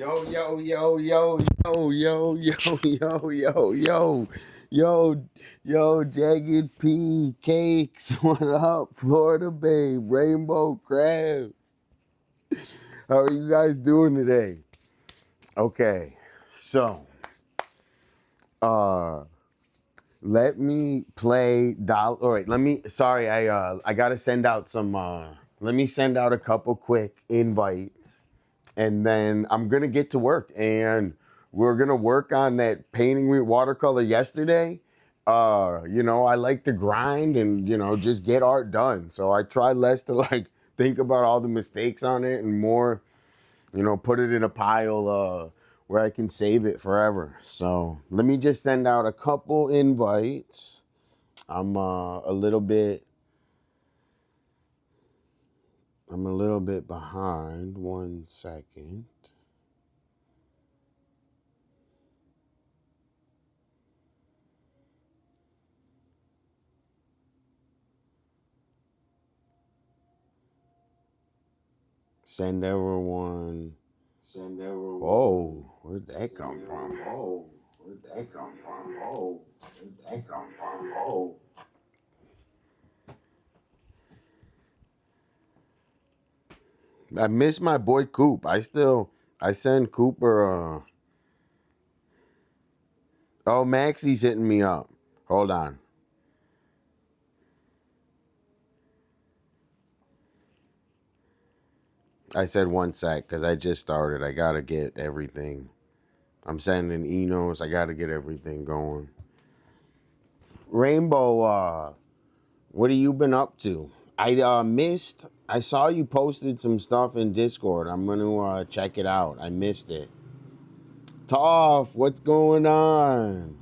Yo, yo, yo, yo, yo, yo, yo, yo, yo, yo, yo, yo, Jagged P Cakes, what up? Florida Babe, Rainbow Crab. How are you guys doing today? Okay, so, let me play doll. All right, I gotta send out some, let me send out a couple quick invites. And then I'm gonna get to work, and we're gonna work on that painting with watercolor yesterday. I like to grind and just get art done. So I try less to think about all the mistakes on it and more, put it in a pile where I can save it forever. So let me just send out a couple invites. I'm a little bit behind. 1 second. Send everyone. Oh, where'd that come from? I miss my boy Coop. I send Cooper. Oh, Maxie's hitting me up. Hold on. I said 1 sec because I just started. I gotta get everything. I'm sending Enos. I gotta get everything going. Rainbow, what have you been up to? I saw you posted some stuff in Discord. I'm gonna check it out. I missed it. Toph, what's going on?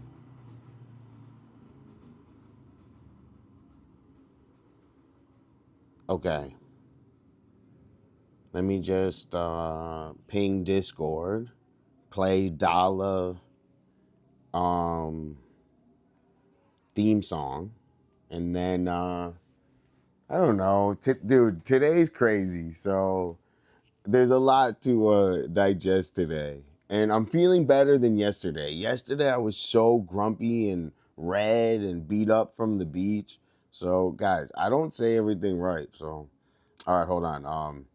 Okay. Let me just ping Discord. Play DOLLA theme song. And then I don't know. Dude, today's crazy. So there's a lot to digest today. And I'm feeling better than yesterday. Yesterday I was so grumpy and red and beat up from the beach. So guys, I don't say everything right. So all right, hold on.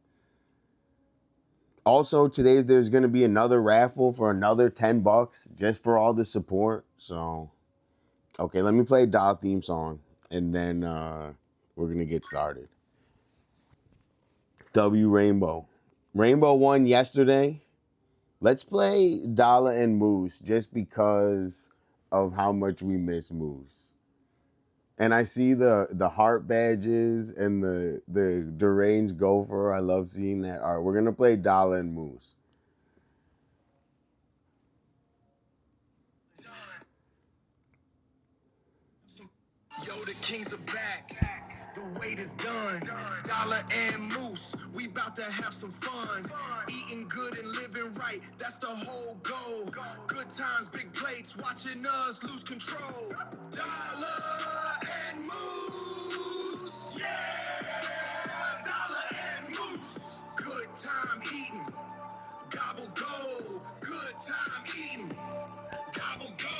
Also there's gonna be another raffle for another $10 just for all the support. So okay, let me play a Doll theme song and then we're gonna get started. W Rainbow. Rainbow won yesterday. Let's play Dolla and Moose just because of how much we miss Moose. And I see the heart badges and the deranged gopher. I love seeing that. All right, we're gonna play Dolla and Moose. Yo, the kings are back. The wait is done. Dolla and Moose, we about to have some fun. Eating good and living right, that's the whole goal. Good times, big plates, watching us lose control. Dolla and Moose, yeah. Dolla and Moose, good time eating. Gobble go, good time eating. Gobble go.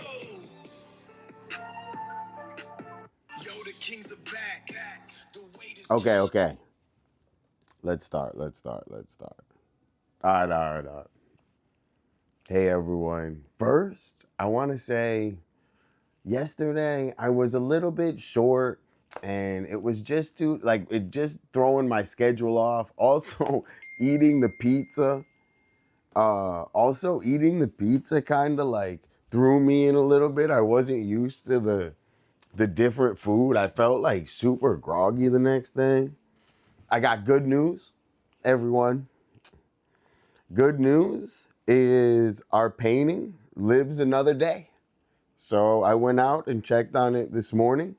Yo, the kings are back. The wait is Okay. Let's start. All right. Hey everyone. First, I want to say yesterday I was a little bit short and it was just throwing my schedule off. Also eating the pizza. Kind of threw me in a little bit. I wasn't used to the different food. I felt like super groggy the next day. I got good news, everyone. Good news is our painting lives another day. So I went out and checked on it this morning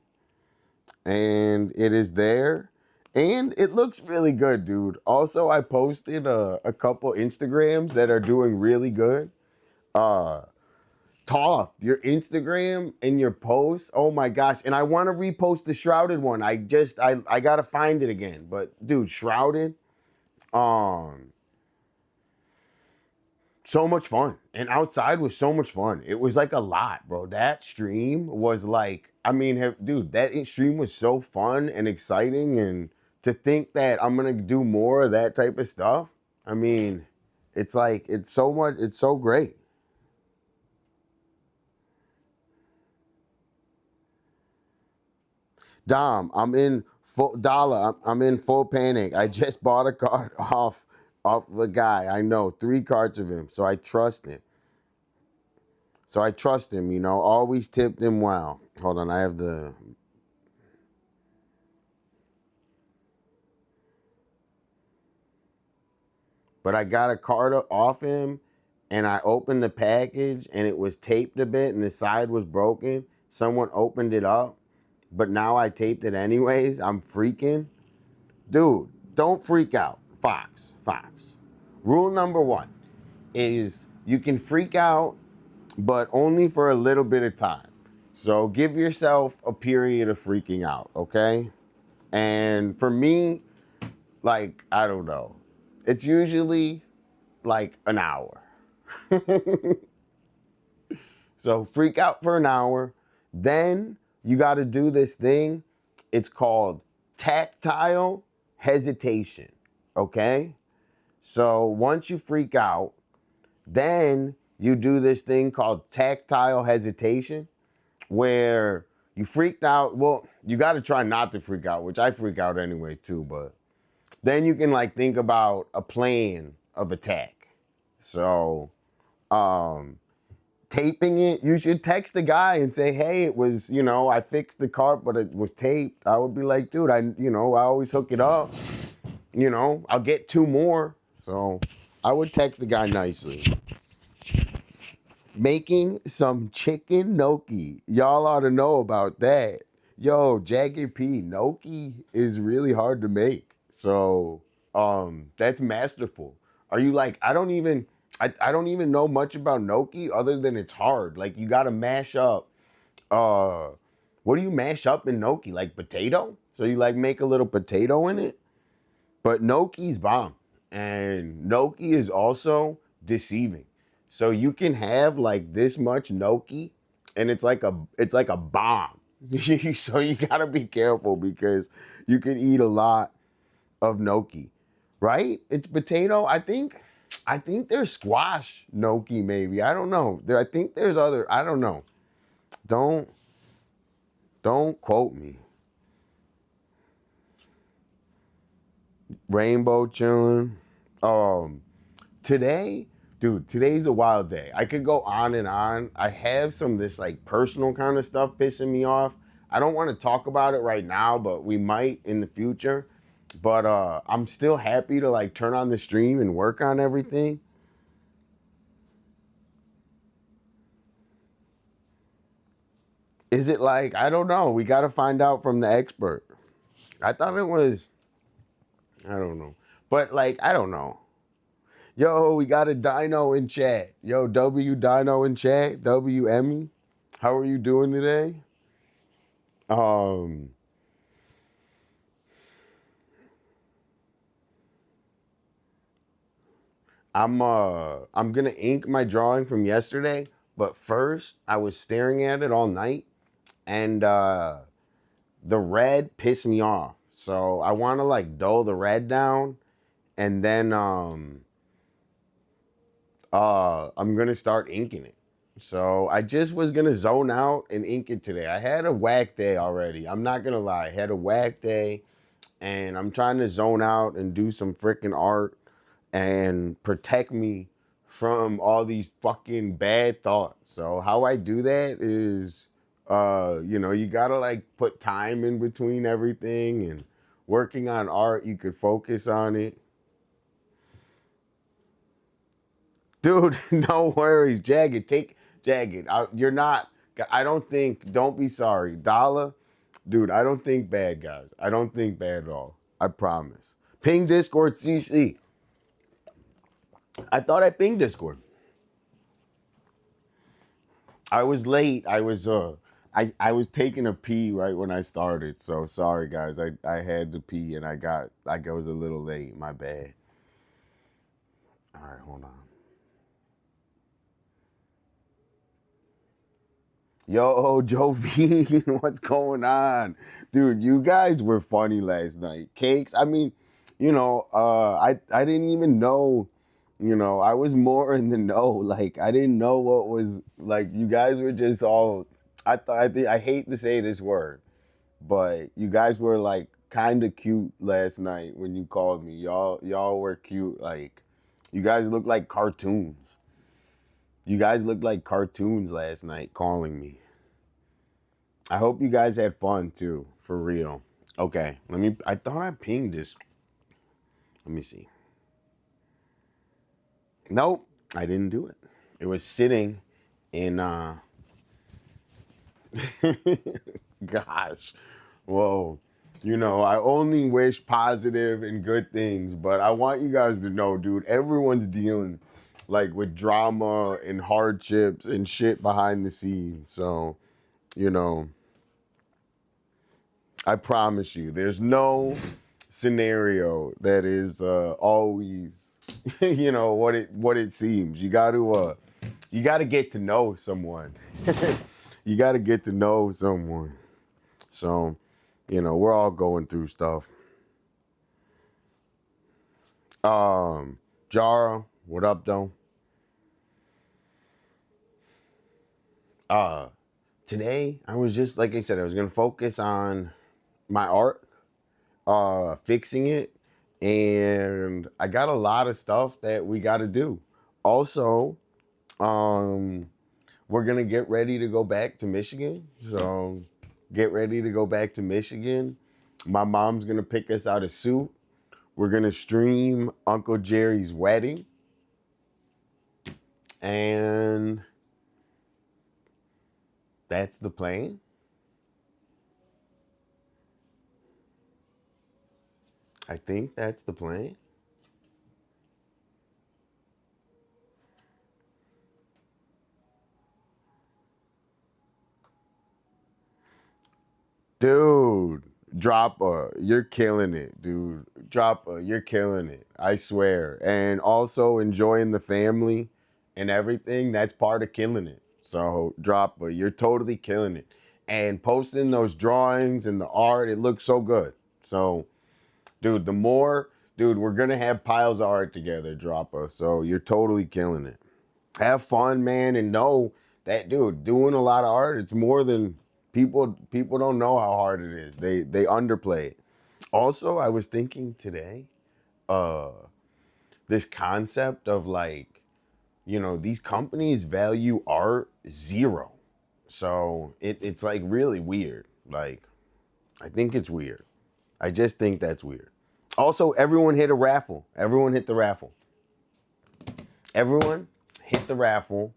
and it is there and it looks really good, dude. Also, I posted a couple Instagrams that are doing really good. Toph, your Instagram and your posts, oh my gosh. And I want to repost the Shrouded one. I gotta find it again. But dude, Shrouded, so much fun. And outside was so much fun. It was like a lot, bro. That stream was like, I mean, dude, that stream was so fun and exciting. And to think that I'm going to do more of that type of stuff, I mean, it's like, it's so much, it's so great. Dom, I'm in full dollar. I'm in full panic. I just bought a card off a guy I know, 3 cards of him, so I trust him. You know, always tipped him well. Hold on, I have the. But I got a card off him, and I opened the package, and it was taped a bit, and the side was broken. Someone opened it up, but now I taped it anyways. I'm freaking. Dude, don't freak out. Fox. Rule number 1 is you can freak out, but only for a little bit of time. So give yourself a period of freaking out, okay? And for me, like, I don't know. It's usually like an hour. So freak out for an hour. Then you got to do this thing. It's called tactile hesitation, okay? So once you freak out, then you do this thing called tactile hesitation where you freaked out. Well, you got to try not to freak out, which I freak out anyway too, but then you can like think about a plan of attack. So, taping it, you should text the guy and say, hey, it was, you know, I fixed the cart, but it was taped. I would be like, dude, I always hook it up. You know, I'll get 2 more. So I would text the guy nicely. Making some chicken gnocchi. Y'all ought to know about that. Yo, Jagged P, gnocchi is really hard to make. So, that's masterful. Are you like, I don't even know much about gnocchi other than it's hard. Like you gotta mash up, what do you mash up in gnocchi? Like potato? So you like make a little potato in it? But gnocchi's bomb. And gnocchi is also deceiving. So you can have like this much gnocchi and it's like a bomb. So you gotta be careful because you can eat a lot of gnocchi. Right? It's potato. I think there's squash gnocchi maybe. I don't know. I think there's other, I don't know. Don't quote me. Rainbow chilling. Today, dude, today's a wild day. I could go on and on. I have some of this like personal kind of stuff pissing me off. I don't want to talk about it right now, but we might in the future. But I'm still happy to like turn on the stream and work on everything. Is it like, I don't know. We got to find out from the expert. I thought it was, I don't know. But like, I don't know. Yo, we got a Dino in chat. Yo, W Dino in chat. W Emmy. How are you doing today? I'm gonna ink my drawing from yesterday, but first I was staring at it all night and the red pissed me off. So I wanna like dull the red down and then I'm gonna start inking it. So I just was gonna zone out and ink it today. I had a whack day already. I'm not gonna lie. I had a whack day and I'm trying to zone out and do some freaking art and protect me from all these fucking bad thoughts. So how I do that is, you gotta like put time in between everything and working on art. You could focus on it. Dude, no worries. Jagged. You're not, I don't think, don't be sorry. Dollar, dude, I don't think bad, guys. I don't think bad at all. I promise. Ping Discord CC. I thought I pinged Discord. I was late. I was taking a pee right when I started. So sorry guys. I had to pee and I was a little late. My bad. All right, hold on. Yo, Joe V, what's going on? Dude, you guys were funny last night. Cakes, I mean, I didn't even know, I was more in the know. Like, I didn't know what was, like, you guys were just all, I hate to say this word, but you guys were, like, kind of cute last night when you called me. Y'all were cute. Like, you guys looked like cartoons. You guys looked like cartoons last night calling me. I hope you guys had fun too, for real. Okay, I thought I pinged this. Let me see. Nope, I didn't do it. It was sitting in, gosh, whoa. I only wish positive and good things, but I want you guys to know, dude, everyone's dealing like with drama and hardships and shit behind the scenes. So, you know, I promise you, there's no scenario that is always, what it seems. You got to get to know someone. You got to get to know someone. So, we're all going through stuff. Jara, what up, though? Today I was just, like I said, I was gonna focus on my art, fixing it, and I got a lot of stuff that we got to do. Also, we're gonna get ready to go back to Michigan. So, get ready to go back to Michigan. My mom's gonna pick us out a suit. We're gonna stream Uncle Jerry's wedding, and that's the plan. I think that's the plan. Dude, Dropper, you're killing it, dude. Dropper, you're killing it. I swear. And also enjoying the family and everything, that's part of killing it. So, Dropper, you're totally killing it. And posting those drawings and the art, it looks so good. So, dude, we're going to have piles of art together, Dropper. So, you're totally killing it. Have fun, man, and know that, dude, doing a lot of art, it's more than people don't know how hard it is. They underplay it. Also, I was thinking today, uh this concept of, like, these companies value art zero. So it's like really weird. Like, I think it's weird. I just think that's weird. Also, everyone hit a raffle. Everyone hit the raffle. Everyone hit the raffle.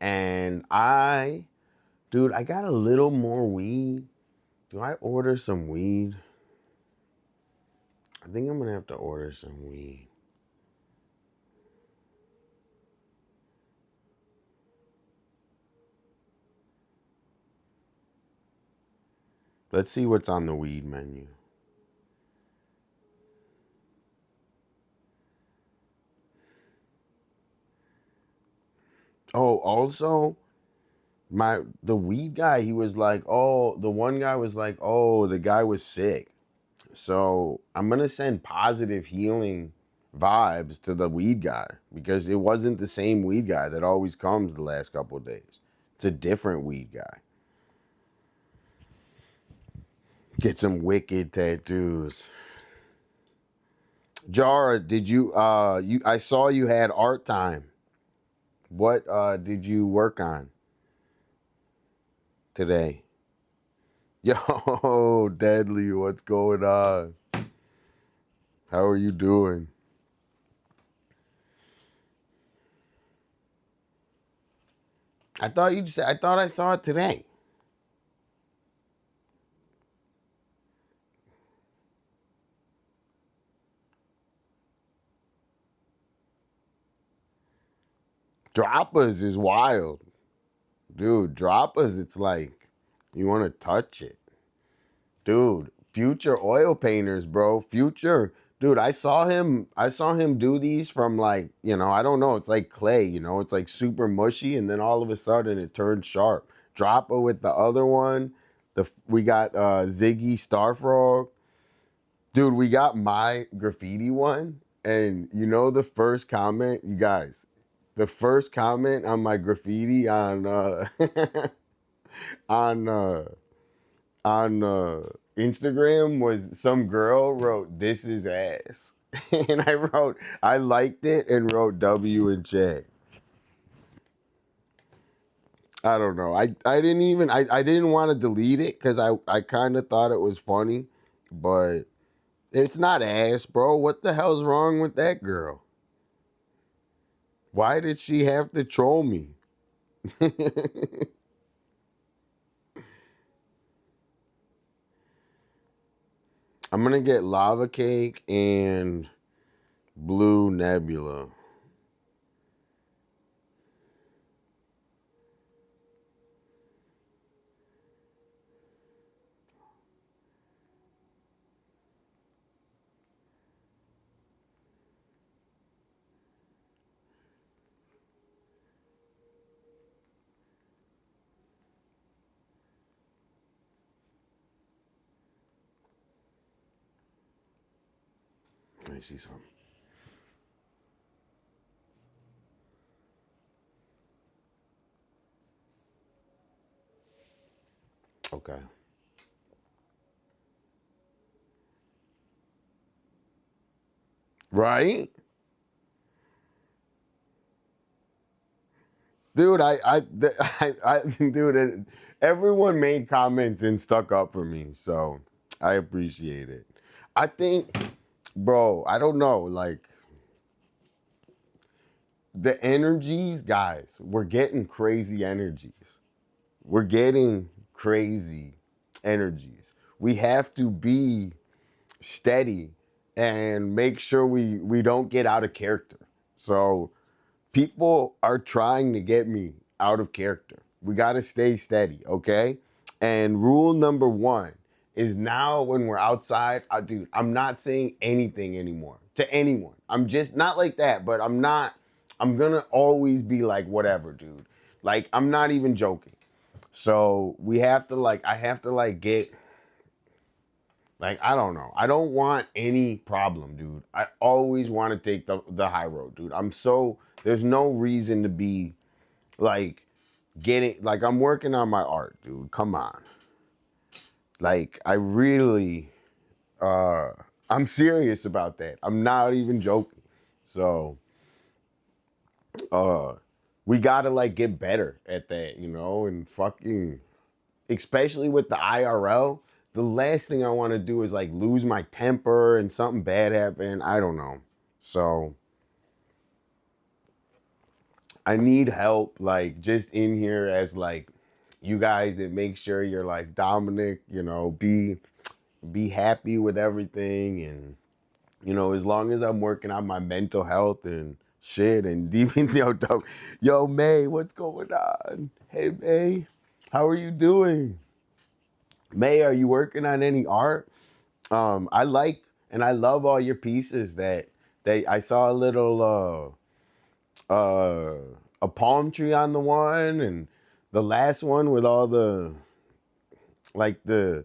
And dude, I got a little more weed. Do I order some weed? I think I'm gonna have to order some weed. Let's see what's on the weed menu. Oh, also, the weed guy, he was like, oh, the one guy was like, oh, the guy was sick. So I'm gonna send positive healing vibes to the weed guy, because it wasn't the same weed guy that always comes the last couple of days. It's a different weed guy. Get some wicked tattoos. Jara, did you I saw you had art time. What did you work on today? Yo, Deadly, what's going on? How are you doing? I thought I saw it today. Droppers is wild. Dude, droppers, it's like you want to touch it. Dude, Future oil painters, bro. Future, dude, I saw him do these from, like, I don't know, it's like clay, it's like super mushy, and then all of a sudden it turns sharp. Droppa with the other one. We got Ziggy Starfrog. Dude, we got my graffiti one. And you know the first comment, you guys, the first comment on my graffiti on on Instagram was some girl wrote, "This is ass." And I liked it and wrote W and J. I don't know. I didn't even, I didn't want to delete it because I kind of thought it was funny, but it's not ass, bro. What the hell's wrong with that girl? Why did she have to troll me? I'm gonna get Lava Cake and Blue Nebula. Let me see something. Okay. Right? Dude, dude, everyone made comments and stuck up for me, so I appreciate it. I think, bro, I don't know, like, the energies, guys, we're getting crazy energies. We're getting crazy energies. We have to be steady and make sure we don't get out of character. So people are trying to get me out of character. We got to stay steady, okay? And rule number one is now when we're outside, dude, I'm not saying anything anymore to anyone. I'm just not like that, but I'm gonna always be like, whatever, dude. Like, I'm not even joking. So we have to like, I have to like get, like, I don't know. I don't want any problem, dude. I always want to take the high road, dude. There's no reason to be like like, I'm working on my art, dude. Come on. Like, I really, I'm serious about that. I'm not even joking. So, we gotta like get better at that, and fucking, especially with the IRL. The last thing I want to do is like lose my temper and something bad happen. I don't know. So I need help, like, just in here as like you guys that make sure you're like Dominic, be happy with everything, and as long as I'm working on my mental health and shit, and even yo May, what's going on? Hey May, how are you doing? May, are you working on any art? I like and I love all your pieces that I saw a palm tree on the one, and the last one with all the like the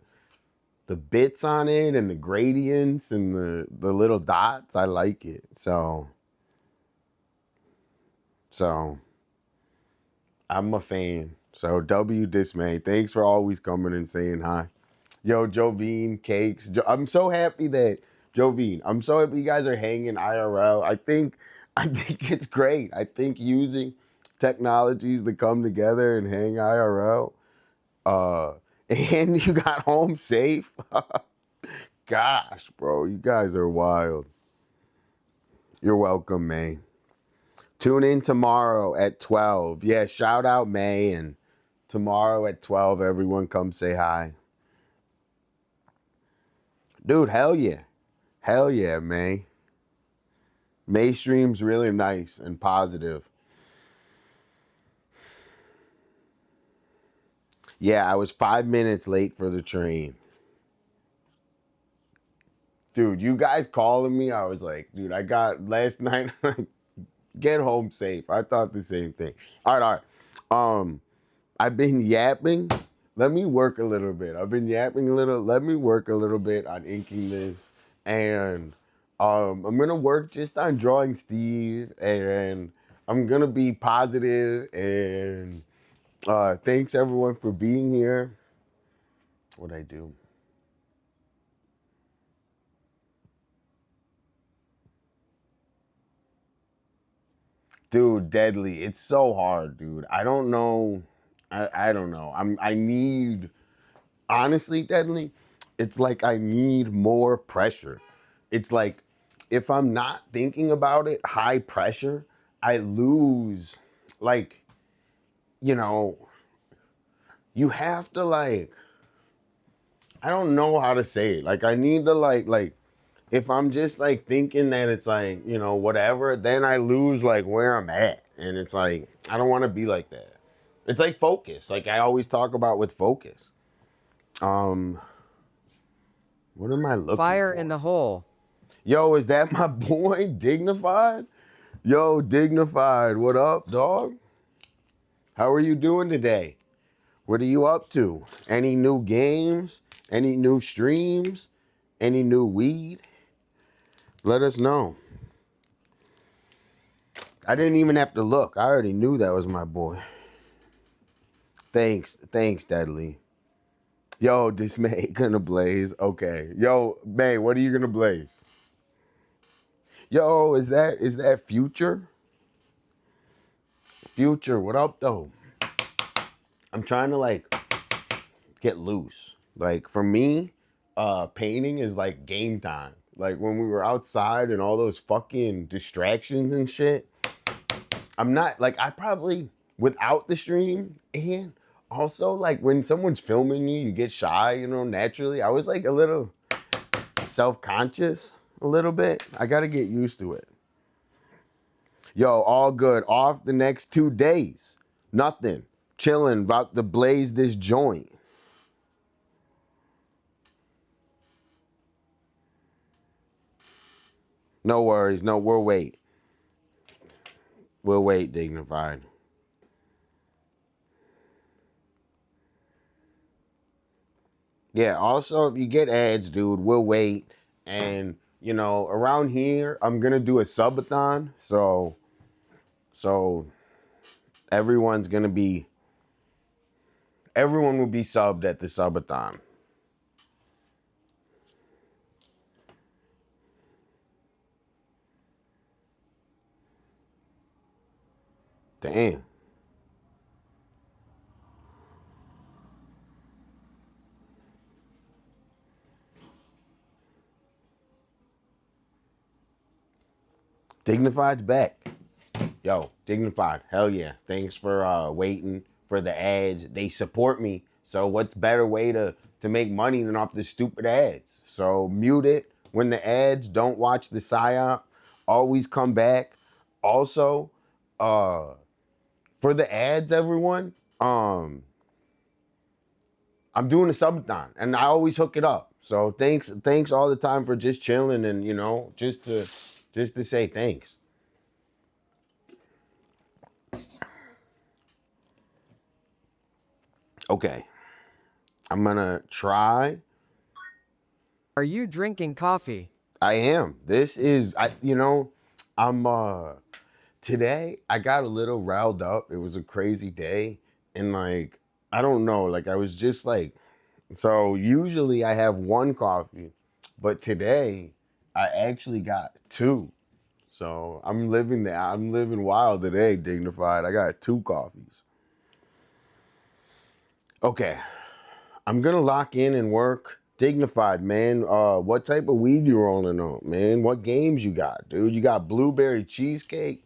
bits on it and the gradients and the little dots. I like it. So I'm a fan. So W Dismay, thanks for always coming and saying hi. Yo, Jovine Cakes. I'm so happy that Jovine. I'm so happy you guys are hanging IRL. I think it's great. I think using technologies to come together and hang IRL. And you got home safe. Gosh, bro, you guys are wild. You're welcome, May. Tune in tomorrow at 12. Yeah, shout out May, and tomorrow at 12, everyone come say hi. Dude, hell yeah. Hell yeah, May. May stream's really nice and positive. Yeah, I was 5 minutes late for the train. Dude, you guys calling me, I was like, dude, I got last night, get home safe. I thought the same thing. All right. I've been yapping. Let me work a little bit. I've been yapping a little. Let me work a little bit on inking this. And I'm going to work just on drawing Steve. And I'm going to be positive. And thanks, everyone, for being here. What'd I do? Dude, deadly. It's so hard, dude. I don't know. I don't know. I need, honestly, deadly, it's like I need more pressure. It's like if I'm not thinking about it, high pressure, I lose. Like, you know, you have to like, I don't know how to say it. Like I need to like if I'm just like thinking that it's like, whatever, then I lose like where I'm at. And it's like, I don't want to be like that. It's like focus. Like I always talk about with focus. Um, what am I looking Fire for? in the hole. Yo, is that my boy, Dignified? Yo, Dignified, what up, dog? How are you doing today? What are you up to? Any new games? Any new streams? Any new weed? Let us know. I didn't even have to look. I already knew that was my boy. Thanks, Deadly. Yo, Dismay gonna blaze. Okay. Yo, May, what are you gonna blaze? Yo, is that Future? Future, what up though? I'm trying to like get loose. Like for me, painting is like game time. Like when we were outside and all those fucking distractions and shit, I'm not like I probably without the stream and also like when someone's filming you, you get shy, naturally. I was like a little self-conscious a little bit. I gotta get used to it. Yo, all good. Off the next 2 days. Nothing. Chilling, about to blaze this joint. No worries. No, we'll wait. We'll wait, Dignified. Yeah, also, if you get ads, dude, we'll wait. And, around here, I'm going to do a subathon. So everyone's going to be, everyone will be subbed at the subathon. Damn. Dignified's back. Yo, Dignified, hell yeah. Thanks for waiting for the ads. They support me. So what's better way to make money than off the stupid ads? So mute it when the ads, don't watch the PSYOP. Always come back. Also, for the ads, everyone, I'm doing a subathon and I always hook it up. So thanks all the time for just chilling and just to say thanks. Okay. I'm gonna try. Are you drinking coffee? I am. I'm today I got a little riled up. It was a crazy day and like I don't know, like I was just like so usually I have one coffee, but today I actually got two. So I'm living wild today, Dignified. I got two coffees. Okay. I'm gonna lock in and work. Dignified, man. What type of weed you rolling on, man? What games you got, dude? You got blueberry cheesecake,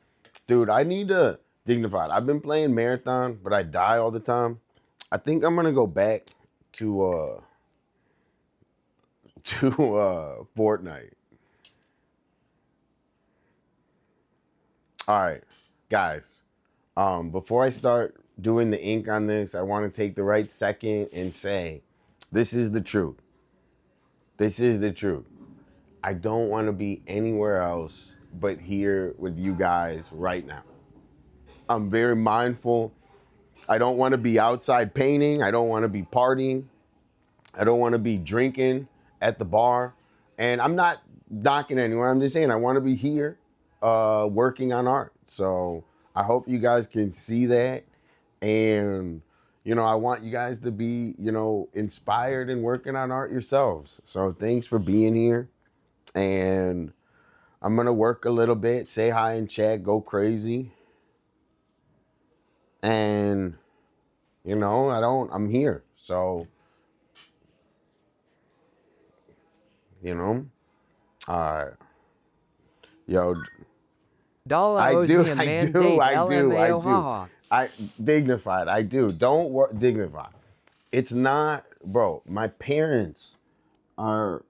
dude. I need to Dignified. I've been playing marathon, but I die all the time. I think I'm gonna go back to Fortnite. All right, guys. Before I start doing the ink on this, I want to take the right second and say, this is the truth. This is the truth. I don't want to be anywhere else but here with you guys right now. I'm very mindful I don't want to be outside painting. I don't want to be partying. I don't want to be drinking at the bar. And I'm not knocking anyone. I'm just saying I want to be here working on art. So I hope you guys can see that. And, I want you guys to be, inspired and working on art yourselves. So thanks for being here. And I'm going to work a little bit, say hi in chat, go crazy. And, I'm here. So, uh, yo, Dolla owes me a mandate, LMAO, haha. Dignified, I do. Don't worry, dignified. It's not, bro, my parents, freaking,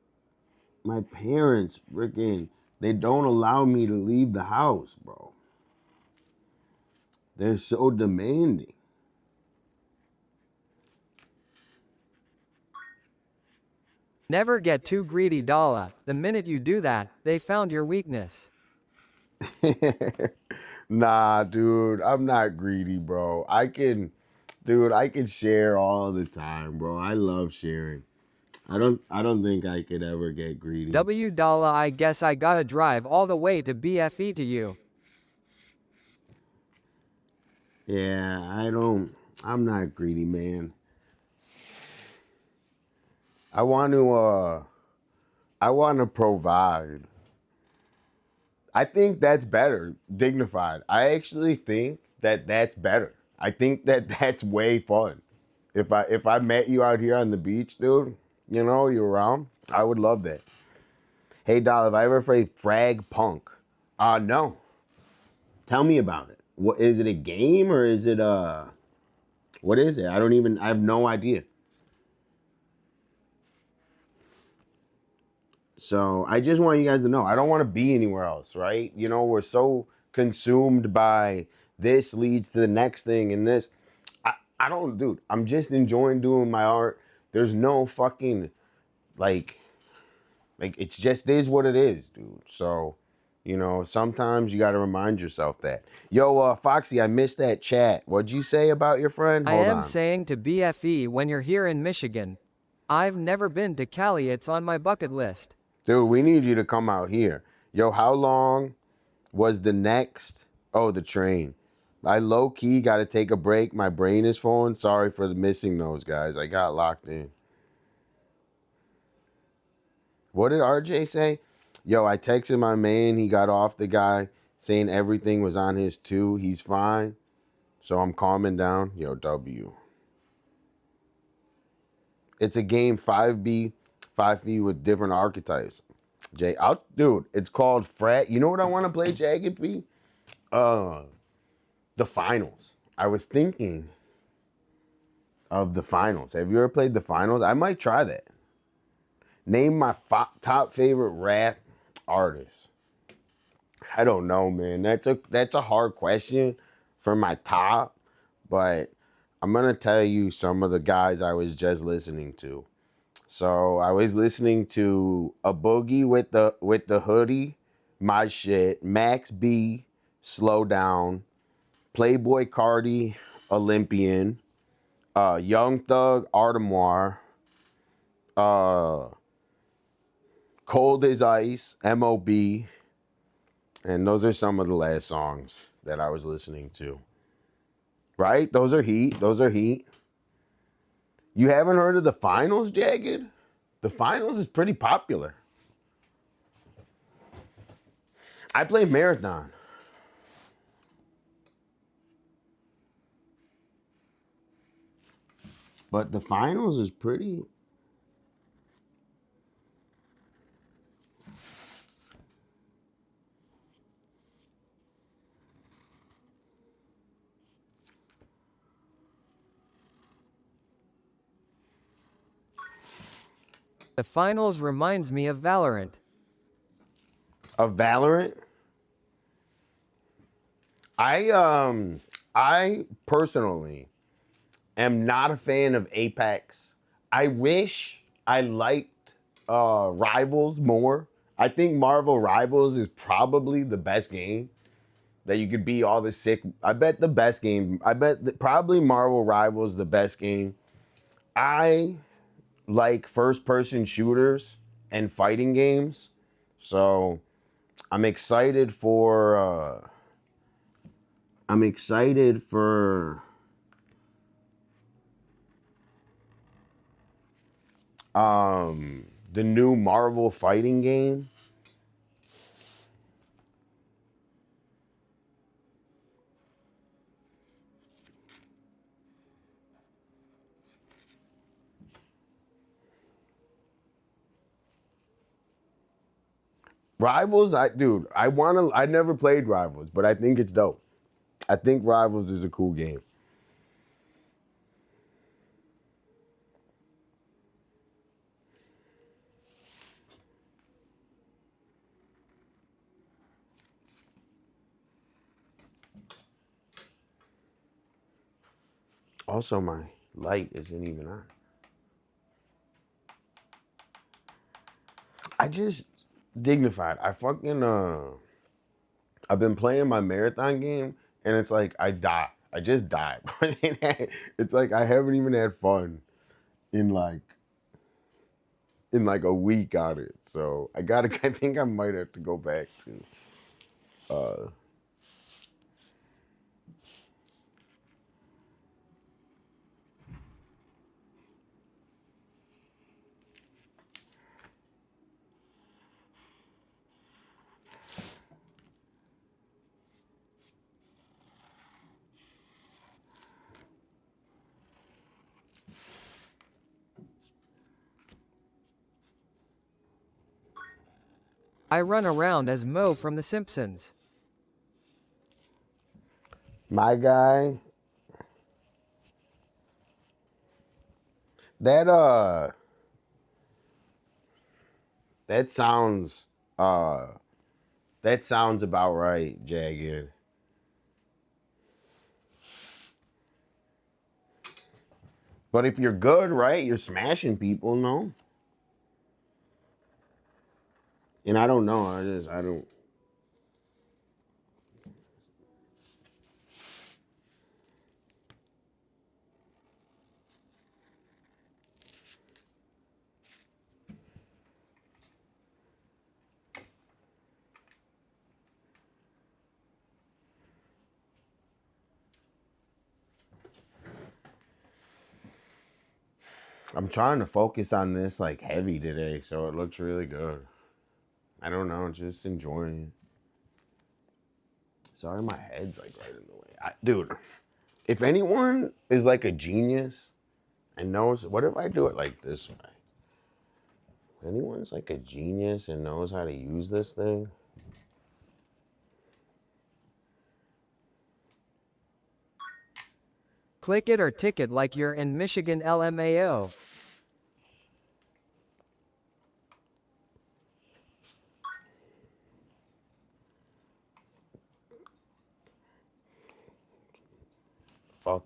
they don't allow me to leave the house, bro. They're so demanding. Never get too greedy, Dolla. The minute you do that, they found your weakness. Nah, dude, I'm not greedy, bro. I can share all the time, bro. I love sharing. I don't think I could ever get greedy. Dolla, I guess I gotta drive all the way to BFE to you. Yeah, I'm not greedy, man. I want to provide. I think that's better, dignified. I actually think that that's better. I think that that's way fun. If I met you out here on the beach, dude, you're around, I would love that. Hey, Doll, have I ever played Frag Punk? No. Tell me about it. What is it, a game or is it what is it? I have no idea. So I just want you guys to know, I don't want to be anywhere else, right? We're so consumed by this leads to the next thing and this. I don't, dude, I'm just enjoying doing my art. There's no fucking, like it just is what it is, dude. So, sometimes you got to remind yourself that. Yo, Foxy, I missed that chat. What'd you say about your friend? Hold on. Saying to BFE when you're here in Michigan. I've never been to Cali, it's on my bucket list. Dude, we need you to come out here. Yo, how long was the next? Oh, the train. I low-key got to take a break. My brain is falling. Sorry for missing those, guys. I got locked in. What did RJ say? Yo, I texted my man. He got off the guy saying everything was on his too. He's fine. So I'm calming down. Yo, W. It's a game 5B, 5V with different archetypes. Dude, it's called Frat. You know what I want to play, Jagged P? The finals. I was thinking of the finals. Have you ever played the finals? I might try that. Name my top favorite rap artist. I don't know, man. That's a hard question for my top, but I'm gonna tell you some of the guys I was just listening to. So I was listening to A Boogie with the Hoodie, my shit, Max B, Slow Down, Playboy Cardi, Olympian, Young Thug, Artemoir, Cold as Ice, MOB, and those are some of the last songs that I was listening to. Right? Those are heat. You haven't heard of the finals, Jagged? The finals is pretty popular. I play Marathon. But the finals is pretty... The finals reminds me of Valorant. Of Valorant? I personally am not a fan of Apex. I wish I liked Rivals more. I think Marvel Rivals is probably the best game. that you could be all the sick. I bet the best game. I bet probably Marvel Rivals the best game. I like first person shooters and fighting games, so I'm excited for. I'm excited for the new Marvel fighting game. Rivals, I never played Rivals, but I think it's dope. I think Rivals is a cool game. Also, my light isn't even on. I just dignified. I've been playing my marathon game, and it's like I die. I just died. It's like I haven't even had fun in like a week on it. So I gotta. I think I might have to go back to. I run around as Mo from The Simpsons. My guy. That that sounds uh that sounds about right, Jagged. But if you're good, right, you're smashing people, no? And I don't know. I don't. I'm trying to focus on this like heavy today, so it looks really good. I don't know, just enjoying it. Sorry, my head's like right in the way. Dude, if anyone is like a genius and knows, what if I do it like this way? If anyone's like a genius and knows how to use this thing, Click it or tick it like you're in Michigan LMAO. fuck.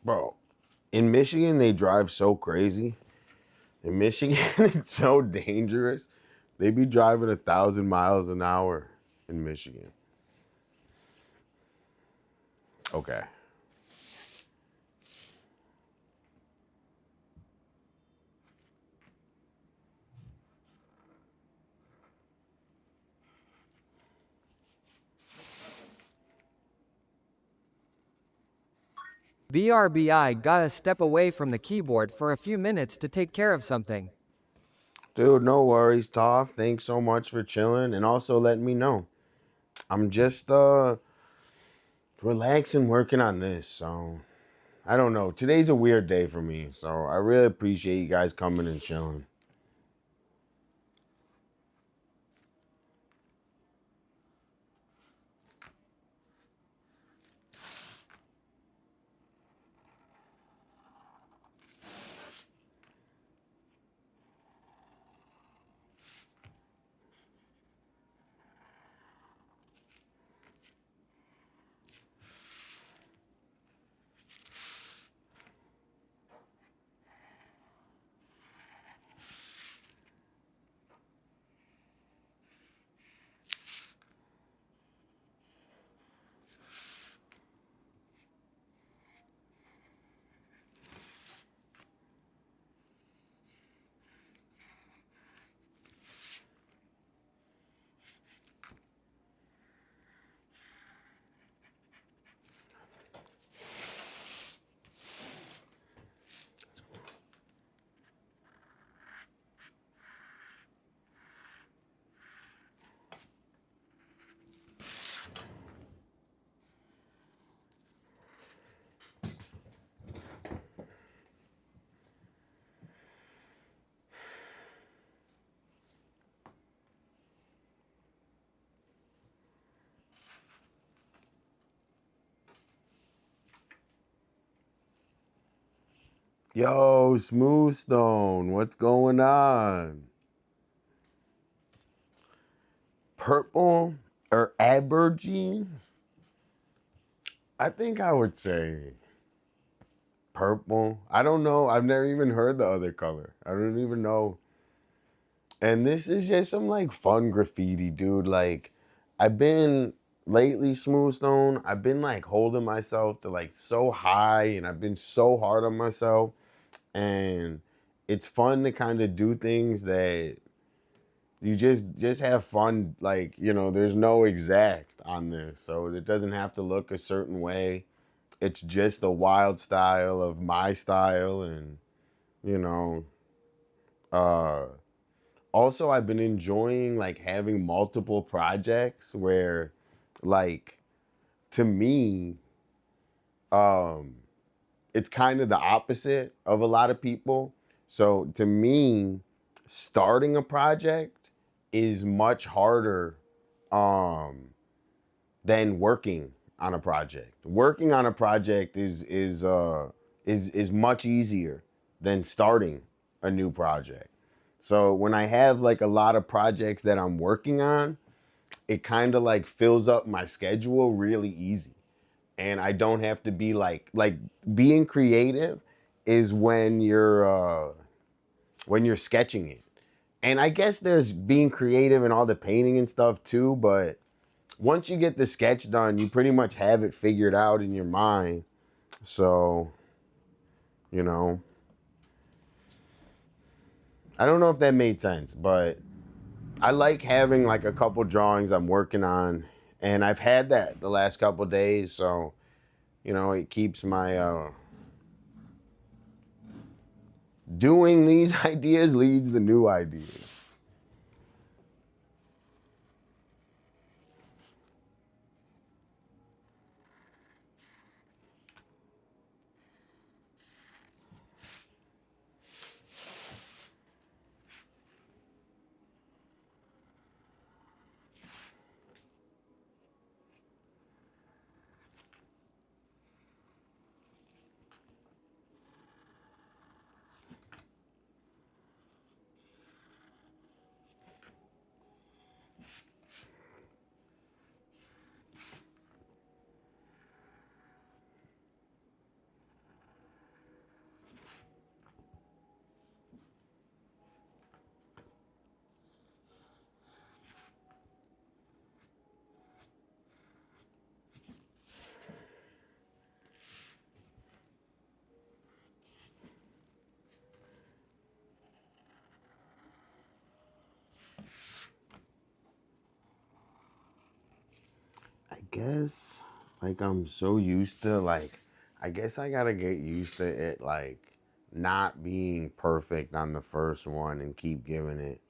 Bro, in Michigan, they drive so crazy. In Michigan, it's so dangerous. They be driving 1,000 miles an hour in Michigan. Okay. BRBI gotta step away from the keyboard for a few minutes to take care of something. Dude, no worries, Toph. Thanks so much for chilling and also letting me know. I'm just relaxing working on this, so I don't know. Today's a weird day for me, so I really appreciate you guys coming and chilling. Yo, Smooth Stone, what's going on? Purple or Abergine? I think I would say purple. I don't know. I've never even heard the other color. I don't even know. And this is just some like fun graffiti, dude. Like, I've been lately, Smooth Stone, I've been like holding myself to like so high and I've been so hard on myself. And it's fun to kind of do things that you just have fun. Like, you know, there's no exact on this, so it doesn't have to look a certain way. It's just the wild style of my style. And you know, uh also I've been enjoying like having multiple projects where, like, to me, um it's kind of the opposite of a lot of people. So to me, starting a project is much harder um than working on a project. Working on a project is much easier than starting a new project. So when I have like a lot of projects that I'm working on, it kind of like fills up my schedule really easy. And I don't have to be like being creative is when you're sketching it. And I guess there's being creative and all the painting and stuff too, but once you get the sketch done, you pretty much have it figured out in your mind. So, you know, I don't know if that made sense, but I like having like a couple drawings I'm working on, and I've had that the last couple days, so you know, it keeps my doing these ideas leads the new ideas. I guess like I'm so used to like I guess I gotta get used to it like not being perfect on the first one and keep giving it.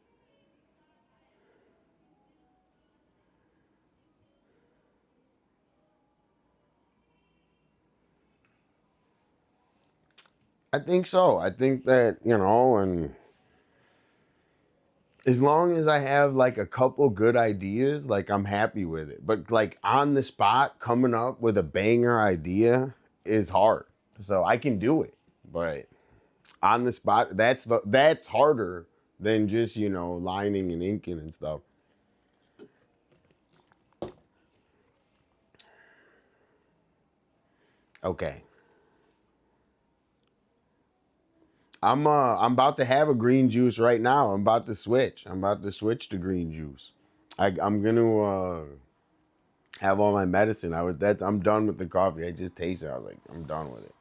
I think so. I think that, you know, and as long as I have like a couple good ideas, like I'm happy with it. But like on the spot, coming up with a banger idea is hard. So I can do it, but on the spot, that's harder than just, you know, lining and inking and stuff. Okay. I'm about to have a green juice right now. I'm about to switch. I'm about to switch to green juice. I'm gonna have all my medicine. I'm done with the coffee. I just tasted it. I was like, I'm done with it.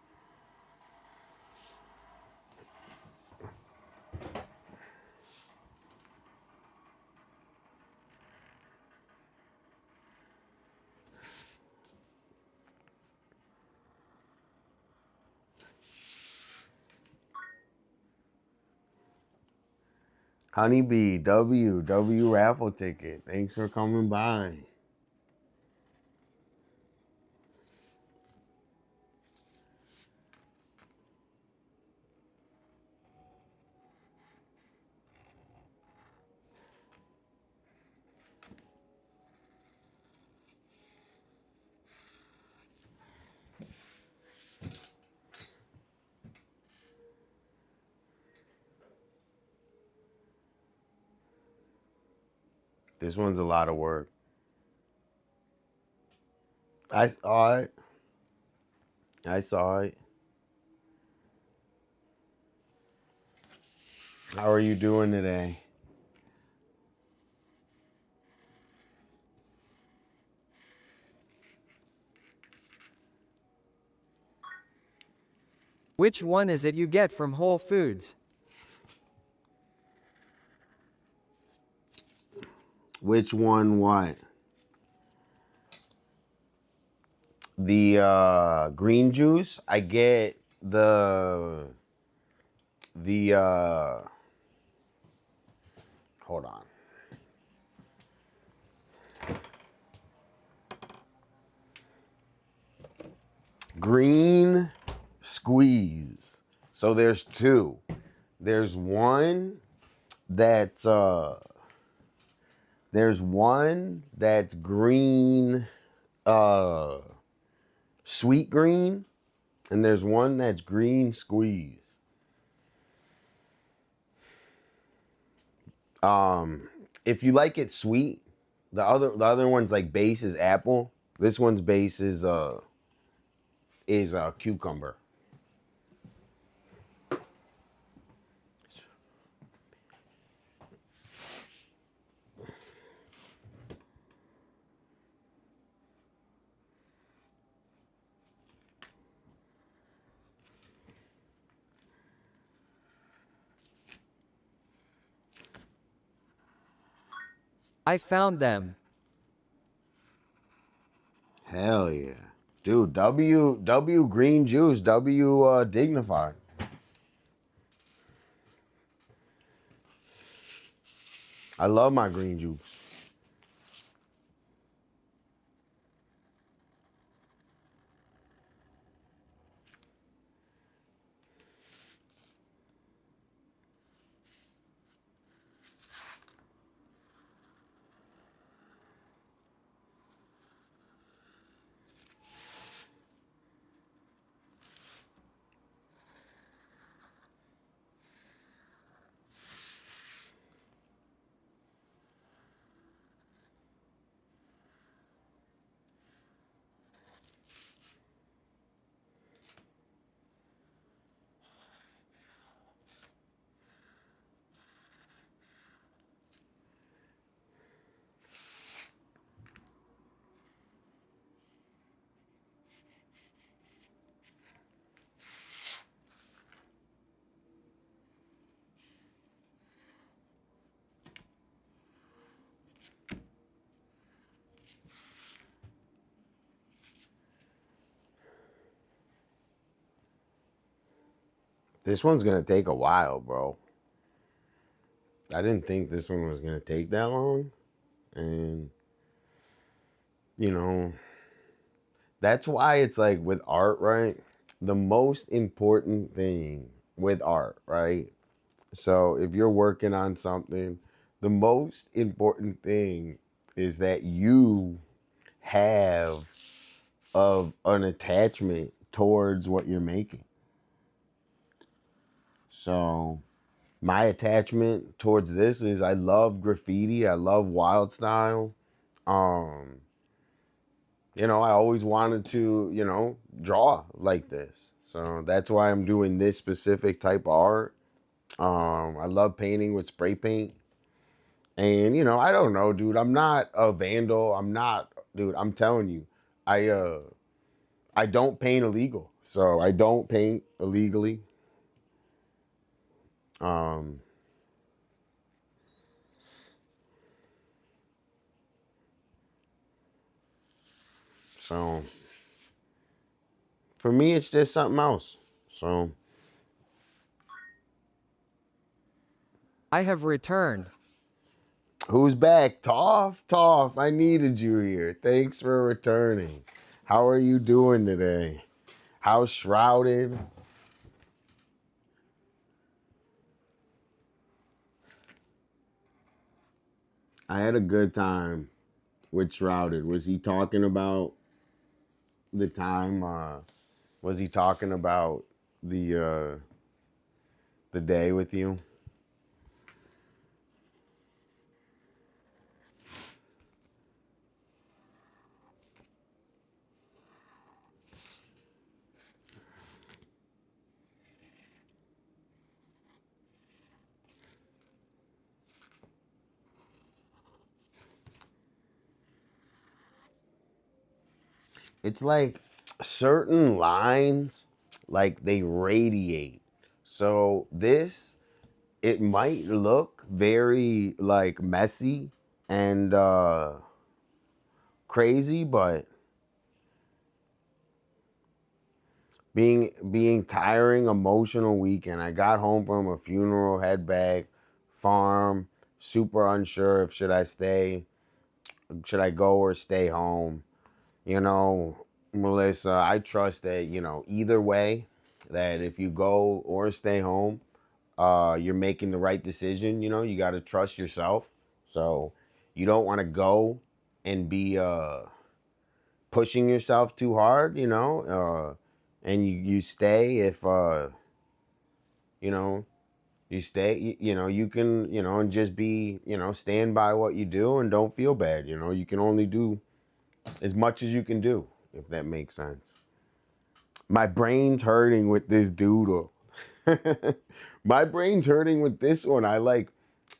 Honeybee, W raffle ticket. Thanks for coming by. This one's a lot of work. I saw it. I saw it. How are you doing today? Which one is it you get from Whole Foods? Which one what? The green juice, I get the hold on. Green squeeze. So there's two. There's one that's green, sweet green, and there's one that's green squeeze. If you like it sweet, the other one's like base is apple. This one's base is cucumber. I found them. Hell yeah. Dude, W green juice, W dignified. I love my green juice. This one's gonna take a while, bro. I didn't think this one was gonna take that long. And you know, that's why it's like with art, right? The most important thing with art, right? So if you're working on something, the most important thing is that you have of an attachment towards what you're making. So my attachment towards this is I love graffiti, I love wild style. Um, I always wanted to, draw like this. So that's why I'm doing this specific type of art. I love painting with spray paint. And I don't know, dude. I'm not a vandal. I'm not, dude. I'm telling you, I don't paint illegal. So I don't paint illegally. Um, so for me, it's just something else. So I have returned. who's back? Toph, Toph. I needed you here. Thanks for returning. How are you doing today? How's Shrouded? I had a good time with Shrouded. Was he talking about the time? Was he talking about the day with you? it's like certain lines, like they radiate. So this, it might look very like messy and crazy, but being tiring, emotional weekend. I got home from a funeral, head back, farm, super unsure if should I go or stay home. You know, Melissa, I trust that, either way, that if you go or stay home, you're making the right decision. You got to trust yourself. So you don't want to go and be pushing yourself too hard, and you stay if, you know, you stay, you can, and just be, stand by what you do and don't feel bad. You can only do as much as you can do, if that makes sense. My brain's hurting with this doodle. My brain's hurting with this one. I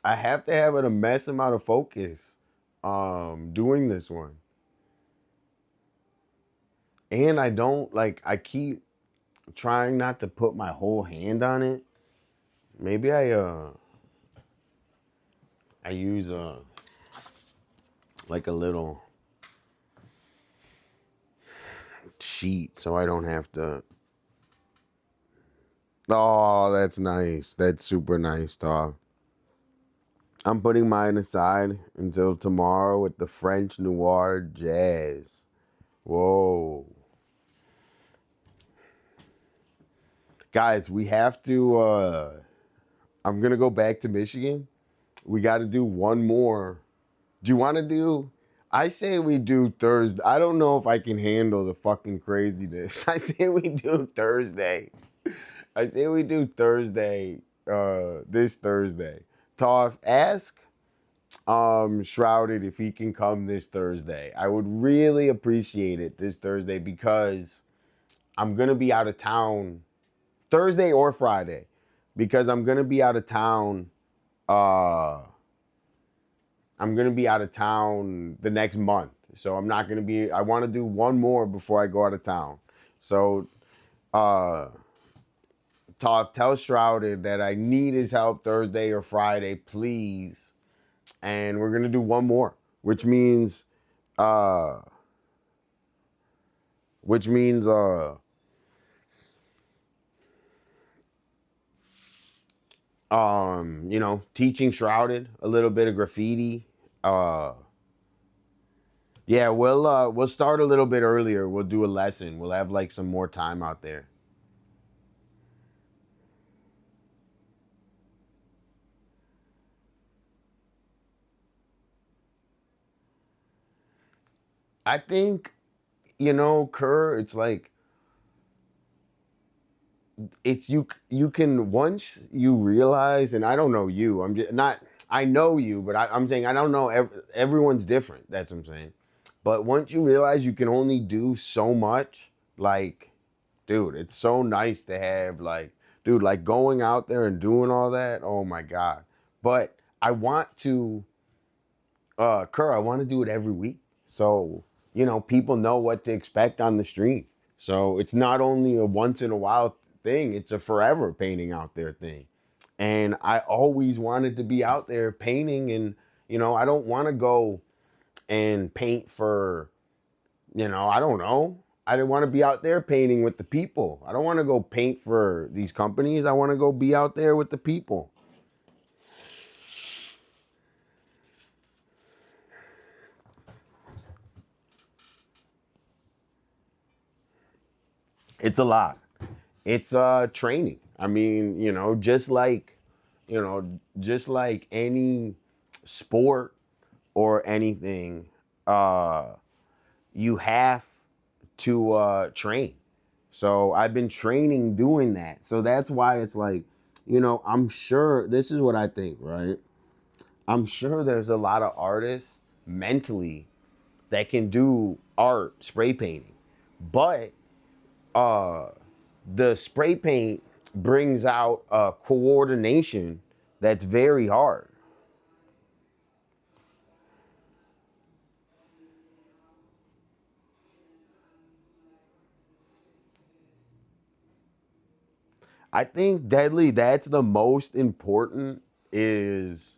have to have a mess amount of focus doing this one. And I don't I keep trying not to put my whole hand on it. Maybe I use like a little sheet so I don't have to. Oh, that's nice. That's super nice, dog. I'm putting mine aside until tomorrow with the French Noir Jazz. Whoa. Guys, we have to I'm going to go back to Michigan. We got to do one more. Do you want to do? I say we do Thursday. I don't know if I can handle the fucking craziness. I say we do Thursday. I say we do Thursday, this Thursday. Toff, ask Shrouded if he can come this Thursday. I would really appreciate it this Thursday because I'm going to be out of town Thursday or Friday because I'm going to be out of town. I'm going to be out of town the next month. So I'm not going to be, I want to do one more before I go out of town. So, tell Shrouded that I need his help Thursday or Friday, please. And we're going to do one more, which means, teaching Shrouded a little bit of graffiti. Yeah, we'll start a little bit earlier. We'll do a lesson. We'll have some more time out there. I think, Kerr, it's you can, once you realize, and I don't know you, I'm just not, I know you, but I'm saying I don't know, everyone's different, that's what I'm saying. But once you realize you can only do so much, dude, it's so nice to have dude, going out there and doing all that, oh my God. But I want to, Kerr, I want to do it every week. So, people know what to expect on the stream. So it's not only a once in a while thing, it's a forever painting out there thing. And I always wanted to be out there painting, and, I don't want to go and paint for, I don't know. I didn't want to be out there painting with the people. I don't want to go paint for these companies. I want to go be out there with the people. It's a lot. It's training. I mean, just like any sport or anything, you have to train. So I've been training doing that. So that's why it's I'm sure, this is what I think, right? I'm sure there's a lot of artists mentally that can do art, spray painting. But the spray paint brings out a coordination that's very hard. I think deadly, that's the most important is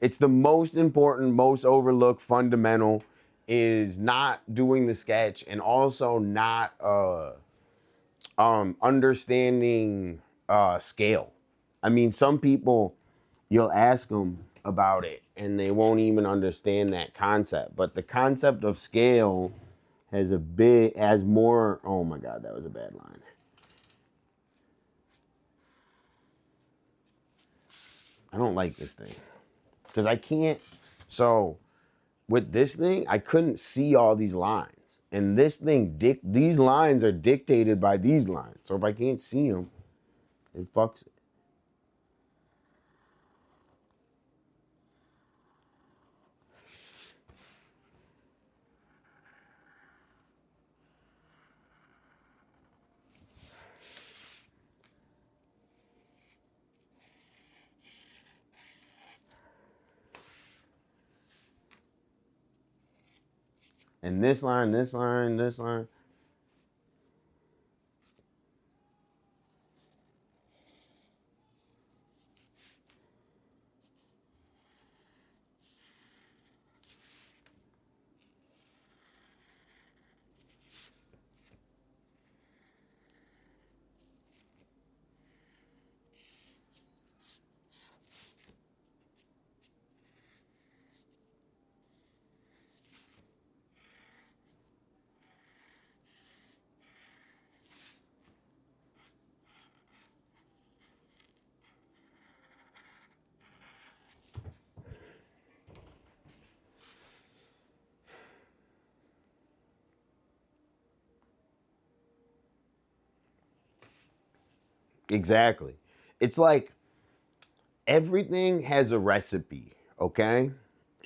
it's the most important, most overlooked, fundamental is not doing the sketch and also not understanding scale. I mean, some people you'll ask them about it and they won't even understand that concept. But the concept of scale has more. Oh my God, that was a bad line. I don't like this thing because I can't. So with this thing, I couldn't see all these lines. And this thing, these lines are dictated by these lines. So if I can't see them, it fucks it. And this line, this line, this line. Exactly. It's like everything has a recipe, okay?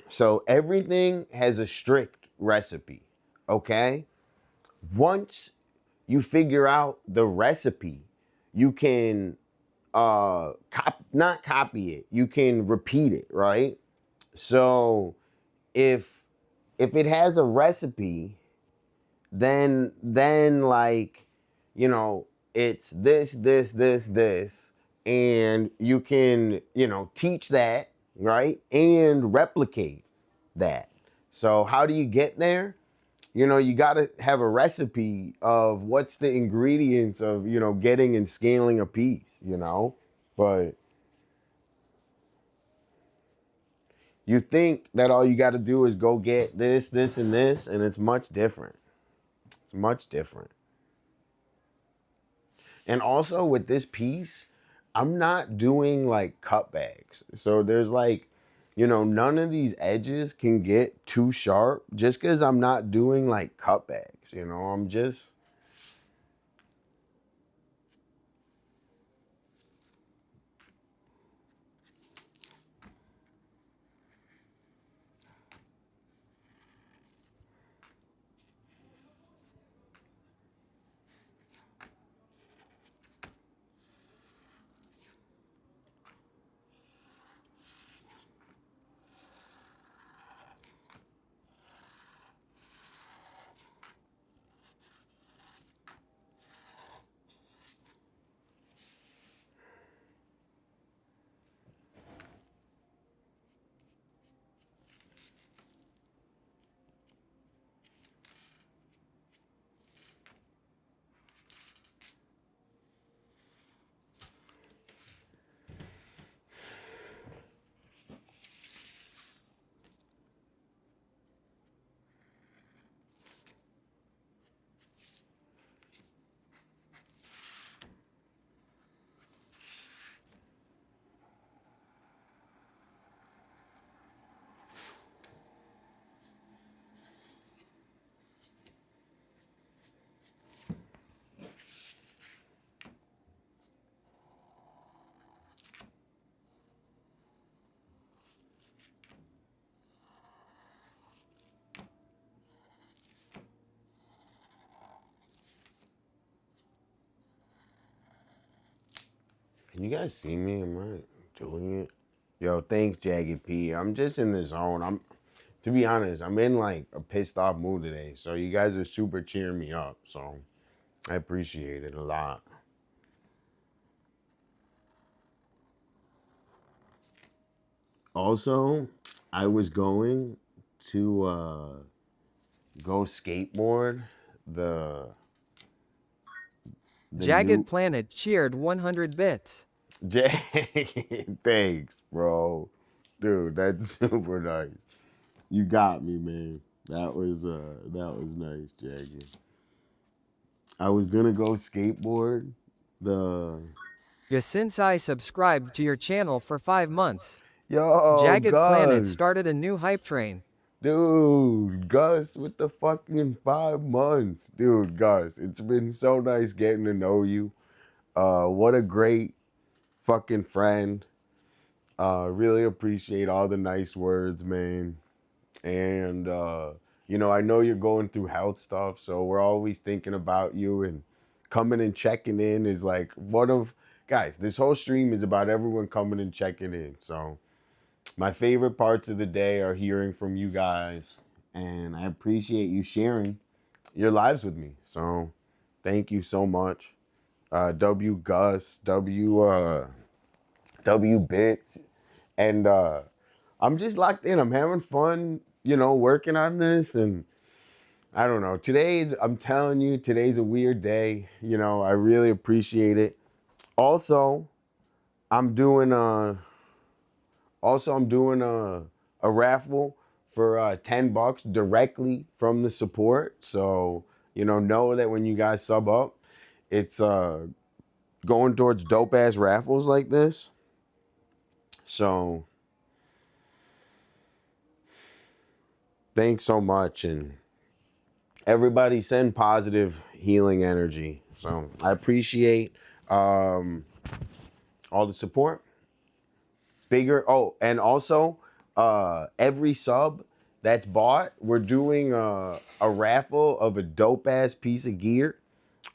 So everything has a strict recipe, okay? Once you figure out the recipe, you can not copy it. You can repeat it, right? So if it has a recipe, then like, you know, it's this, and you can, you know, teach that, right? And replicate that. So how do you get there? You know, you got to have a recipe of what's the ingredients of, you know, getting and scaling a piece, you know? But you think that all you got to do is go get this, and this, and it's much different. It's much different. And also with this piece, I'm not doing like cutbacks. So there's like, you know, none of these edges can get too sharp just because I'm not doing like cutbacks. You know, I'm just. Can you guys see me? Am I doing it? Yo, thanks, Jagged P. I'm just in the zone. To be honest, I'm in like a pissed off mood today. So you guys are super cheering me up. So I appreciate it a lot. Also, I was going to go skateboard the Jagged new Planet cheered 100 bits. Thanks, bro. Dude, that's super nice. You got me, man. That was nice, Jaggy. I was gonna go skateboard the Since I subscribed to your channel for 5 months. Yo, Jagged Planet Gus. started a new hype train. Dude, Gus with the fucking 5 months. Dude, Gus, it's been so nice getting to know you. What a great fucking friend. Really appreciate all the nice words, man. And I know you're going through health stuff, so we're always thinking about you, and coming and checking in is like one of guys, this whole stream is about everyone coming and checking in. So my favorite parts of the day are hearing from you guys, and I appreciate you sharing your lives with me. So thank you so much. W Gus, W Bits, and I'm just locked in. I'm having fun, working on this, and I don't know. I'm telling you, today's a weird day. I really appreciate it. Also, I'm doing a raffle for $10 directly from the support. So, know that when you guys sub up, it's going towards dope ass raffles like this. So, thanks so much, and everybody send positive healing energy. So I appreciate all the support. Bigger. Oh, and also every sub that's bought, we're doing a raffle of a dope ass piece of gear,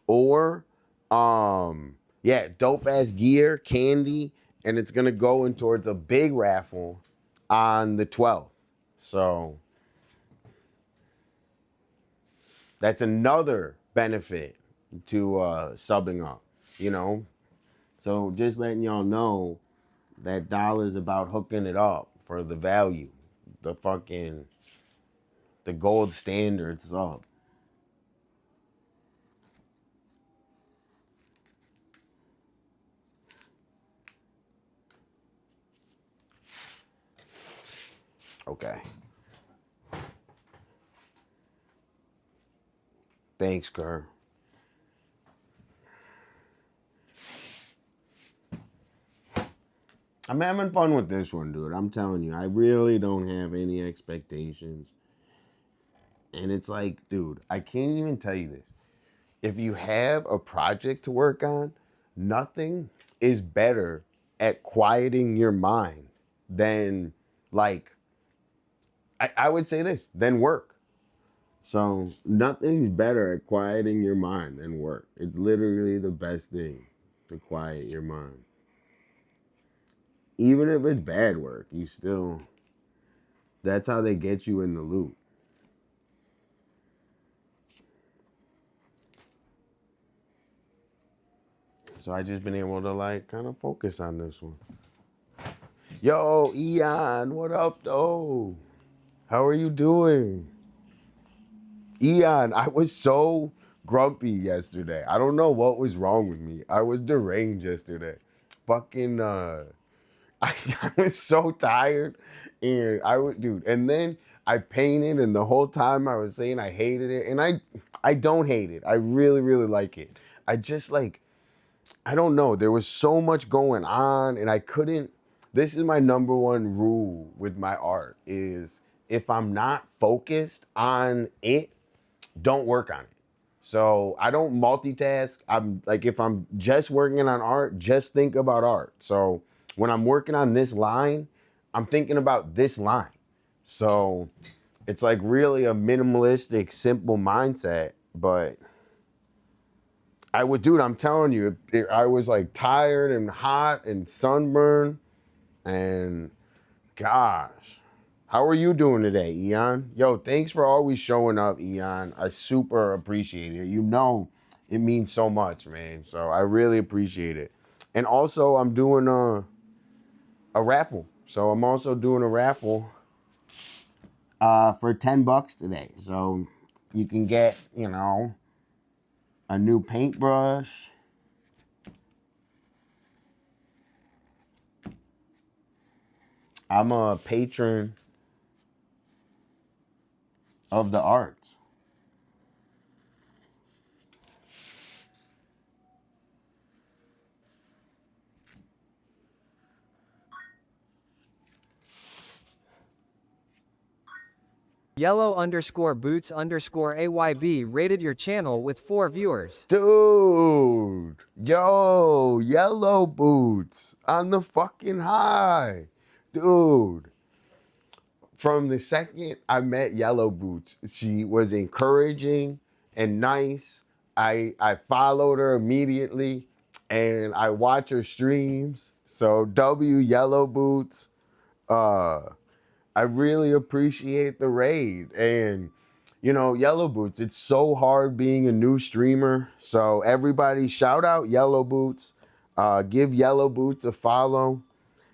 or dope ass gear, candy, and it's gonna go in towards a big raffle on the 12th. So that's another benefit to subbing up, So just letting y'all know that dollar is about hooking it up for the value. The gold standards up. Okay. Thanks, Kerr. I'm having fun with this one, dude. I'm telling you, I really don't have any expectations. And it's like, dude, I can't even tell you this. If you have a project to work on, nothing is better at quieting your mind than, like, I would say this, than work. So nothing's better at quieting your mind than work. It's literally the best thing to quiet your mind. Even if it's bad work, that's how they get you in the loop. So I just been able to kind of focus on this one. Yo, Eon, what up though? How are you doing? Eon, I was so grumpy yesterday. I don't know what was wrong with me. I was deranged yesterday. Fucking I was so tired, and dude, and then I painted, and the whole time I was saying I hated it, and I don't hate it. I really, really like it. I just I don't know. There was so much going on, and I couldn't. This is my number one rule with my art: is if I'm not focused on it, don't work on it. So I don't multitask. I'm like, if I'm just working on art, just think about art. So when I'm working on this line, I'm thinking about this line. So it's like really a minimalistic, simple mindset. But dude, I'm telling you, I was like tired and hot and sunburned. And gosh, how are you doing today, Eon? Yo, thanks for always showing up, Eon. I super appreciate it. It means so much, man. So I really appreciate it. And also, I'm doing a raffle. So I'm also doing a raffle for $10 today. So you can get, you know, a new paintbrush. I'm a patron of the arts. Yellow_boots_AYB rated your channel with 4 viewers. Dude, yo, Yellow Boots on the fucking high. Dude, from the second I met Yellow Boots, she was encouraging and nice. I followed her immediately and I watch her streams. So W Yellow Boots, I really appreciate the raid. And you know, Yellow Boots, it's so hard being a new streamer. So everybody shout out Yellow Boots. Give Yellow Boots a follow.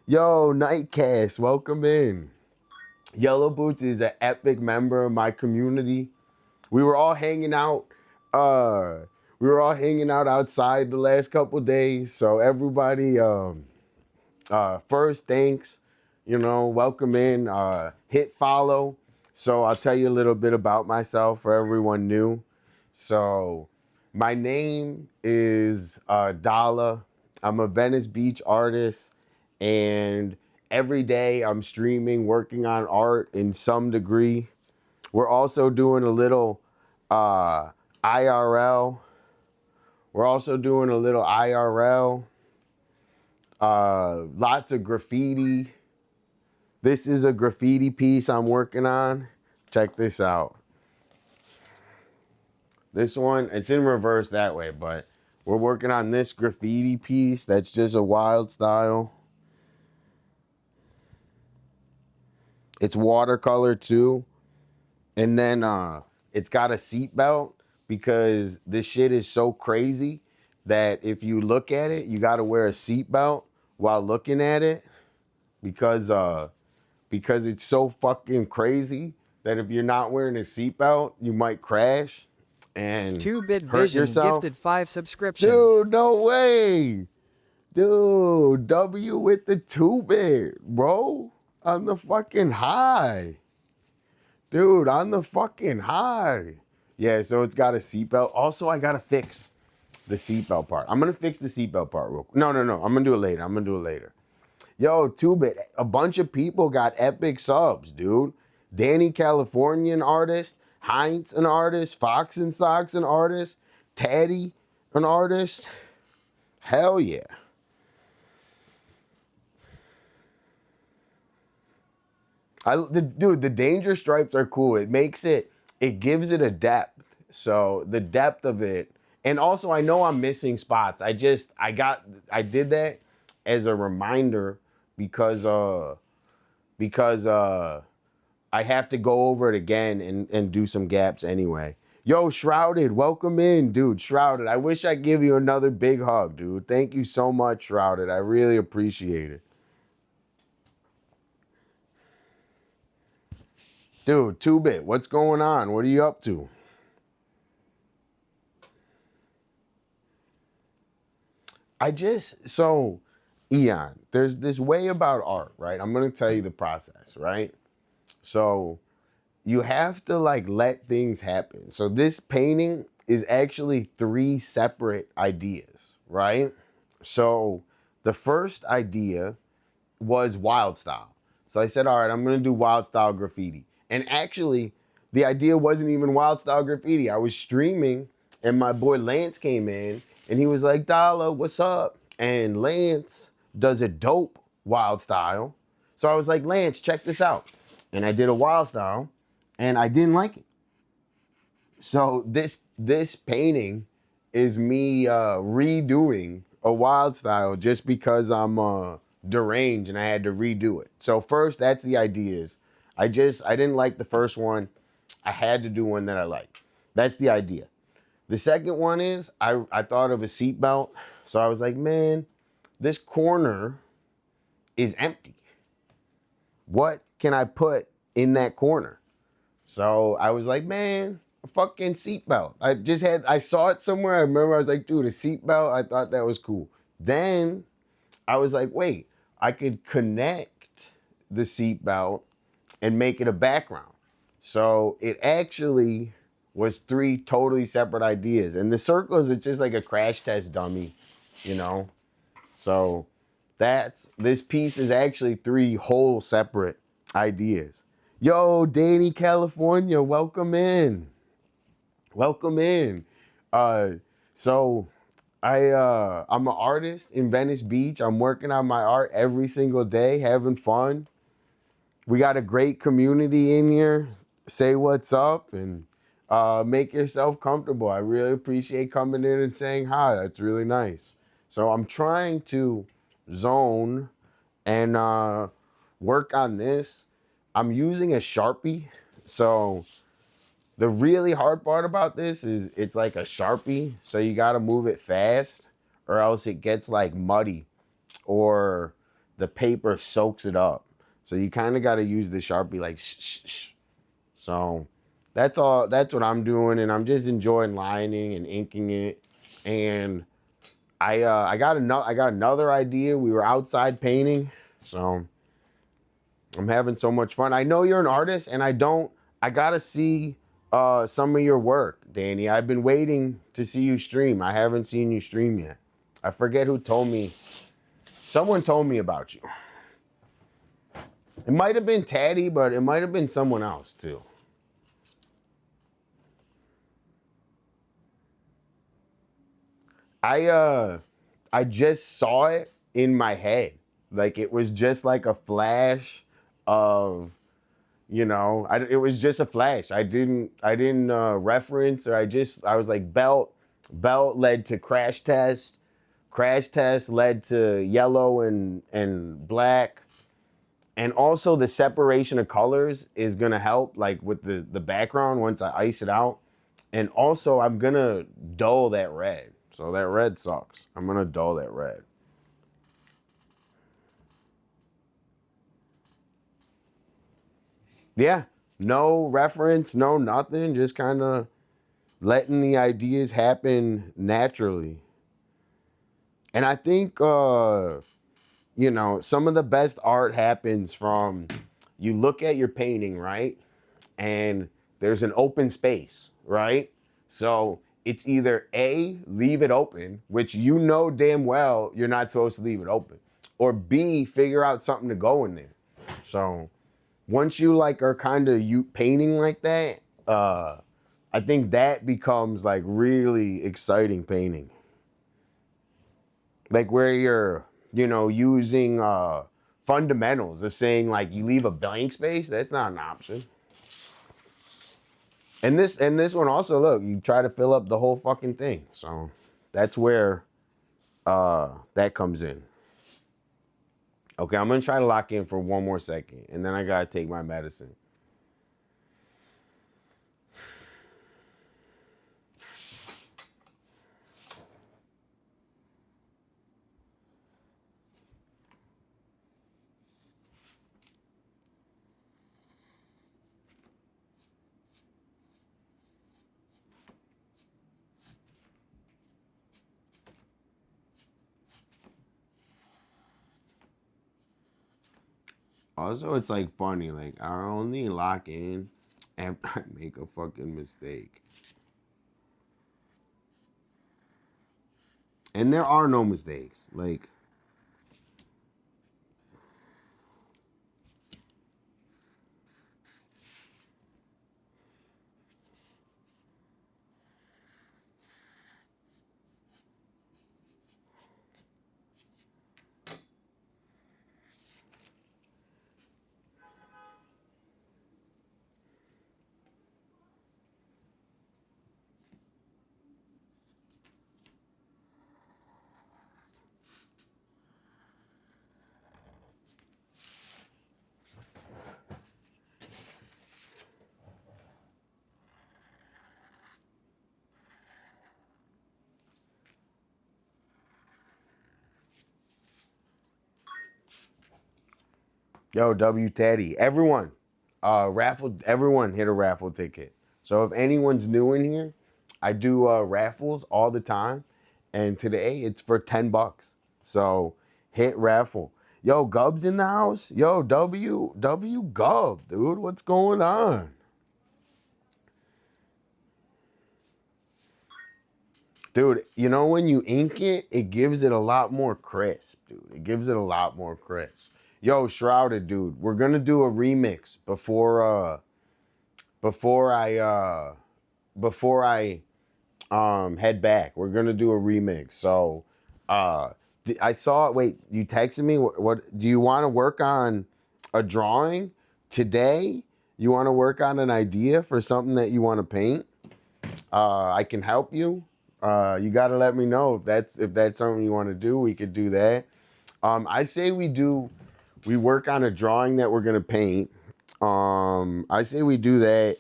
Yo, Nightcast, welcome in. Yellow Boots is an epic member of my community. We were all hanging out. We were all hanging out outside the last couple days. So everybody, first, thanks. You know, welcome in. Hit follow. So I'll tell you a little bit about myself for everyone new. So my name is DOLLA. I'm a Venice Beach artist, and every day I'm streaming, working on art in some degree. We're also doing a little IRL. We're also doing a little IRL. Lots of graffiti. This is a graffiti piece I'm working on. Check this out. This one, it's in reverse that way, but we're working on this graffiti piece that's just a wild style. It's watercolor too. And then it's got a seatbelt because this shit is so crazy that if you look at it, you got to wear a seatbelt while looking at it because it's so fucking crazy that if you're not wearing a seatbelt, you might crash and 2-Bit hurt Vision yourself. gifted 5 subscriptions. Dude, no way. Dude, W with the 2-bit, bro. On the fucking high. Dude, on the fucking high. Yeah, so it's got a seatbelt. Also, I gotta fix the seatbelt part. I'm gonna fix the seatbelt part real quick. No. I'm gonna do it later. Yo, 2-bit, a bunch of people got epic subs, dude. Danny California, an artist. Heinz, an artist. Fox and Socks, an artist. Taddy, an artist. Hell yeah. Dude, the danger stripes are cool. It gives it a depth. So the depth of it. And also I know I'm missing spots. I did that as a reminder because I have to go over it again and do some gaps anyway. Yo, Shrouded, welcome in, dude. Shrouded, I wish I give you another big hug, dude. Thank you so much, Shrouded. I really appreciate it. Dude, 2-bit, what's going on? What are you up to? So, Eon, there's this way about art, right? I'm going to tell you the process, right? So, you have to like let things happen. So, this painting is actually 3 separate ideas, right? So, the first idea was wild style. So I said, all right, I'm going to do wild style graffiti. And actually, the idea wasn't even wild style graffiti. I was streaming and my boy Lance came in and he was like, Dollar, what's up? And Lance does a dope wild style. So I was like, Lance, check this out. And I did a wild style and I didn't like it. So this painting is me redoing a wild style just because I'm deranged and I had to redo it. So first, that's the ideas. I didn't like the first one. I had to do one that I like. That's the idea. The second one is I thought of a seatbelt. So I was like, man, this corner is empty. What can I put in that corner? So I was like, man, a fucking seatbelt. I saw it somewhere. I remember I was like, dude, a seatbelt. I thought that was cool. Then I was like, wait, I could connect the seatbelt and make it a background. So it actually was three totally separate ideas. And the circles are just like a crash test dummy, you know? So this piece is actually three whole separate ideas. Yo, Danny, California, welcome in. Welcome in. Uh, so I'm an artist in Venice Beach. I'm working on my art every single day, having fun. We got a great community in here. Say what's up and make yourself comfortable. I really appreciate coming in and saying hi. That's really nice. So I'm trying to zone and work on this. I'm using a Sharpie. So the really hard part about this is it's like a Sharpie. So you got to move it fast or else it gets like muddy or the paper soaks it up. So you kind of got to use the Sharpie like shh, shh, shh. So that's all. That's what I'm doing, and I'm just enjoying lining and inking it. And I got another idea. We were outside painting, so I'm having so much fun. I know you're an artist, and I gotta see some of your work, Danny. I've been waiting to see you stream. I haven't seen you stream yet. I forget who told me. Someone told me about you. It might have been Taddy, but it might have been someone else too. I just saw it in my head. Like it was just like a flash of, it was just a flash. I didn't reference or I was like belt led to crash test led to yellow and black. And also the separation of colors is gonna help like with the background once I ice it out. And also I'm gonna dull that red. So that red sucks. I'm gonna dull that red. Yeah, no reference, no nothing, just kind of letting the ideas happen naturally. And I think, some of the best art happens from you look at your painting, right? And there's an open space, right? So it's either A, leave it open, which you know damn well you're not supposed to leave it open, or B, figure out something to go in there. So once you like are kind of you painting like that, I think that becomes like really exciting painting. Like where you're, using fundamentals of saying like you leave a blank space, that's not an option. And this one also, look, you try to fill up the whole fucking thing. So that's where that comes in. Okay, I'm gonna try to lock in for one more second, and then I gotta take my medicine. Also, it's like funny, like I only lock in after I make a fucking mistake. And there are no mistakes. Like, Yo, W Teddy. Everyone. Everyone hit a raffle ticket. So if anyone's new in here, I do raffles all the time. And today it's for $10. So hit raffle. Yo, Gub's in the house. Yo, W Gub, dude. What's going on? Dude, you know when you ink it, it gives it a lot more crisp, dude. It gives it a lot more crisp. Yo, Shrouded, dude. We're gonna do a remix before I head back. We're gonna do a remix. So I saw it. Wait, you texted me. What do you want to work on? A drawing today? You want to work on an idea for something that you want to paint? I can help you. You got to let me know if that's something you want to do. We could do that. I say we work on a drawing that we're gonna paint. I say we do that.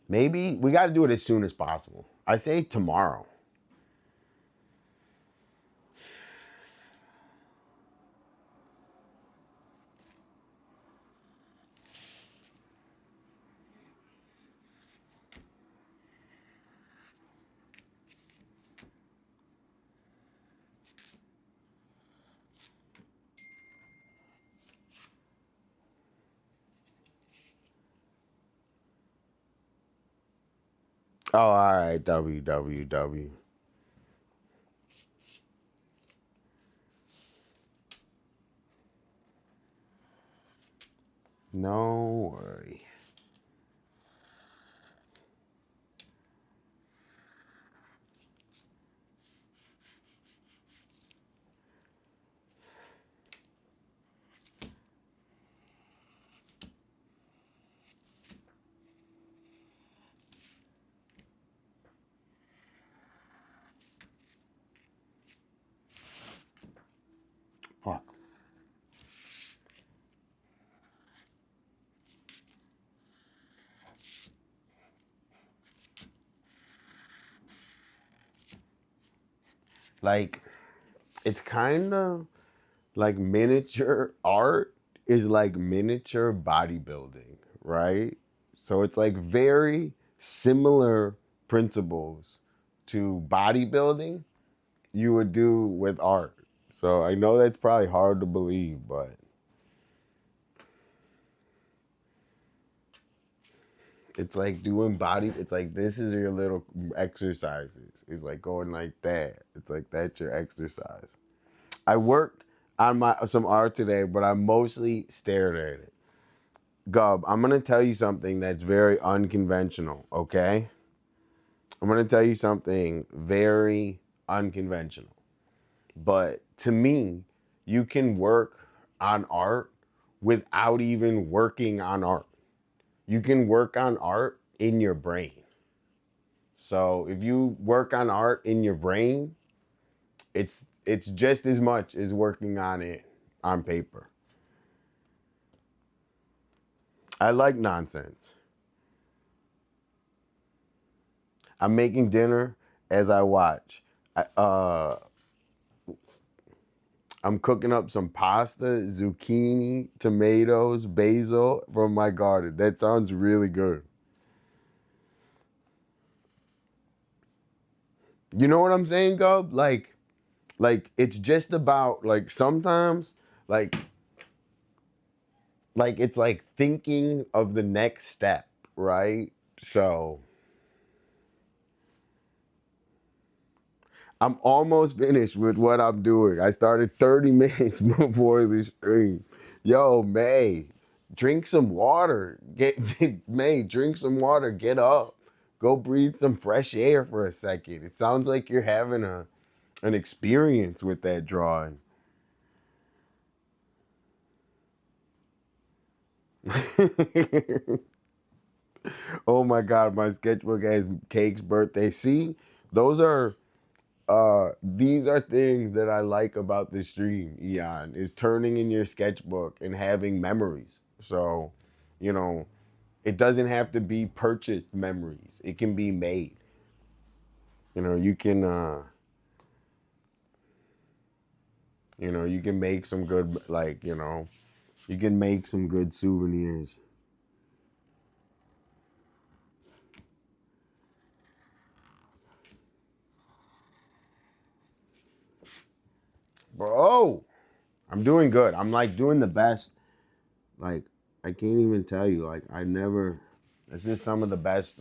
Maybe we got to do it as soon as possible. I say tomorrow. Oh, all right. WWW. No worry. Fuck. Like, it's kind of like miniature art is like miniature bodybuilding, right? So it's like very similar principles to bodybuilding you would do with art. So I know that's probably hard to believe, but it's like doing body. It's like this is your little exercises. It's like going like that. It's like that's your exercise. I worked on some art today, but I mostly stared at it. Gub, I'm gonna tell you something that's very unconventional. Okay, I'm gonna tell you something very unconventional. But to me, you can work on art without even working on art. You can work on art in your brain. So if you work on art in your brain, it's just as much as working on it on paper. I like nonsense. I'm making dinner as I watch. I'm cooking up some pasta, zucchini, tomatoes, basil from my garden. That sounds really good. You know what I'm saying, Gub? Like it's just about like sometimes like it's like thinking of the next step, right? So I'm almost finished with what I'm doing. I started 30 minutes before the stream. Yo, May, drink some water. May, drink some water. Get up. Go breathe some fresh air for a second. It sounds like you're having an experience with that drawing. Oh my God, my sketchbook has Cake's birthday. See, those are these are things that I like about the stream, Eon, is turning in your sketchbook and having memories. So, you know, it doesn't have to be purchased memories. It can be made. You know, you can You know, you can make some good, like, you know, you can make some good souvenirs. Bro, I'm doing good. I'm like doing the best. Like, I can't even tell you. Like, this is some of the best,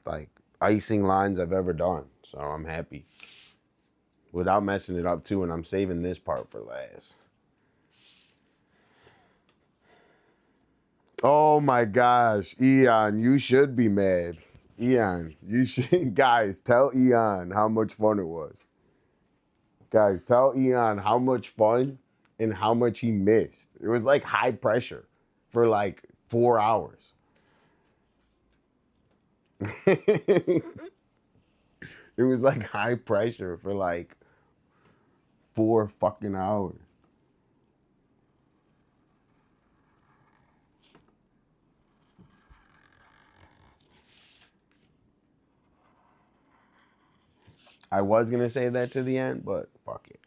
like, icing lines I've ever done. So I'm happy. Without messing it up too, and I'm saving this part for last. Oh my gosh, Eon, you should be mad. Eon, you should, guys, tell Eon how much fun it was. Guys, tell Eon how much fun and how much he missed. It was like high pressure for like 4 hours. It was like high pressure for like 4 fucking hours. I was gonna say that to the end, but fuck it.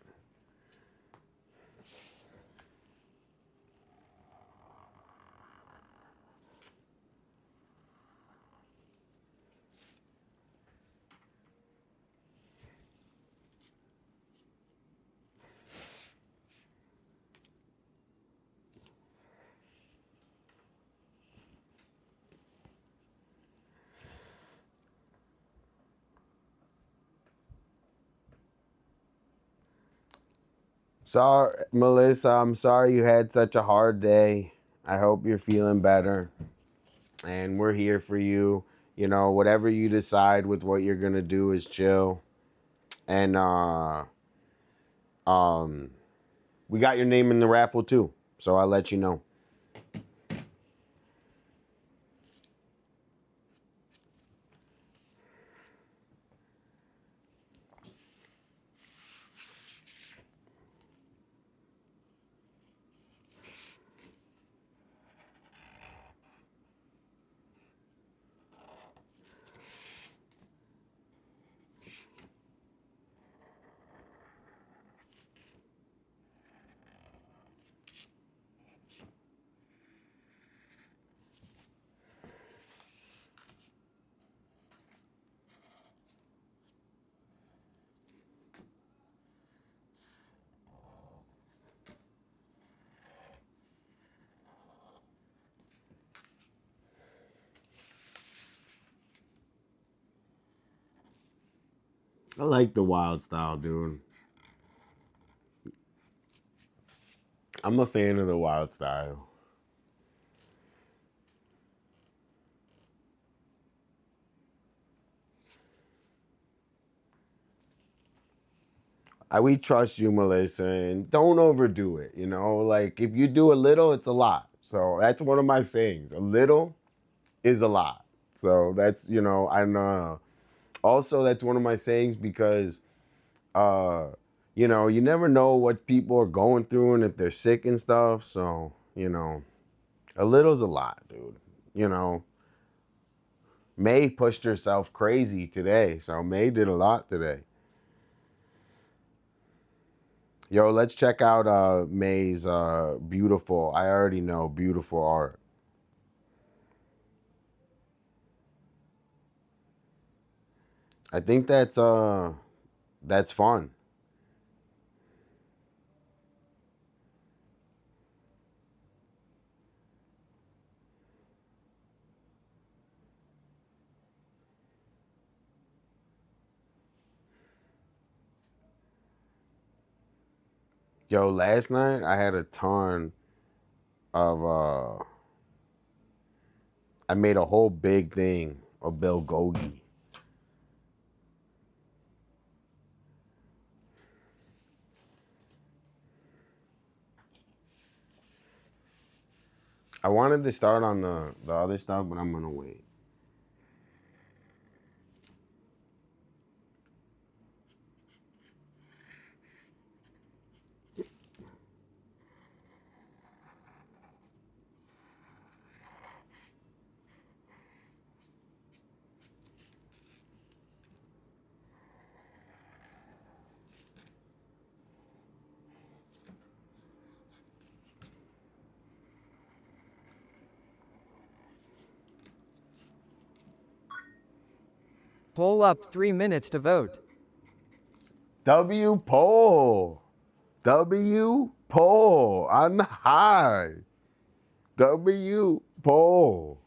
Sorry, Melissa, I'm sorry you had such a hard day. I hope you're feeling better. And we're here for you. You know, whatever you decide with what you're gonna do is chill. And um we got your name in the raffle too. So I'll let you know. I like the wild style, dude. I'm a fan of the wild style. We trust you, Melissa, and don't overdo it. You know, like if you do a little, it's a lot. So that's one of my sayings. A little is a lot. So that's, you know, I'm also that's one of my sayings because uh you know, you never know what people are going through and if they're sick and stuff. So, you know, a little's a lot, dude. You know, May pushed herself crazy today. So May did a lot today. Yo, let's check out May's beautiful, I already know, beautiful art. I think that's fun. Yo, last night I had a ton of I made a whole big thing of bulgogi. I wanted to start on the other stuff, but I'm gonna wait. Poll up 3 minutes to vote. W poll. W poll on the high. W poll.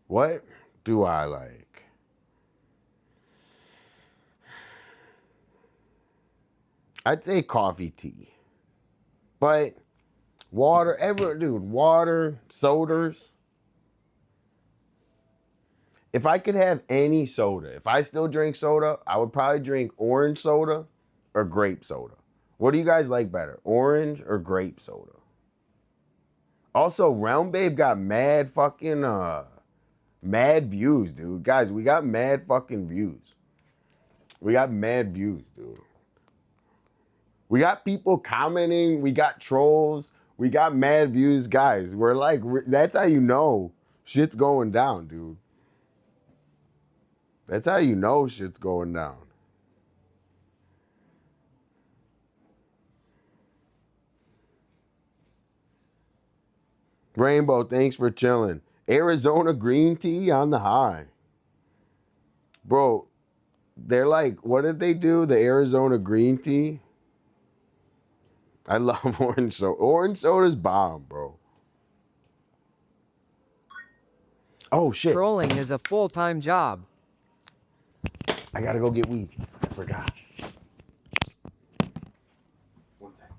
What do I like? I'd say coffee, tea. But water, water, sodas. If I could have any soda, if I still drink soda, I would probably drink orange soda or grape soda. What do you guys like better, orange or grape soda? Also, Realm Babe got mad fucking mad views, dude. Guys, we got mad fucking views. We got mad views, dude. We got people commenting. We got trolls. We got mad views, guys. We're like, that's how you know shit's going down, dude. That's how you know shit's going down. Rainbow, thanks for chilling. Arizona green tea on the high. Bro, they're like, what did they do? The Arizona green tea? I love orange soda. Orange soda's bomb, bro. Oh, shit. Trolling is a full-time job. I gotta go get weed. I forgot. One second.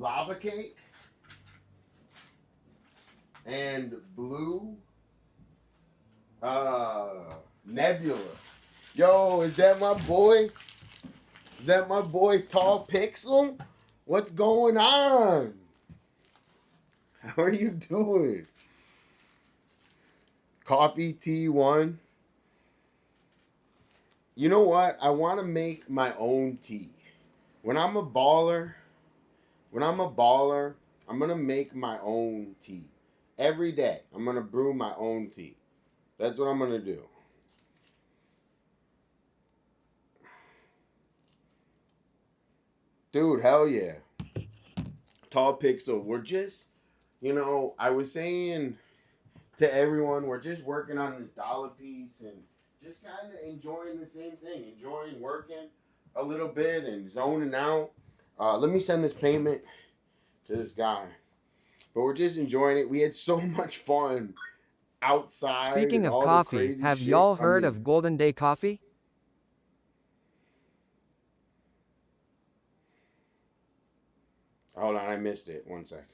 Lava cake and blue nebula. Yo, is that my boy? Is that my boy Tall Pixel? What's going on? How are you doing? Coffee T1. You know what? I want to make my own tea. When I'm a baller, I'm going to make my own tea. Every day, I'm going to brew my own tea. That's what I'm going to do. Dude, hell yeah. Tall Pixel, we're just, I was saying to everyone, we're just working on this dollar piece and just kind of enjoying the same thing. Enjoying working a little bit and zoning out. Let me send this payment to this guy. But we're just enjoying it. We had so much fun outside. Speaking of all coffee, have y'all heard of Golden Day Coffee? Hold on, I missed it. 1 sec.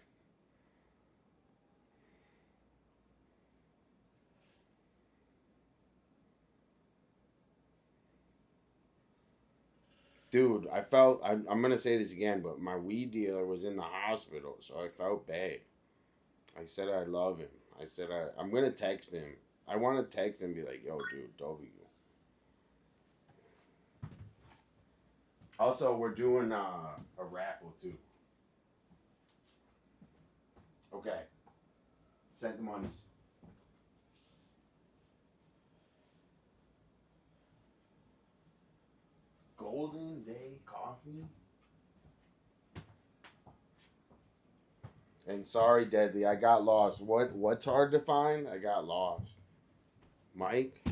Dude, I'm going to say this again, but my weed dealer was in the hospital, so I felt bad. I said I love him. I'm going to text him. I want to text him and be like, yo, dude, W. Also, we're doing a raffle, too. Okay. Send the monies. Golden Day Coffee? And sorry, Deadly, I got lost. What's hard to find? I got lost. Mike?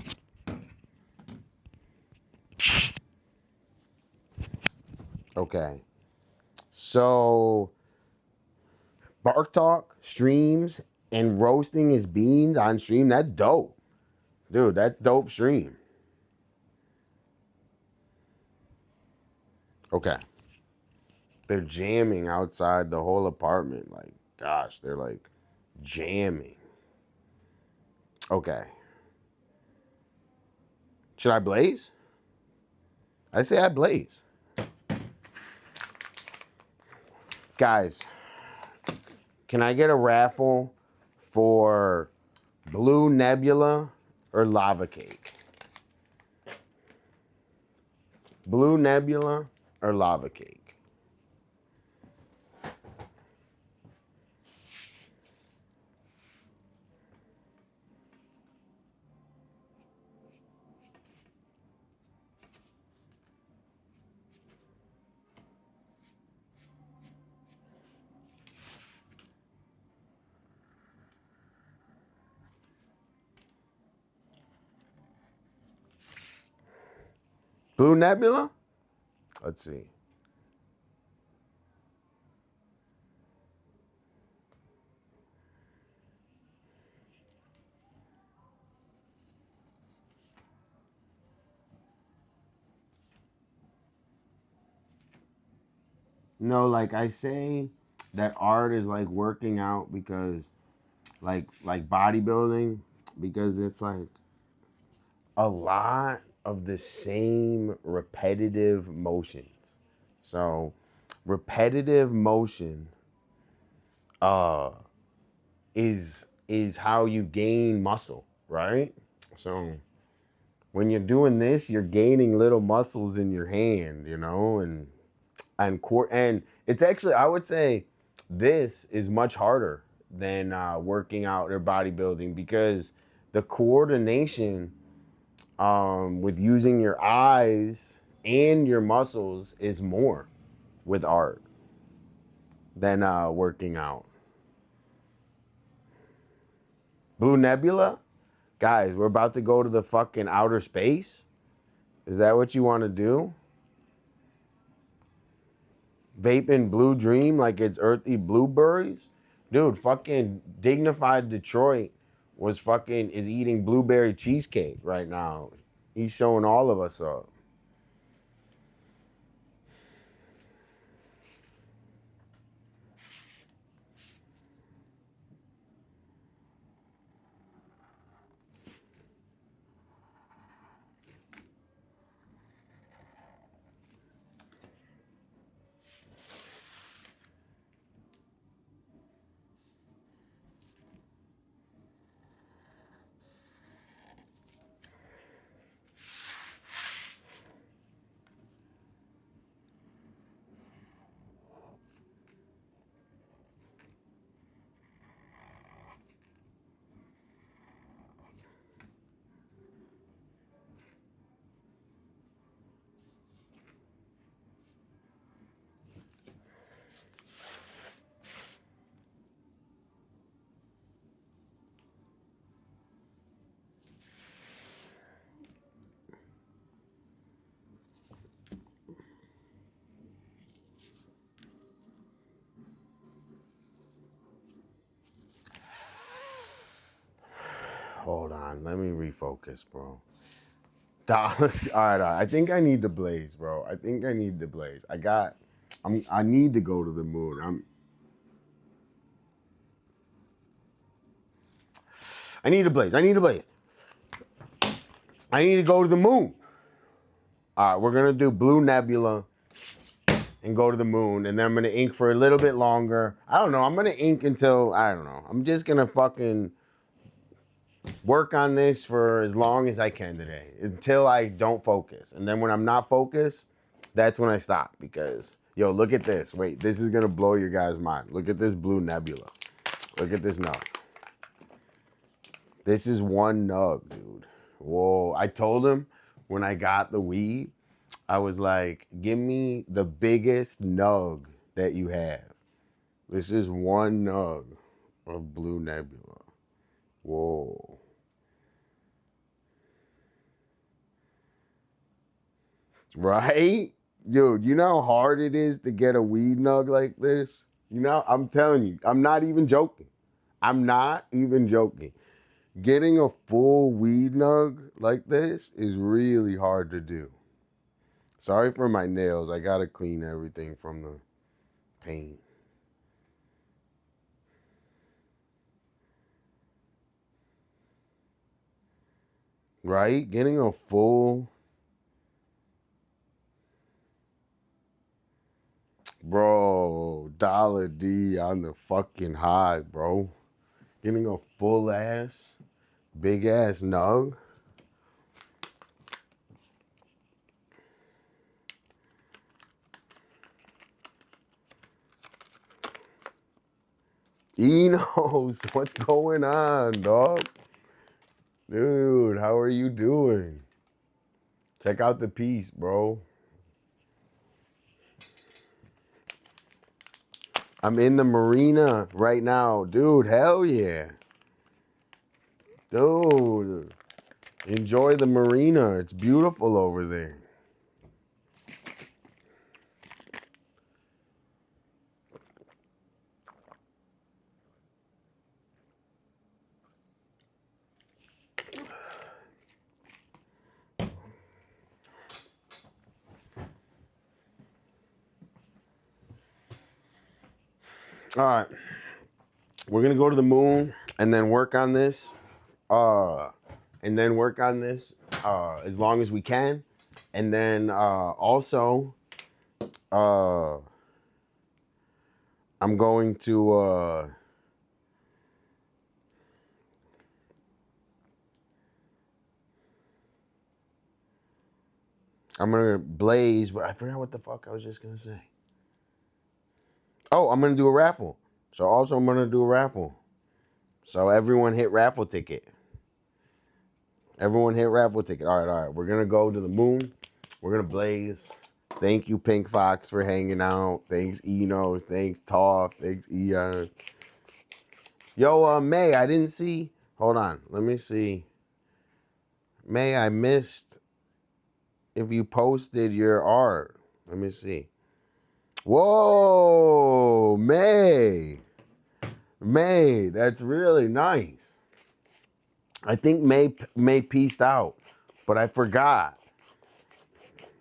Okay. So, Bark Talk streams and roasting his beans on stream, that's dope. Dude, that's dope stream. Okay. They're jamming outside the whole apartment. Like, gosh, they're like jamming. Okay. Should I blaze? I say I blaze. Guys, can I get a raffle for Blue Nebula or Lava Cake? Blue Nebula or Lava Cake? Blue Nebula? Let's see. No, like I say that art is like working out because like bodybuilding, because it's like a lot of the same repetitive motions. So repetitive motion uh is how you gain muscle, right? So when you're doing this, you're gaining little muscles in your hand, you know, and it's actually, I would say this is much harder than working out or bodybuilding, because the coordination with using your eyes and your muscles is more with art than working out. Blue Nebula? Guys, we're about to go to the fucking outer space. Is that what you want to do? Vaping Blue Dream like it's earthy blueberries? Dude, fucking Dignified Detroit is eating blueberry cheesecake right now. He's showing all of us up. Hold on, let me refocus, bro. Dollars. All right. I think I need the blaze, bro. I think I need the blaze. I got I need to go to the moon. I need a blaze. I need a blaze. I need to go to the moon. All right, we're gonna do Blue Nebula and go to the moon, and then I'm gonna ink for a little bit longer. I don't know. I'm gonna ink until I don't know. I'm just gonna fucking work on this for as long as I can today until I don't focus. And then when I'm not focused, that's when I stop because, yo, look at this. Wait, this is going to blow your guys' mind. Look at this Blue Nebula. Look at this nug. This is one nug, dude. Whoa. I told him when I got the weed, I was like, give me the biggest nug that you have. This is one nug of Blue Nebula. Whoa. Right? Dude, you know how hard it is to get a weed nug like this? You know, I'm telling you, I'm not even joking. I'm not even joking. Getting a full weed nug like this is really hard to do. Sorry for my nails. I gotta clean everything from the paint. Right? Getting a full... Bro, Dollar D on the fucking high, bro. Getting a full ass, big ass nug. Enos, what's going on, dog? Dude, how are you doing? Check out the piece, bro. I'm in the marina right now. Dude, hell yeah. Dude, enjoy the marina. It's beautiful over there. All right. We're going to go to the moon and then work on this. As long as we can. And then also, I'm going to... I'm going to blaze, but I forgot what the fuck I was just going to say. Oh, I'm going to do a raffle. So also I'm going to do a raffle. So everyone hit raffle ticket. Everyone hit raffle ticket. All right. We're going to go to the moon. We're going to blaze. Thank you, Pink Fox, for hanging out. Thanks, Enos. Thanks, Toph. Thanks, Eon. Yo, May, I didn't see. Hold on. Let me see. May, I missed if you posted your art. Let me see. Whoa, May. May, that's really nice. I think May pieced out, but I forgot.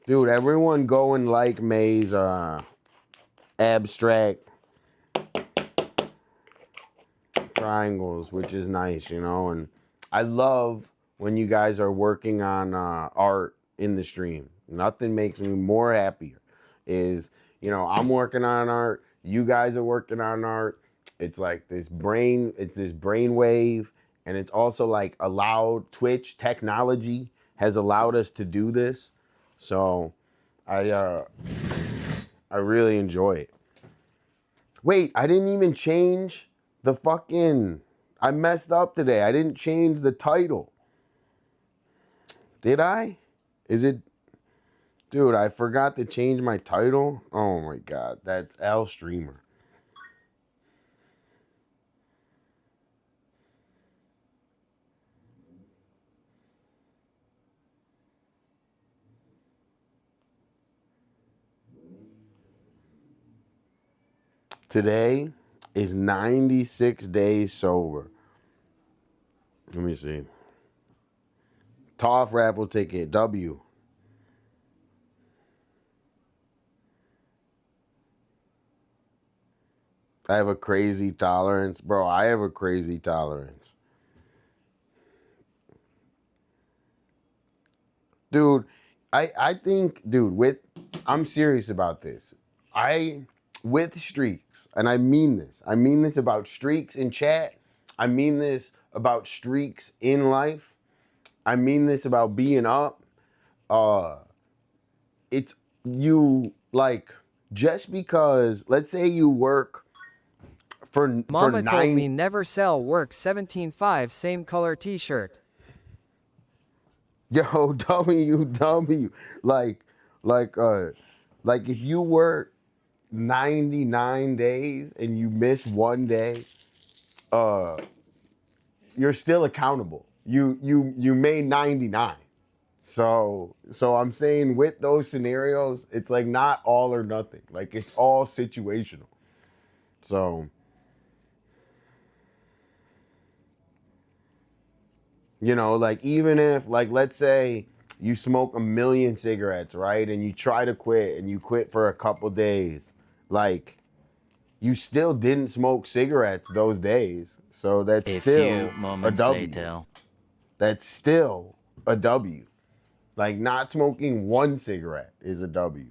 Dude, everyone go and like May's abstract triangles, which is nice, you know. And I love when you guys are working on art in the stream. Nothing makes me more happier is, you know, I'm working on art, you guys are working on art. It's like this brain wave, and it's also like allowed Twitch technology has allowed us to do this. So I really enjoy it. Wait, I didn't even change the fucking... I messed up today. I didn't change the title. Did I? Is it... Dude, I forgot to change my title. Oh my God, that's Al Streamer. Today is 96 days sober. Let me see. Toph raffle ticket, W. I have a crazy tolerance. Bro, I have a crazy tolerance. Dude, I think, dude, I'm serious about this. With streaks, and I mean this about streaks in chat. I mean this about streaks in life. I mean this about being up. Uh, it's you like just because let's say you work for Mama told me 9. never sell work 17.5 same color t-shirt. Yo, W, like, like, uh, like if you work 99 days and you miss one day, uh, you're still accountable. You made 99. So I'm saying with those scenarios, it's like not all or nothing. Like it's all situational. So, like even if like let's say you smoke 1,000,000 cigarettes, right? And you try to quit and you quit for a couple days, like you still didn't smoke cigarettes those days. So that's A still few a moments W. later. That's still a W. Like not smoking one cigarette is a W.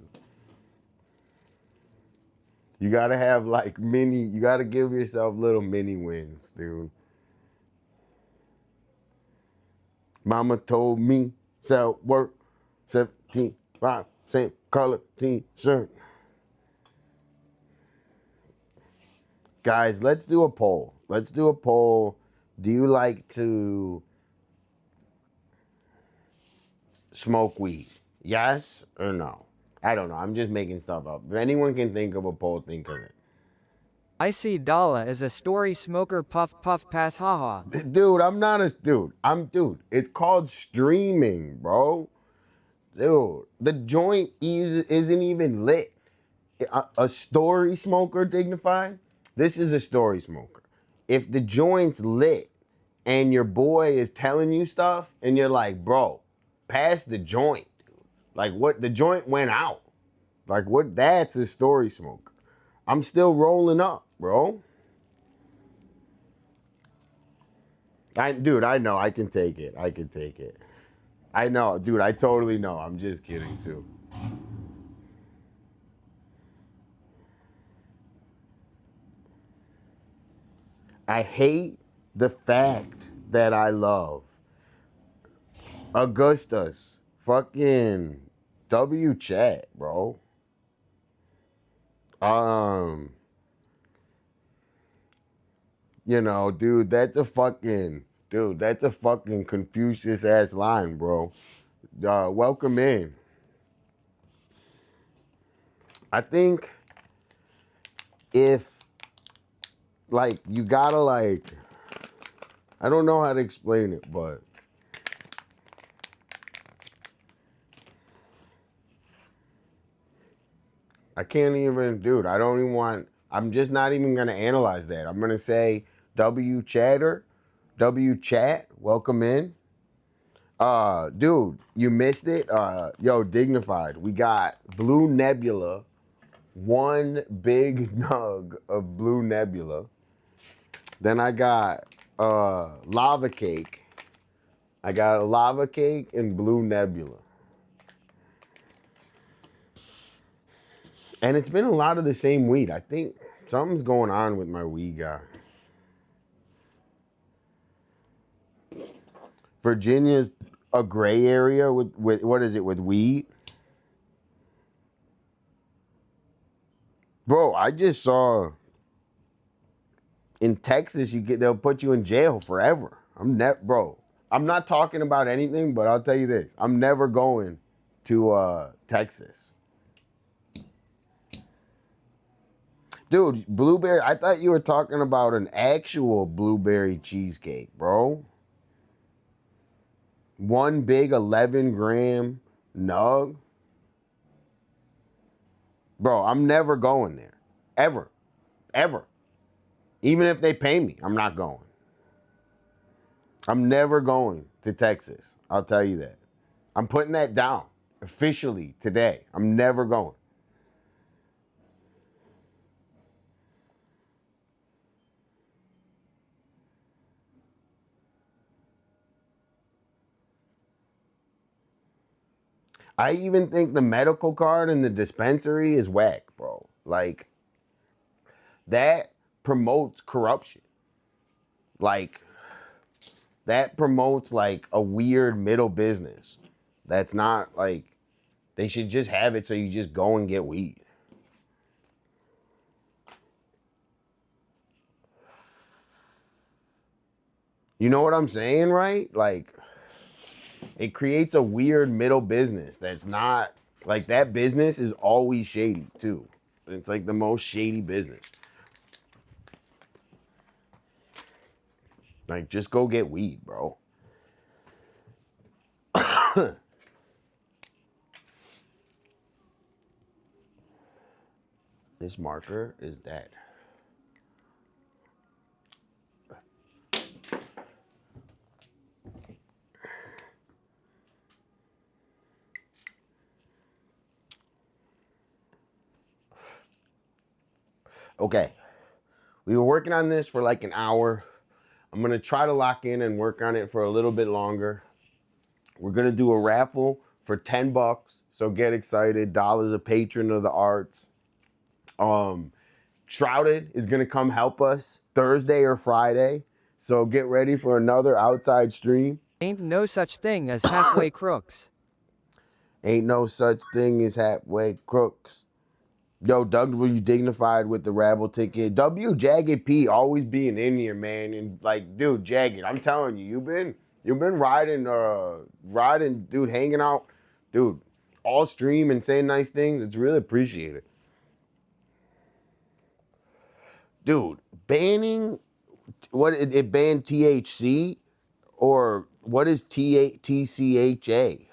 You gotta have like you gotta give yourself little mini wins, dude. Mama told me sell work 17.5 same color t-shirt. Guys, let's do a poll. Let's do a poll. Do you like to smoke weed? Yes or no? I don't know. I'm just making stuff up. If anyone can think of a poll, think of it. I see Dalla as a story smoker puff puff pass haha. Dude, I'm not a dude. It's called streaming, bro. Dude, the joint isn't even lit. A story smoker, dignified. This is a story smoker. If the joint's lit and your boy is telling you stuff and you're like, bro, pass the joint. Like what the joint went out. Like what that's a story smoker. I'm still rolling up, bro. I know I can take it. I can take it. I know, dude, I totally know. I'm just kidding too. I hate the fact that I love Augustus fucking W chat, bro. Um, that's a fucking Confucius ass line, bro. Welcome in. I think if like you gotta like I don't know how to explain it, but I can't even, dude. I don't even want. I'm just not even gonna analyze that. I'm gonna say W chatter, W chat. Welcome in, dude. You missed it. Yo, dignified. We got Blue Nebula. One big nug of Blue Nebula. Then I got lava cake. I got a lava cake and Blue Nebula. And it's been a lot of the same weed. I think something's going on with my weed guy. Virginia's a gray area with what is it, with weed? Bro, I just saw in Texas they'll put you in jail forever. Bro. I'm not talking about anything, but I'll tell you this. I'm never going to Texas. Dude, blueberry, I thought you were talking about an actual blueberry cheesecake, bro. One big 11-gram nug. Bro, I'm never going there. Ever. Ever. Even if they pay me, I'm not going. I'm never going to Texas. I'll tell you that. I'm putting that down officially today. I'm never going. I even think the medical card in the dispensary is whack, bro. Like, that promotes corruption. Like, that promotes like a weird middle business. That's not like, they should just have it so you just go and get weed. You know what I'm saying, right? Like, it creates a weird middle business that's not, like, that business is always shady too. It's like the most shady business. Like, just go get weed, bro. This marker is dead. Okay. We were working on this for like an hour. I'm going to try to lock in and work on it for a little bit longer. We're going to do a raffle for 10 bucks. So get excited. Dolla's a patron of the arts. Shrouded is going to come help us Thursday or Friday. So get ready for another outside stream. Ain't no such thing as halfway crooks. Ain't no such thing as halfway crooks. Yo, Doug, were you dignified with the rabble ticket? W Jagged P always being in here, man. And like, dude, Jagged, I'm telling you, you've been riding, dude, hanging out, dude, all stream and saying nice things. It's really appreciated. Dude, banning, what, it banned THC? Or what is TCHA?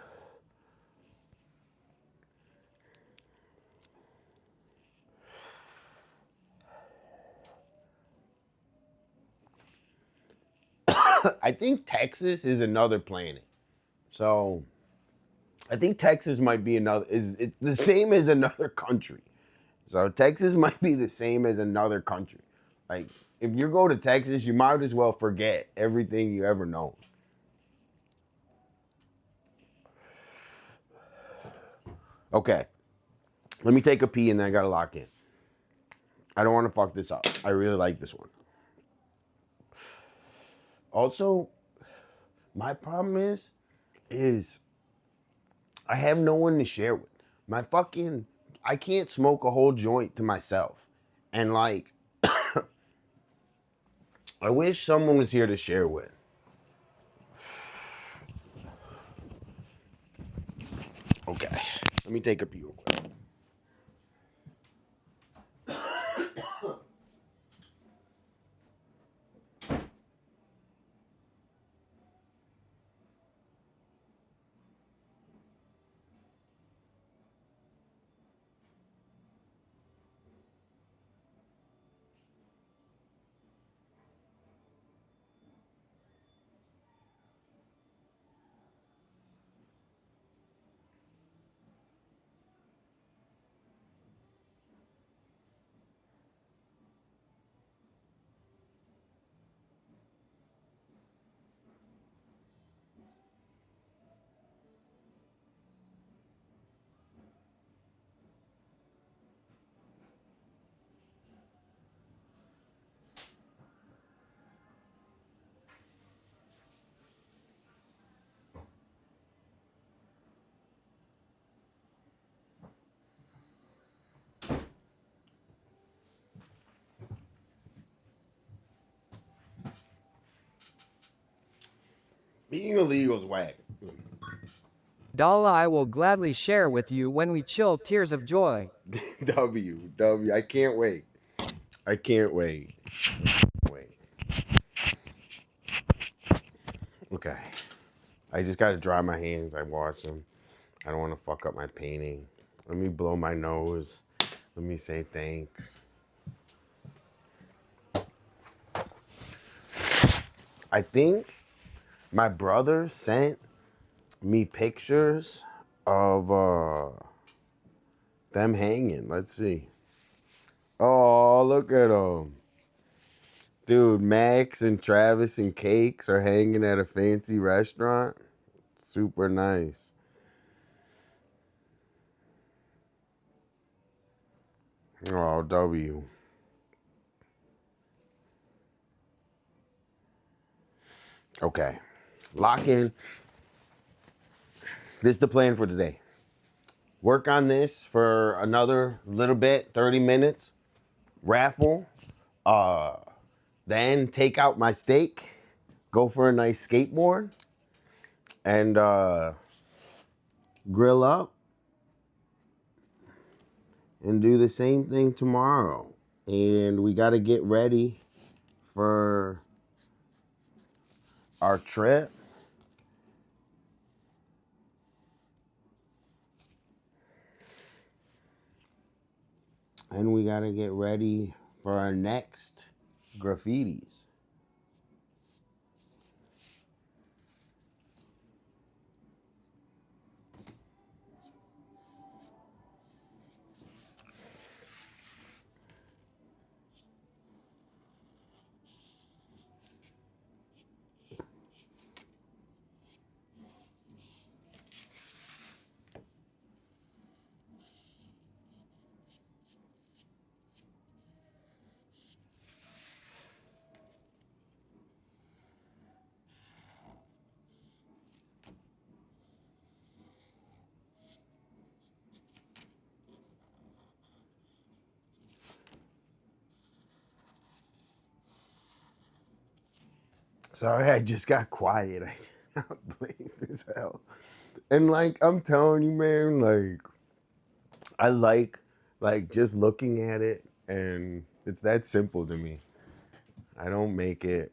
I think Texas is another planet. So I think Texas might be it's the same as another country. So Texas might be the same as another country. Like, if you go to Texas, you might as well forget everything you ever known. Okay. Let me take a pee and then I gotta lock in. I don't want to fuck this up. I really like this one. Also, my problem is I have no one to share with. I can't smoke a whole joint to myself. And like, I wish someone was here to share with. Okay, let me take a pee real quick. Being illegal is whack. Dolla, I will gladly share with you when we chill tears of joy. W. I can't wait. I can't wait. Wait. Okay. I just gotta dry my hands. I wash them. I don't want to fuck up my painting. Let me blow my nose. Let me say thanks. I think my brother sent me pictures of them hanging. Let's see. Oh, look at them. Dude, Max and Travis and Cakes are hanging at a fancy restaurant. Super nice. Oh, W. Okay. Lock in. This is the plan for today. Work on this for another little bit, 30 minutes. Raffle. Then take out my steak. Go for a nice skateboard. And grill up. And do the same thing tomorrow. And we got to get ready for our trip. And we got to get ready for our next graffitis. Sorry, I just got quiet. I just got blazed as hell. And like I'm telling you, man, like I like just looking at it, and it's that simple to me. I don't make it.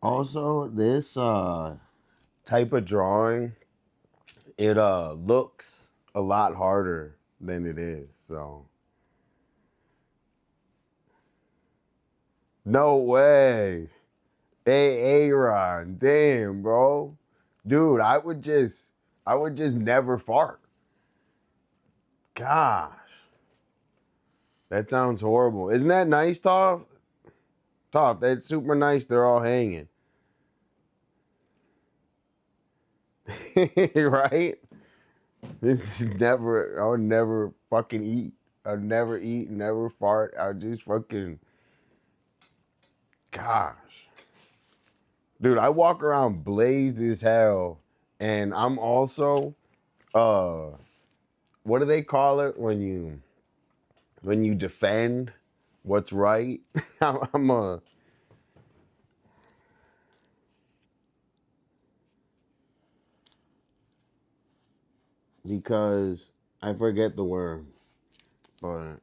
Also, this type of drawing, it looks a lot harder than it is. So no way. Hey, Aaron, damn, bro. Dude, I would just never fart. Gosh. That sounds horrible. Isn't that nice, Toph? Toph, that's super nice. They're all hanging. Right? This is never, I would never fucking eat. I'd never eat, never fart. I'd just fucking, gosh. Dude, I walk around blazed as hell. And I'm also, what do they call it when you defend what's right? I'm a, because I forget the word, but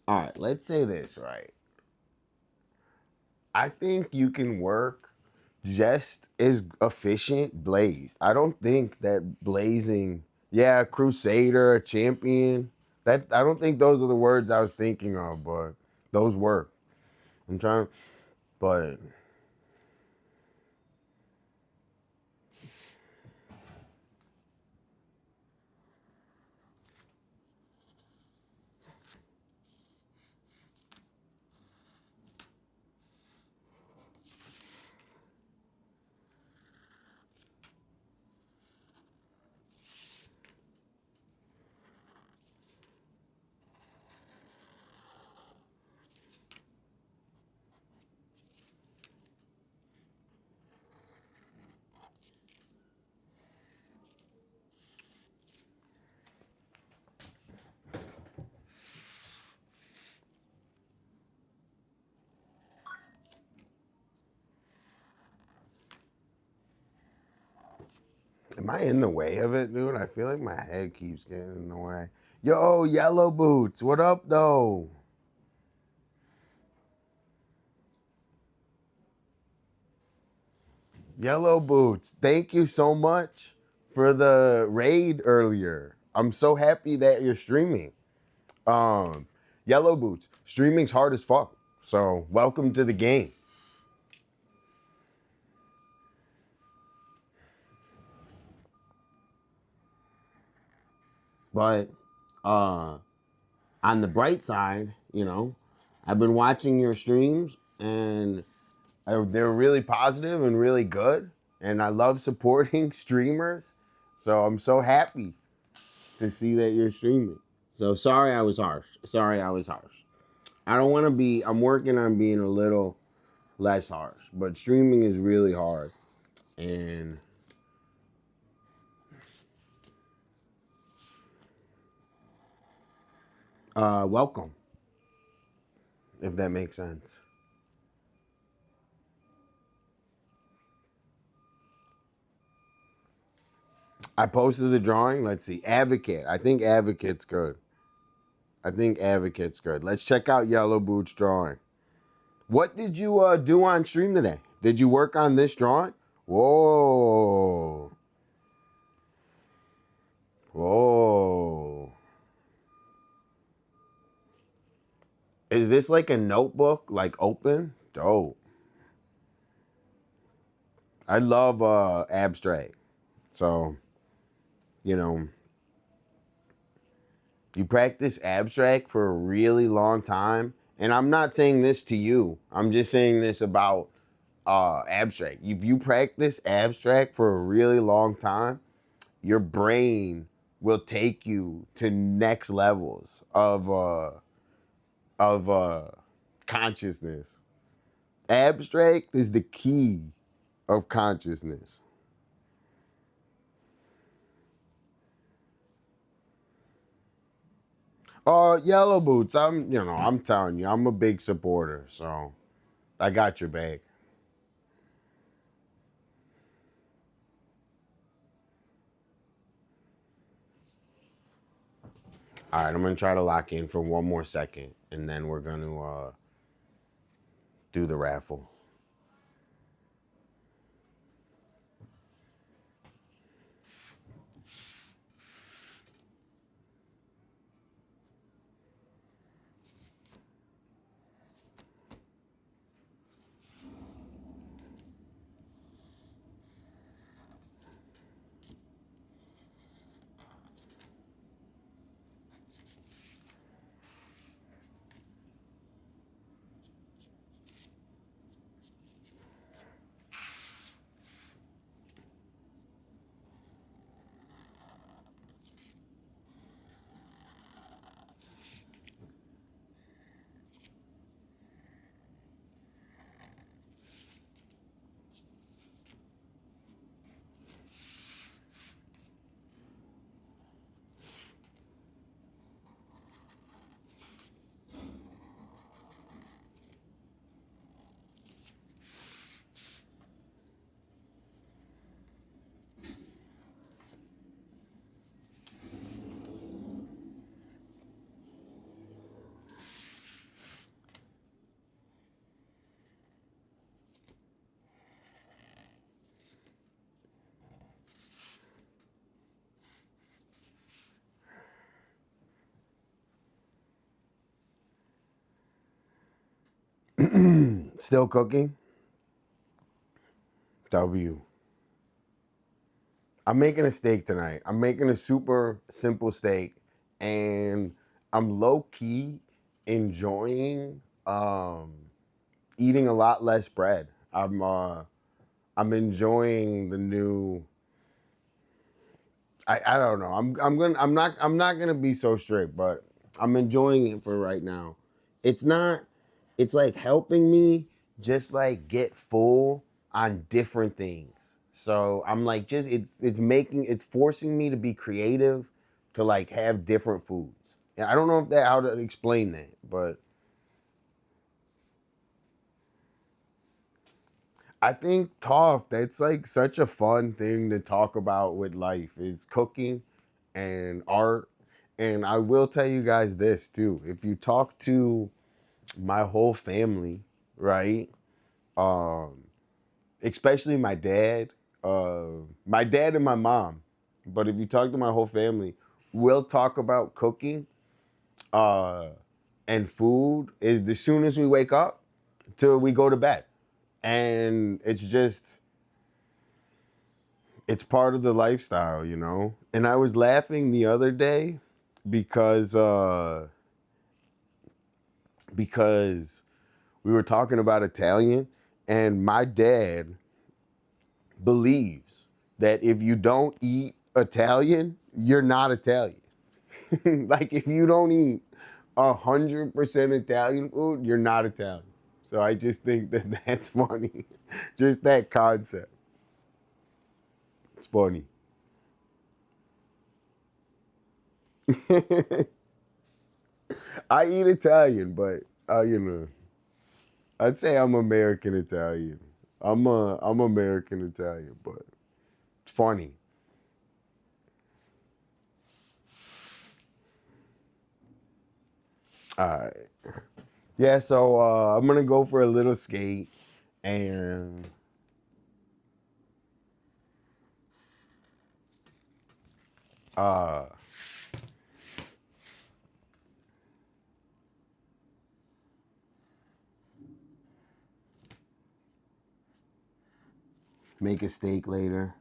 all right, let's say this, right? I think you can work just as efficient blazed. I don't think that blazing, yeah, crusader, a champion, that I don't think those are the words I was thinking of, but those work. I'm trying, but am I in the way of it, dude? I feel like my head keeps getting in the way. Yo, Yellow Boots, what up, though? Yellow Boots, thank you so much for the raid earlier. I'm so happy that you're streaming. Yellow Boots, streaming's hard as fuck. So welcome to the game. But on the bright side, you know, I've been watching your streams and they're really positive and really good. And I love supporting streamers. So I'm so happy to see that you're streaming. So sorry I was harsh. I don't want to be, I'm working on being a little less harsh, but streaming is really hard. And welcome, if that makes sense. I posted the drawing. Let's see. Advocate. I think Advocate's good. Let's check out Yellow Boots drawing. What did you do on stream today? Did you work on this drawing? Whoa. Whoa. Is this like a notebook, like open? Dope. I love abstract. So, you know, you practice abstract for a really long time. And I'm not saying this to you. I'm just saying this about abstract. If you practice abstract for a really long time, your brain will take you to next levels of consciousness. Abstract is the key of consciousness. Yellow Boots, I'm telling you, I'm a big supporter, so I got your back. All right, I'm gonna try to lock in for one more second, and then we're gonna do the raffle. Still cooking? W. I'm making a steak tonight. I'm making a super simple steak, and I'm low key enjoying eating a lot less bread. I'm enjoying the new. I don't know. I'm not gonna be so strict, but I'm enjoying it for right now. It's not. It's like helping me just like get full on different things. So I'm like just it's forcing me to be creative to like have different foods. And I don't know if that how to explain that, but I think Toph, that's like such a fun thing to talk about with life is cooking and art. And I will tell you guys this too. If you talk to my whole family, right? Um, especially my dad. My dad and my mom. But if you talk to my whole family, we'll talk about cooking and food is as soon as we wake up till we go to bed. And it's part of the lifestyle, you know? And I was laughing the other day because we were talking about Italian, and my dad believes that if you don't eat Italian, you're not Italian. Like if you don't eat 100% Italian food, you're not Italian. So I just think that that's funny. Just that concept. It's funny. I eat Italian, but you know, I'd say I'm American Italian. I'm American Italian, but it's funny. All right. Yeah, so I'm gonna go for a little skate and uh make a steak later.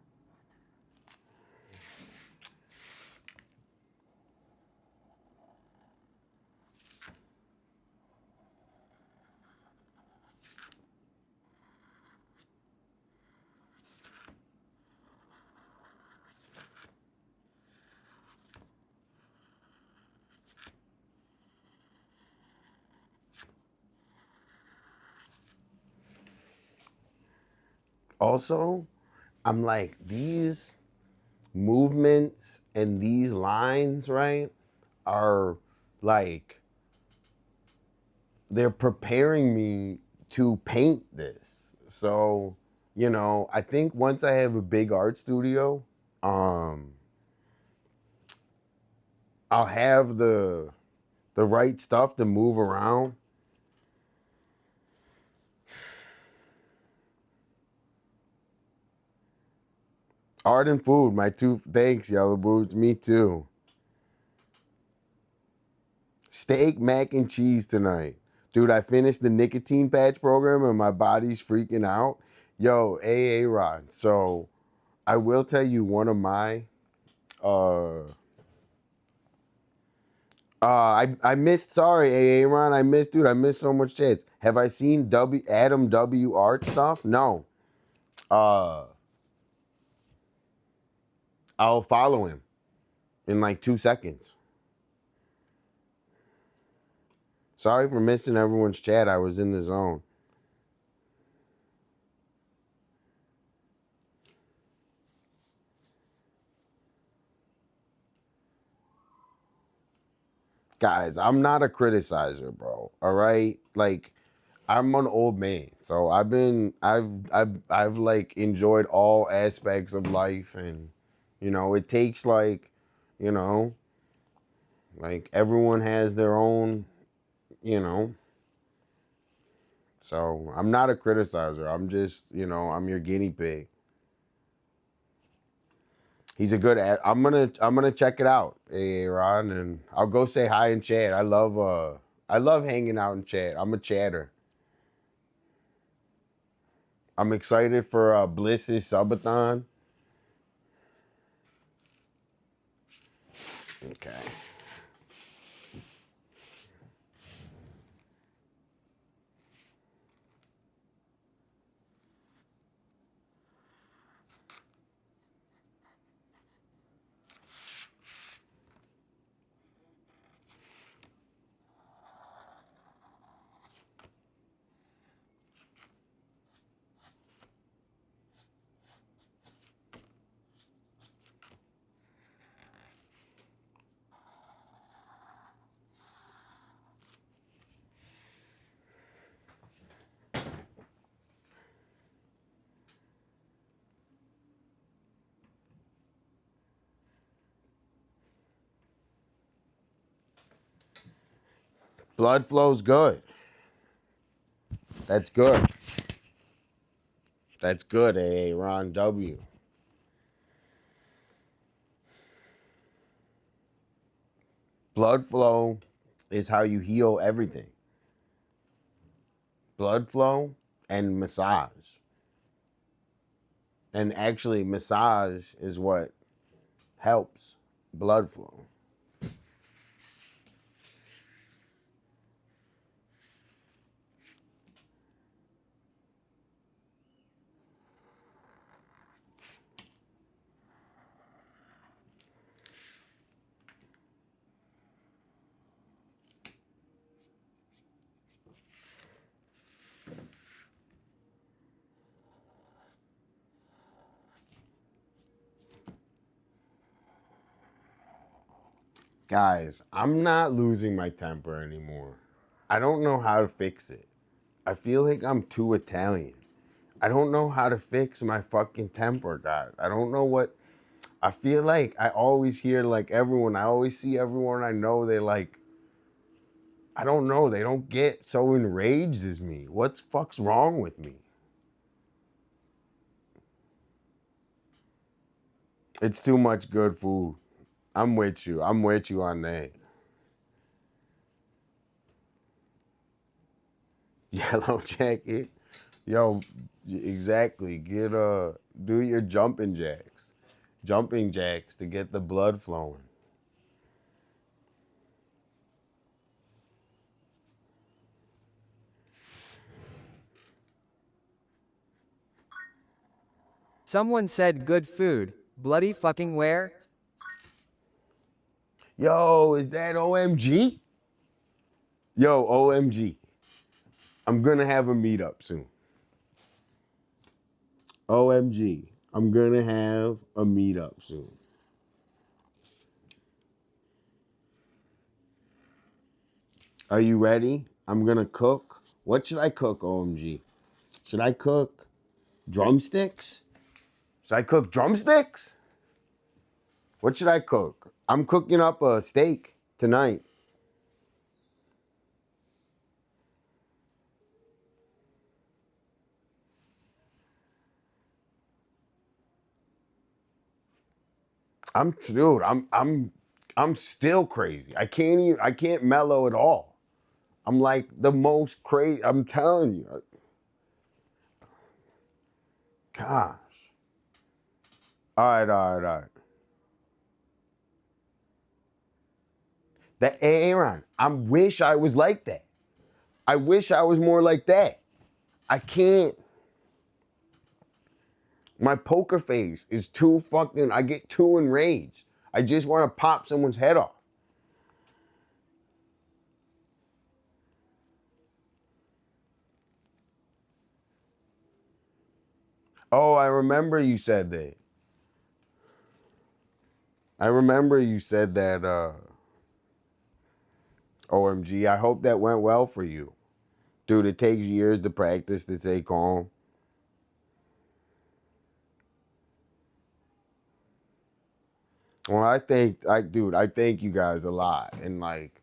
Also, I'm like, these movements and these lines, right, are like, they're preparing me to paint this. So, you know, I think once I have a big art studio, um, I'll have the right stuff to move around. Art and food, my two. Thanks, Yellow Boots. Me too. Steak, mac, and cheese tonight. Dude, I finished the nicotine patch program and my body's freaking out. Yo, AA Rod. So I will tell you one of my I missed, sorry, AA Ron, I missed, dude, I missed so much chats. Have I seen Adam W art stuff? No. I'll follow him in like 2 seconds. Sorry for missing everyone's chat. I was in the zone. Guys, I'm not a criticizer, bro. All right? Like, I'm an old man. So I've like enjoyed all aspects of life, and you know, it takes like, you know, like everyone has their own, you know. So I'm not a criticizer. I'm just, you know, I'm your guinea pig. He's a good I'm gonna check it out, Ron, and I'll go say hi in chat. I love hanging out in chat. I'm a chatter. I'm excited for Bliss's subathon. Okay. Blood flow's good. That's good. That's good, AA Ron W. Blood flow is how you heal everything. Blood flow and massage. And actually, massage is what helps blood flow. Guys, I'm not losing my temper anymore. I don't know how to fix it. I feel like I'm too Italian. I don't know how to fix my fucking temper, guys. I don't know what. I feel like I always hear like everyone, I always see everyone I know, they like, I don't know, they don't get so enraged as me. What's fuck's wrong with me? It's too much good food. I'm with you. I'm with you on that. Yellow jacket. Yo, exactly. Do your jumping jacks. Jumping jacks to get the blood flowing. Someone said good food. Bloody fucking where? Yo, is that OMG? Yo, OMG. I'm gonna have a meetup soon. OMG. I'm gonna have a meetup soon. Are you ready? I'm gonna cook. What should I cook, OMG? Should I cook drumsticks? Should I cook drumsticks? What should I cook? I'm cooking up a steak tonight. I'm still crazy. I can't mellow at all. I'm like the most crazy. I'm telling you. Gosh. All right, all right, all right. That Aaron, I wish I was like that. I wish I was more like that. I can't. My poker face is too fucking, I get too enraged. I just want to pop someone's head off. Oh, I remember you said that. I remember you said that, OMG. I hope that went well for you. Dude, it takes years to practice to stay calm. Well, I thank you guys a lot. And like,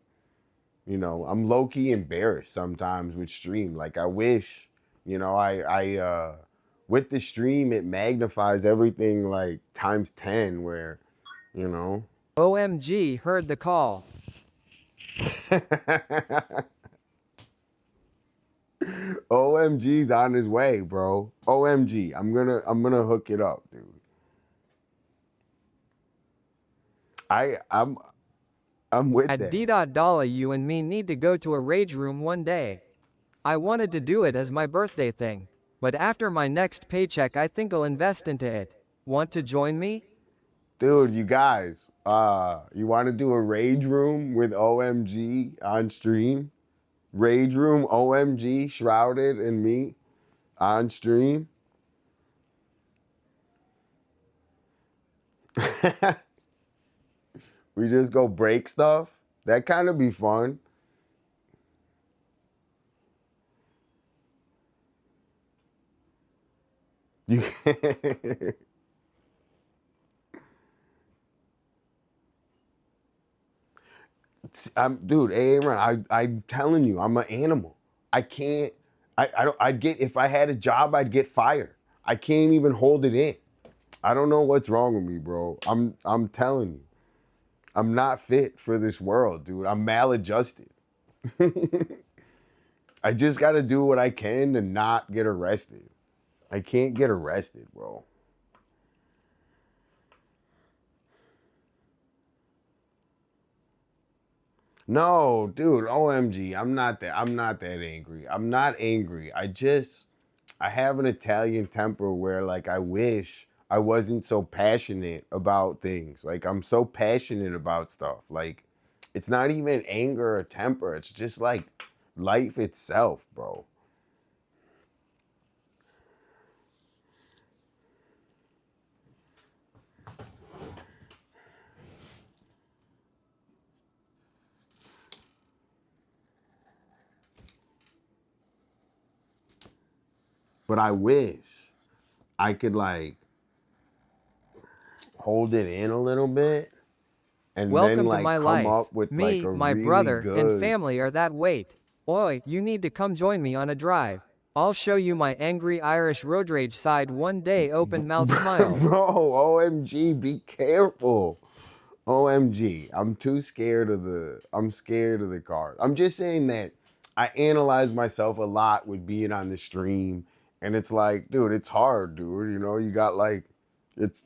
I'm low key embarrassed sometimes with stream. Like I wish, with the stream, it magnifies everything like times 10 where, you know. OMG heard the call. OMG's on his way, bro. OMG. I'm gonna hook it up, dude. I'm with At that. D.Dollar, you and me need to go to a rage room one day. I wanted to do it as my birthday thing. But after my next paycheck, I think I'll invest into it. Want to join me? Dude, you guys, you want to do a rage room with OMG on stream? Rage room, OMG, Shrouded, and me on stream? We just go break stuff? That kind of be fun. You dude, Aaron, I'm telling you, I'm an animal. I can't, I don't, I'd get, if I had a job, I'd get fired. I can't even hold it in. I don't know what's wrong with me, bro. I'm telling you. I'm not fit for this world, dude. I'm maladjusted. I just got to do what I can to not get arrested. I can't get arrested, bro. No, dude, OMG. I'm not that angry. I'm not angry. I have an Italian temper where like I wish I wasn't so passionate about things. Like I'm so passionate about stuff. Like it's not even anger or temper. It's just like life itself, bro. But I wish I could like hold it in a little bit and then Welcome to like my come life. up with like Me, a my really brother, and good family are that weight. Oi, you need to come join me on a drive. I'll show you my angry Irish road rage side one day, open mouth smile. bro, OMG, be careful. OMG, I'm scared of the cars. I'm just saying that I analyze myself a lot with being on the stream and it's like, dude, it's hard, dude. You know, you got like it's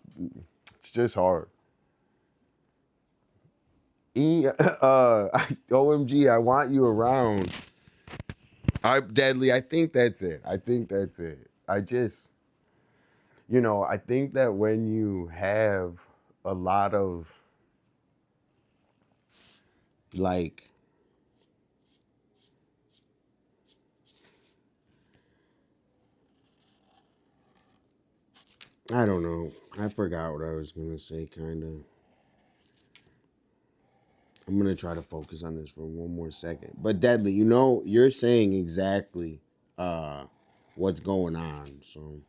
just hard. OMG, I want you around. Deadly. I think that's it. I think that's it. I think that when you have a lot of like, I don't know. I forgot what I was gonna say. Kind of. I'm gonna try to focus on this for one more second. But Deadly, you're saying exactly uh, what's going on. So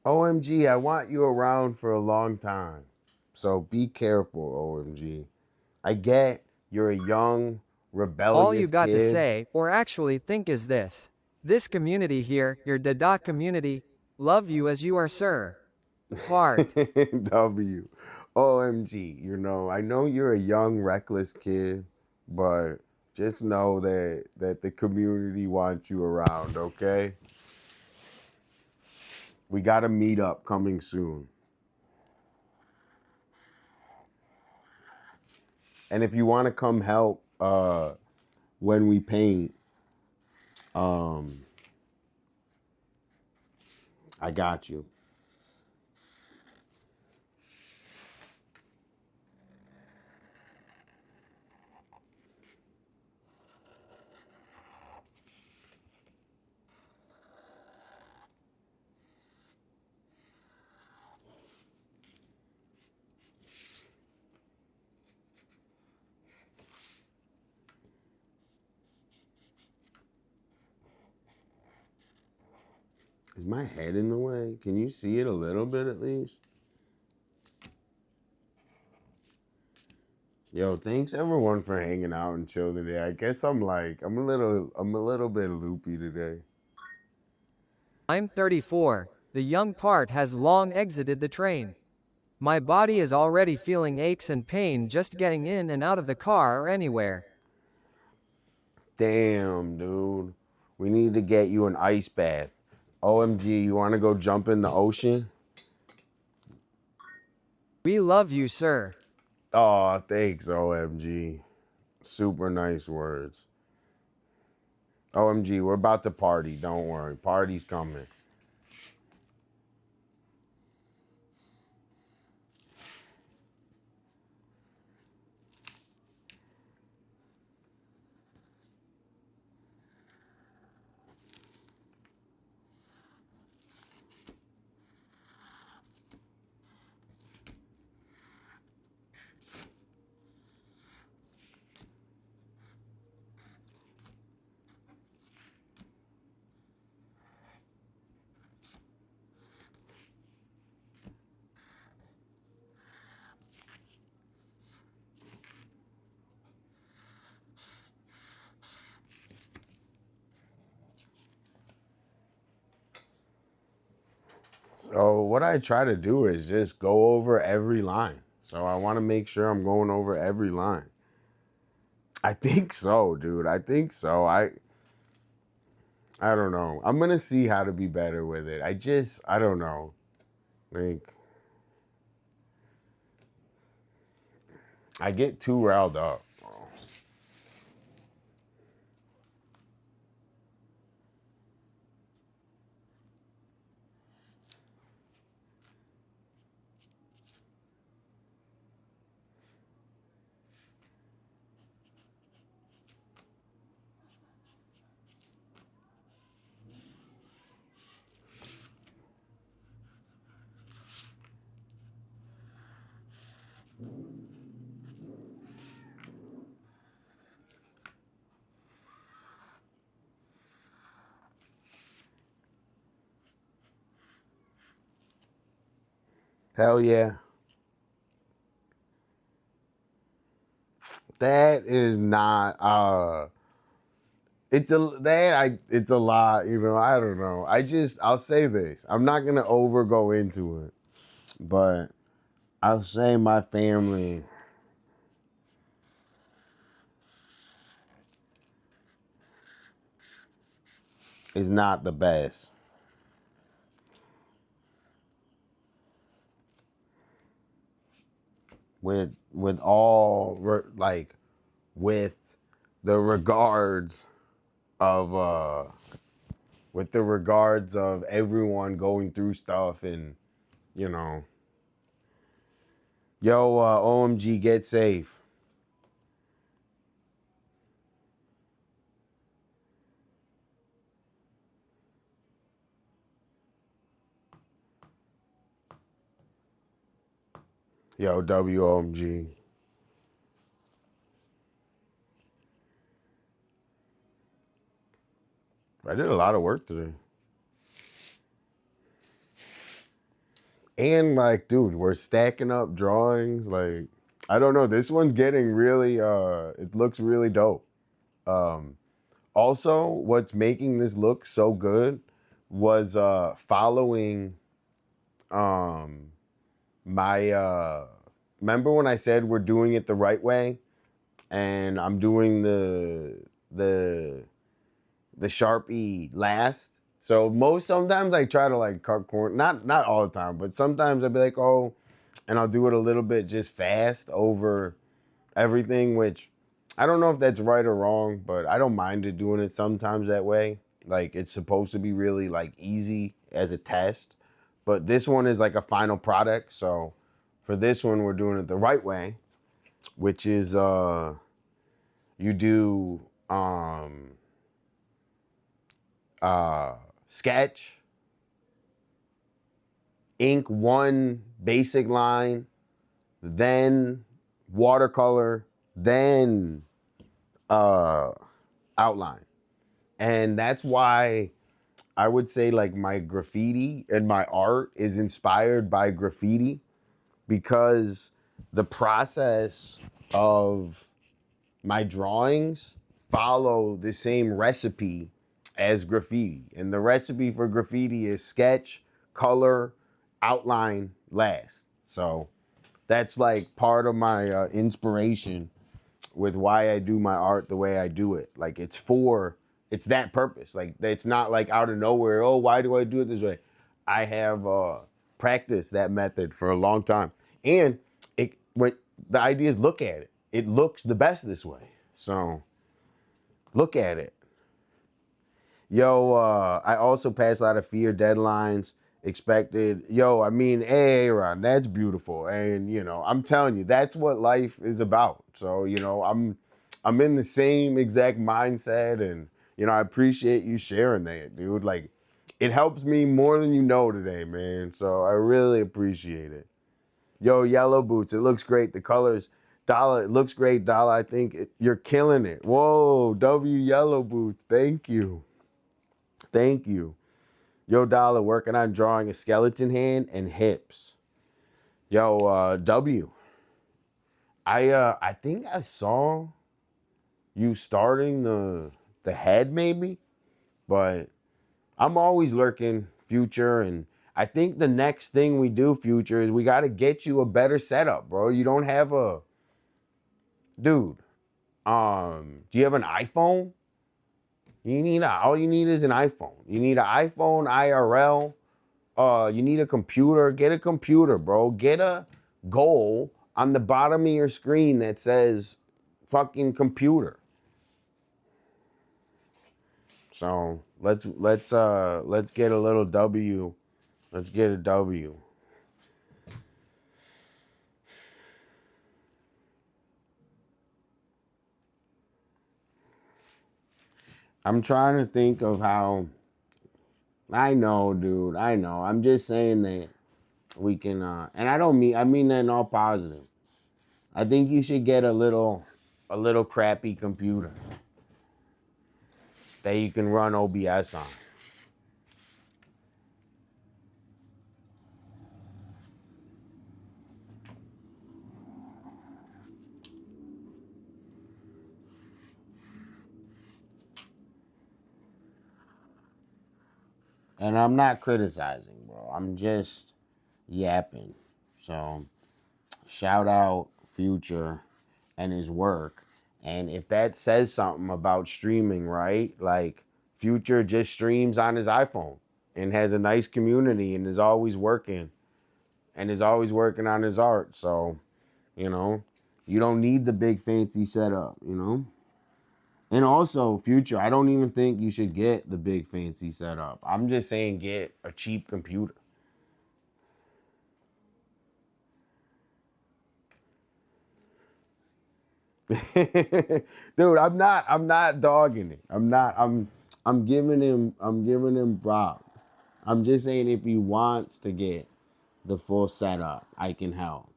OMG, I want you around for a long time. So be careful, OMG. I get you're a young, All you rebellious got to kid. say, or actually think is this. This community here, your Dada community, love you as you are, sir. Heart. W. OMG. I know you're a young, reckless kid, but just know that the community wants you around, okay? We got a meetup coming soon. And if you want to come help when we paint, um, I got you. Is my head in the way? Can you see it a little bit at least? Yo, thanks everyone for hanging out and chill today. I guess I'm a little bit loopy today. I'm 34. The young part has long exited the train. My body is already feeling aches and pain just getting in and out of the car or anywhere. Damn, dude. We need to get you an ice bath. OMG, you want to go jump in the ocean? We love you, sir. Oh, thanks, OMG. Super nice words. OMG, we're about to party. Don't worry. Party's coming. So what I try to do is just go over every line. So I want to make sure I'm going over every line. I think so, dude. I think so. I don't know. I'm gonna see how to be better with it. I don't know. Like, I get too riled up. Hell yeah. That is not it's a lot, you know, I don't know. I'll say this. I'm not gonna over go into it, but I'll say my family is not the best. With all like with the regards of with the regards of everyone going through stuff and you know, yo, OMG, get safe. Yo, WOMG. I did a lot of work today. And like, dude, we're stacking up drawings. Like, I don't know. This one's getting really it looks really dope. Um Also, what's making this look so good was following my remember when I said we're doing it the right way and I'm doing the Sharpie last. So sometimes I try to like cut corner, not all the time, but sometimes I'll be like, oh, and I'll do it a little bit just fast over everything, which I don't know if that's right or wrong, but I don't mind it doing it sometimes that way. Like it's supposed to be really like easy as a test, but this one is like a final product. So for this one, we're doing it the right way, which is you do sketch, ink one basic line, then watercolor, then outline. And that's why I would say like my graffiti and my art is inspired by graffiti because the process of my drawings follow the same recipe as graffiti. And the recipe for graffiti is sketch, color, outline, last. So that's like part of my inspiration with why I do my art the way I do it. Like it's that purpose. Like it's not like out of nowhere, oh, why do I do it this way? I have practiced that method for a long time. And when the idea is look at it. It looks the best this way. So look at it. Yo, I also passed out of fear deadlines expected. Yo, I mean, hey, Ron, that's beautiful. And, you know, I'm telling you, that's what life is about. So, you know, I'm in the same exact mindset and, you know, I appreciate you sharing that, dude. Like, it helps me more than you know today, man. So I really appreciate it. Yo, Yellow Boots, it looks great. The colors, Dollar, it looks great, Dollar. I think you're killing it. Whoa, W Yellow Boots, thank you. Thank you. Yo, Dollar, working on drawing a skeleton hand and hips. Yo, W. I think I saw you starting the head maybe, but I'm always lurking future and I think the next thing we do, Future, is we got to get you a better setup, bro. You don't have a... Dude, do you have an iPhone? All you need is an iPhone. You need an iPhone IRL. You need a computer. Get a computer, bro. Get a goal on the bottom of your screen that says fucking computer. So let's get a little W. Let's get a W. I'm trying to think of how... I know, dude. I know. I'm just saying that we can, and I mean that in all positive. I think you should get a little crappy computer that you can run OBS on. And I'm not criticizing, bro. I'm just yapping. So, shout out Future and his work. And if that says something about streaming, right? Like, Future just streams on his iPhone and has a nice community and is always working. And is always working on his art. So, you know, you don't need the big fancy setup, you know? And also, Future, I don't even think you should get the big fancy setup. I'm just saying get a cheap computer. Dude, I'm not dogging it. I'm giving him props. I'm just saying if he wants to get the full setup, I can help.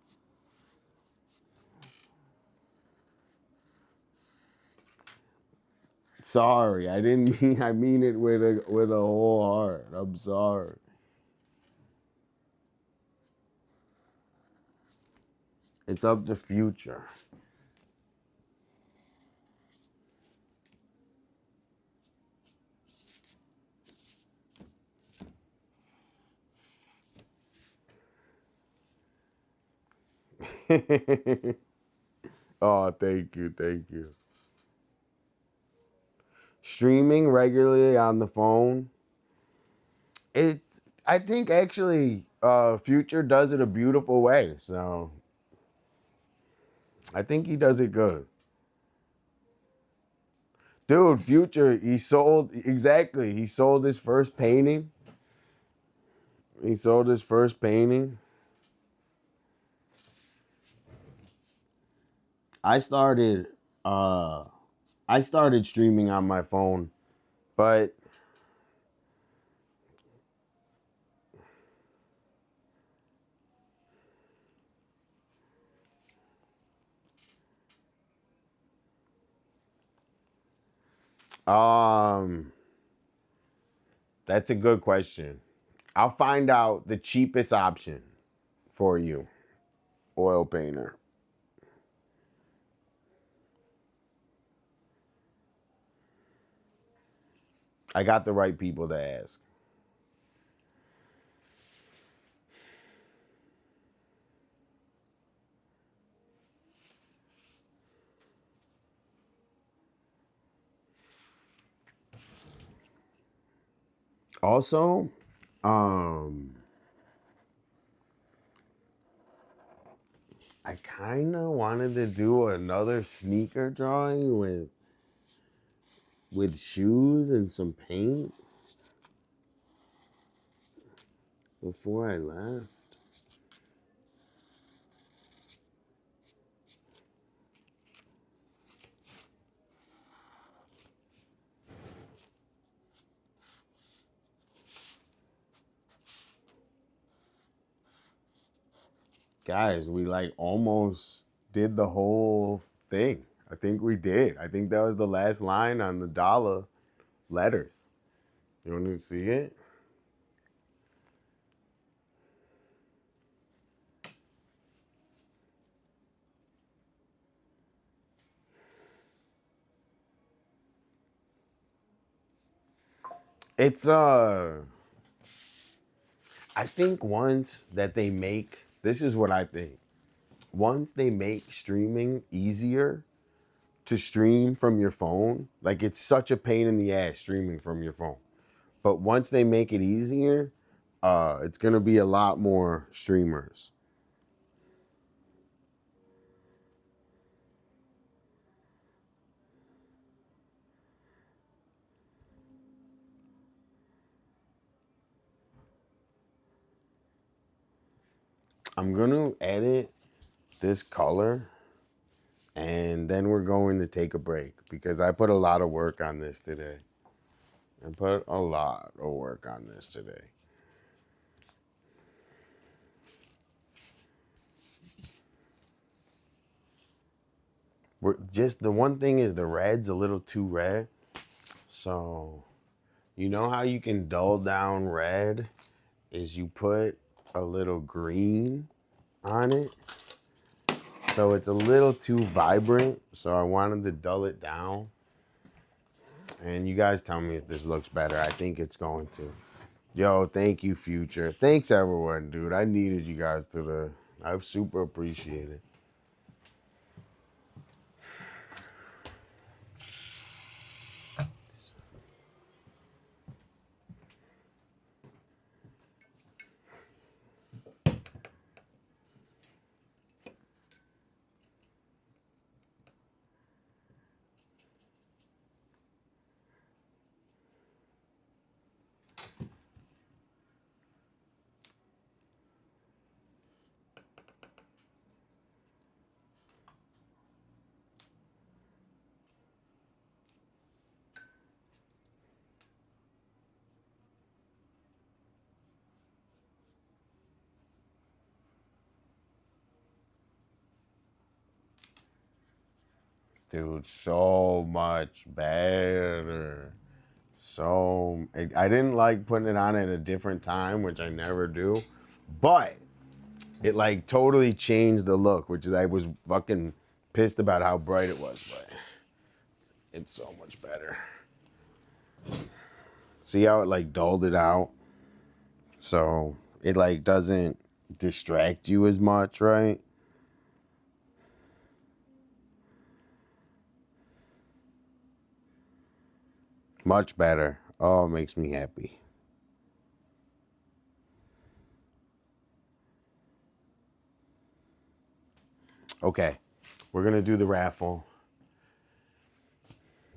Sorry, I didn't mean I mean it with a whole heart. I'm sorry. It's up to Future. Oh, thank you, thank you. Streaming regularly on the phone. I think actually Future does it a beautiful way. So I think he does it good. Dude, Future, he sold his first painting. He sold his first painting. I started uh I started streaming on my phone, but um that's a good question. I'll find out the cheapest option for you, oil painter. I got the right people to ask. Also, I kind of wanted to do another sneaker drawing with shoes and some paint before I left. Guys, we like almost did the whole thing. I think we did. I think that was the last line on the DOLLA letters. You want to see it? It's I think once that they make, this is what I think. Once they make streaming easier to stream from your phone, like it's such a pain in the ass streaming from your phone. But once they make it easier, it's gonna be a lot more streamers. I'm gonna edit this color and then we're going to take a break because I put a lot of work on this today. I put a lot of work on this today. Just the one thing is the red's a little too red. So, you know how you can dull down red is you put a little green on it. So it's a little too vibrant. So I wanted to dull it down. And you guys tell me if this looks better. I think it's going to. Yo, thank you, Future. Thanks, everyone, dude. I needed you guys I super appreciate it. Dude, so much better. I didn't like putting it on at a different time, which I never do, but it like totally changed the look, which is I was fucking pissed about how bright it was, but it's so much better. See how it like dulled it out? So it like doesn't distract you as much, right? Much better. Oh, it makes me happy. Okay, we're gonna do the raffle.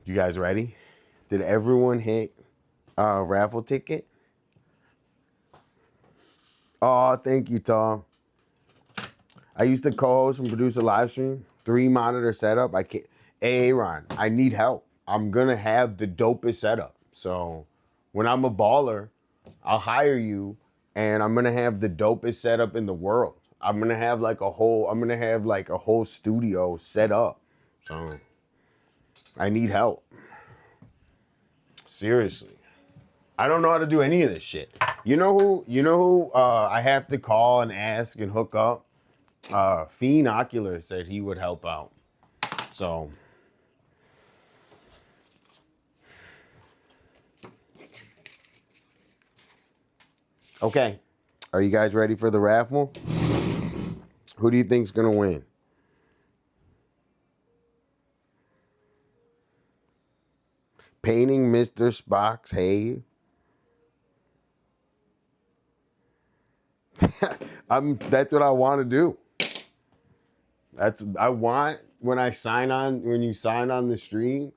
You guys ready? Did everyone hit a raffle ticket? Oh, thank you, Tom. I used to co-host and produce a live stream, 3-monitor setup. I can't. Hey, Aaron, I need help. I'm gonna have the dopest setup. So when I'm a baller, I'll hire you, and I'm gonna have the dopest setup in the world. I'm gonna have like a whole studio set up. So I need help. Seriously. I don't know how to do any of this shit. You know who I have to call and ask and hook up? Fiend Ocular said he would help out. So okay. Are you guys ready for the raffle? Who do you think's gonna win? Painting Mr. Spock's hay. That's what I want to do. I want when you sign on the stream,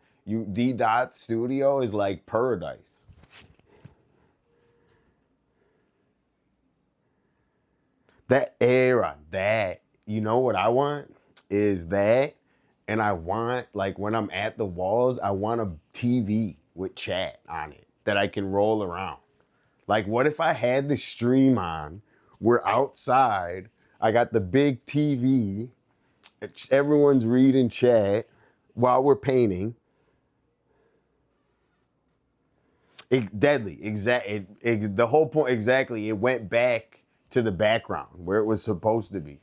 D Dot Studio is like paradise. You know what I want is that, and I want like when I'm at the walls, I want a TV with chat on it that I can roll around. Like, what if I had the stream on? We're outside. I got the big TV. Everyone's reading chat while we're painting. Deadly. The whole point, exactly. It went back to the background where it was supposed to be.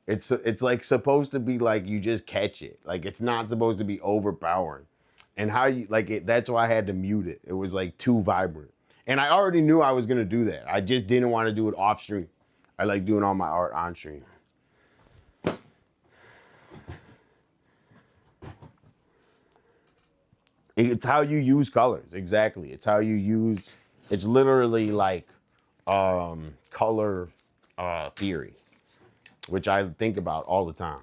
It's like supposed to be like you just catch it. Like it's not supposed to be overpowering. And how you like it, that's why I had to mute it. It was like too vibrant. And I already knew I was gonna do that. I just didn't want to do it off stream. I like doing all my art on stream. It's how you use colors. Exactly. It's how you use, it's literally like color theory, which I think about all the time.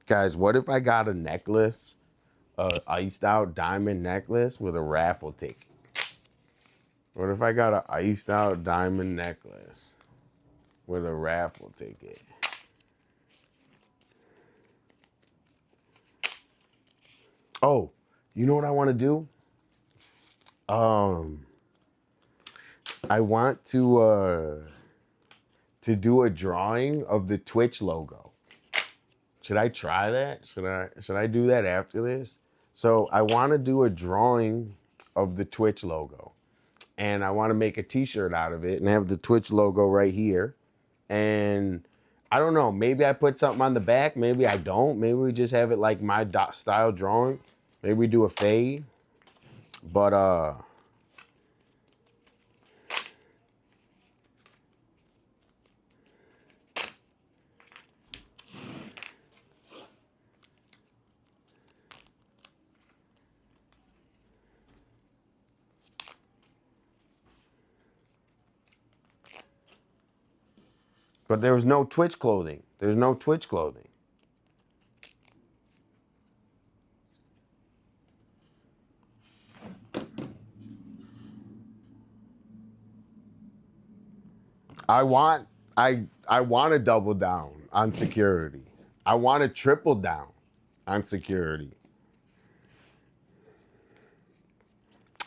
Guys, what if I got a necklace, a iced out diamond necklace with a raffle ticket? What if I got an iced out diamond necklace with a raffle ticket? Oh, you know what I want to do? I want to do a drawing of the Twitch logo. Should I try that? Should I do that after this? So I want to do a drawing of the Twitch logo, and I want to make a t-shirt out of it and have the Twitch logo right here. And I don't know, maybe I put something on the back, maybe I don't. Maybe we just have it like my style drawing. Maybe we do a fade. But there was no Twitch clothing. There's no Twitch clothing. I want to double down on security. I want to triple down on security.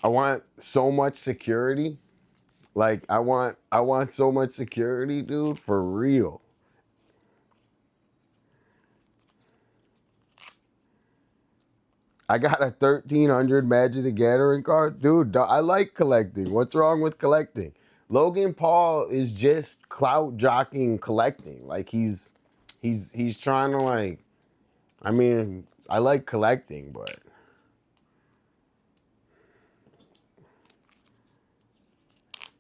I want so much security. Like I want so much security, dude, for real. I got a 1300 Magic the Gathering card. Dude, I like collecting. What's wrong with collecting? Logan Paul is just clout jockeying collecting. Like he's trying to like, I mean, I like collecting, but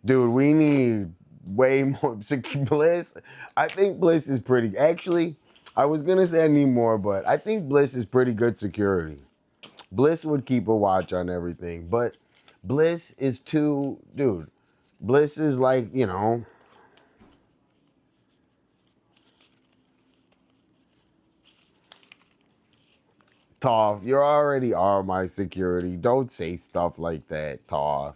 dude, we need way more Bliss. I think Bliss is pretty, actually, I was gonna say I need more, but I think Bliss is pretty good security. Bliss would keep a watch on everything, but Bliss is too, dude, Bliss is like, you know, Toph, you already are my security. Don't say stuff like that, Toph.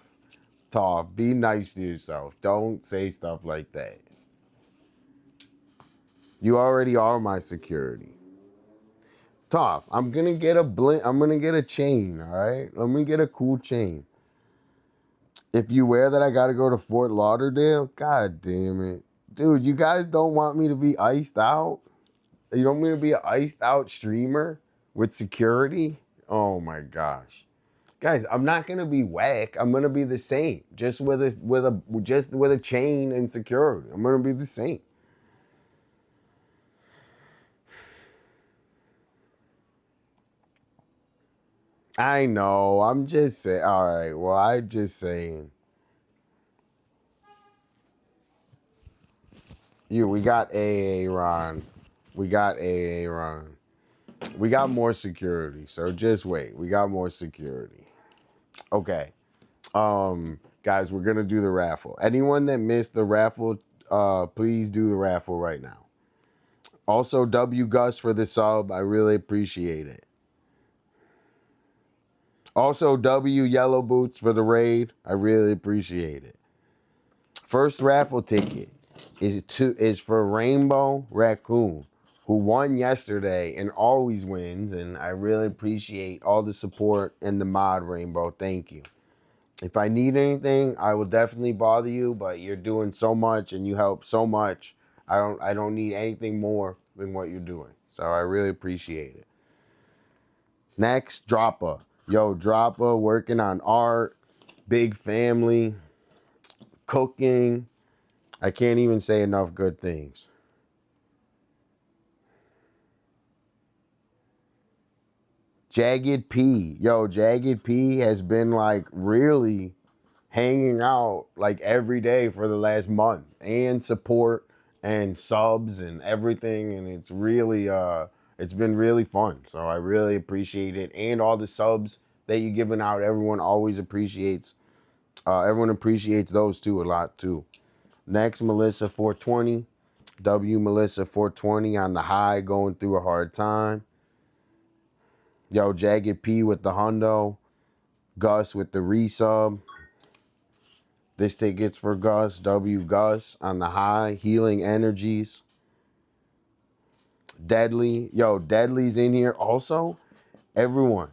Toph, be nice to yourself. Don't say stuff like that. You already are my security. Toph, I'm gonna get a chain, all right? Let me get a cool chain. If you wear that, I gotta go to Fort Lauderdale? God damn it. Dude, you guys don't want me to be iced out? You don't want me to be an iced out streamer with security? Oh my gosh. Guys, I'm not gonna be whack. I'm gonna be the same. Just with a chain and security. I'm gonna be the same. I know. I'm just saying. All right. Well, I'm just saying. We got AA Ron. We got AA Ron. We got more security. So just wait. We got more security. Okay. Guys, we're gonna do the raffle. Anyone that missed the raffle, please do the raffle right now. Also, W Gus for the sub. I really appreciate it. Also, W Yellow Boots for the raid. I really appreciate it. First raffle ticket is for Rainbow Raccoon, who won yesterday and always wins. And I really appreciate all the support and the mod, Rainbow. Thank you. If I need anything, I will definitely bother you. But you're doing so much and you help so much. I don't need anything more than what you're doing. So I really appreciate it. Next, Droppa. Yo, Droppa working on art, big family, cooking. I can't even say enough good things. Jagged P. Yo, Jagged P has been like really hanging out like every day for the last month, and support and subs and everything, and it's really it's been really fun. So I really appreciate it, and all the subs that you're giving out, everyone always appreciates. Everyone appreciates those too a lot too. Next, Melissa 420. Melissa 420 on the high, going through a hard time. Yo, Jagged P with the hundo. Gus with the resub. This ticket's for Gus. Gus on the high. Healing energies. Deadly. Yo, Deadly's in here. Also, everyone,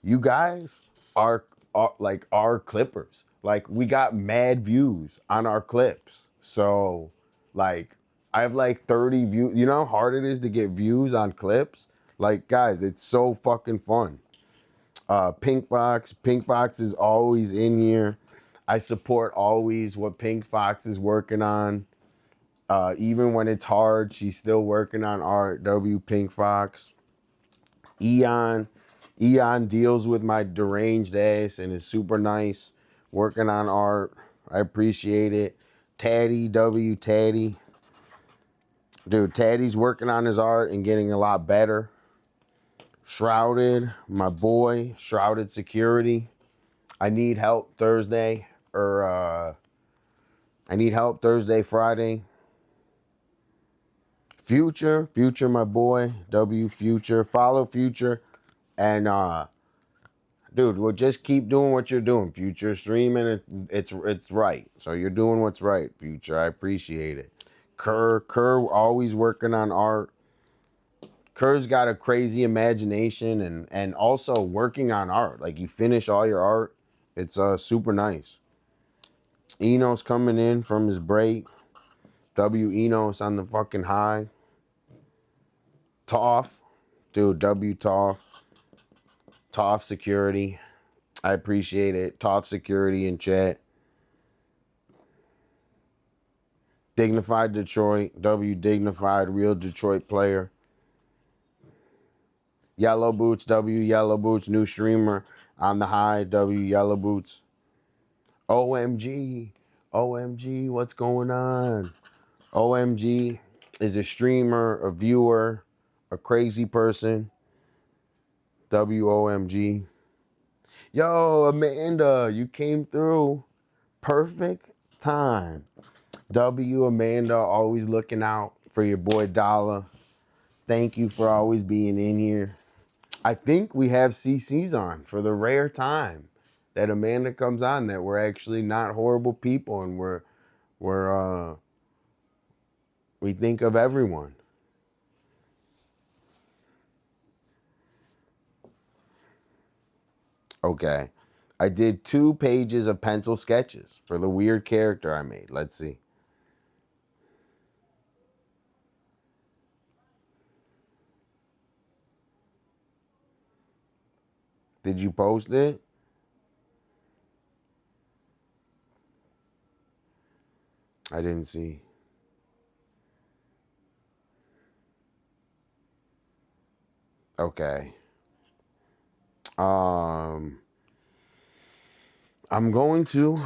you guys are like our clippers. Like, we got mad views on our clips. So, like, I have like 30 views. You know how hard it is to get views on clips? Like, guys, it's so fucking fun. Pink Fox is always in here. I support always what Pink Fox is working on. Even when it's hard, she's still working on art. Pink Fox. Eon deals with my deranged ass and is super nice. Working on art. I appreciate it. Taddy. Dude, Taddy's working on his art and getting a lot better. Shrouded, my boy, Shrouded Security. I need help Thursday, Friday. Future, my boy, Future. Follow Future, and dude, we'll just keep doing what you're doing, Future. Streaming, it's right. So you're doing what's right, Future. I appreciate it. Kerr, always working on art. Kerr's got a crazy imagination and also working on art. Like, you finish all your art. It's super nice. Enos coming in from his break. Enos on the fucking high. Toff. Dude, Toff. Toff Security. I appreciate it. Toff Security in chat. Dignified Detroit. Dignified, real Detroit player. Yellow Boots, Yellow Boots, new streamer on the high, Yellow Boots. OMG, what's going on? OMG is a streamer, a viewer, a crazy person. WOMG. Yo, Amanda, you came through. Perfect time. Amanda, always looking out for your boy Dollar. Thank you for always being in here. I think we have CCs on for the rare time that Amanda comes on, that we're actually not horrible people, and we think of everyone. Okay. I did 2 pages of pencil sketches for the weird character I made. Let's see. Did you post it? I didn't see. Okay. I'm going to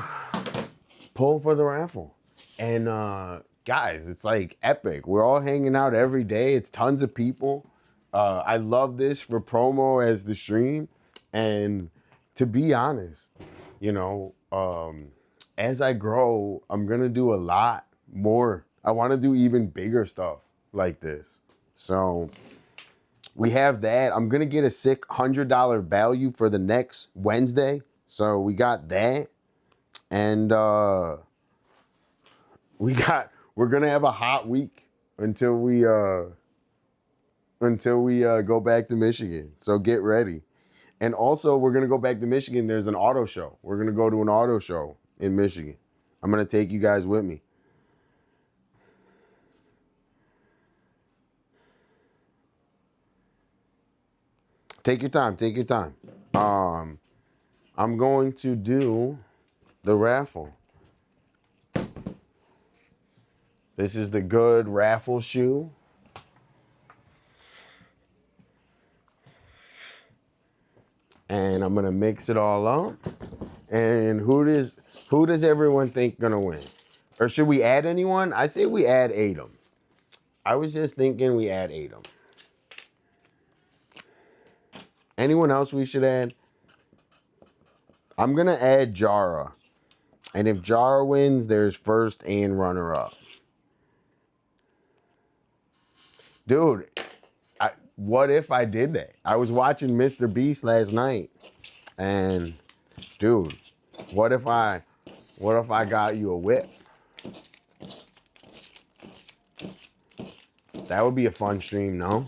pull for the raffle. And guys, it's like epic. We're all hanging out every day. It's tons of people. I love this for promo as the stream. And to be honest, you know, as I grow, I'm going to do a lot more. I want to do even bigger stuff like this. So we have that. I'm going to get a sick $100 value for the next Wednesday. So we got that. And we're going to have a hot week until we go back to Michigan. So get ready. And also, we're going to go back to Michigan. There's an auto show. We're going to go to an auto show in Michigan. I'm going to take you guys with me. Take your time. Take your time. I'm going to do the raffle. This is the good raffle shoe. And I'm gonna mix it all up. And who does everyone think gonna win? Or should we add anyone? I say we add Adam. I was just thinking we add Adam. Anyone else we should add? I'm gonna add Jara. And if Jara wins, there's first and runner up. Dude, what if I did that? I was watching Mr. Beast last night. And dude, what if I got you a whip? That would be a fun stream, no?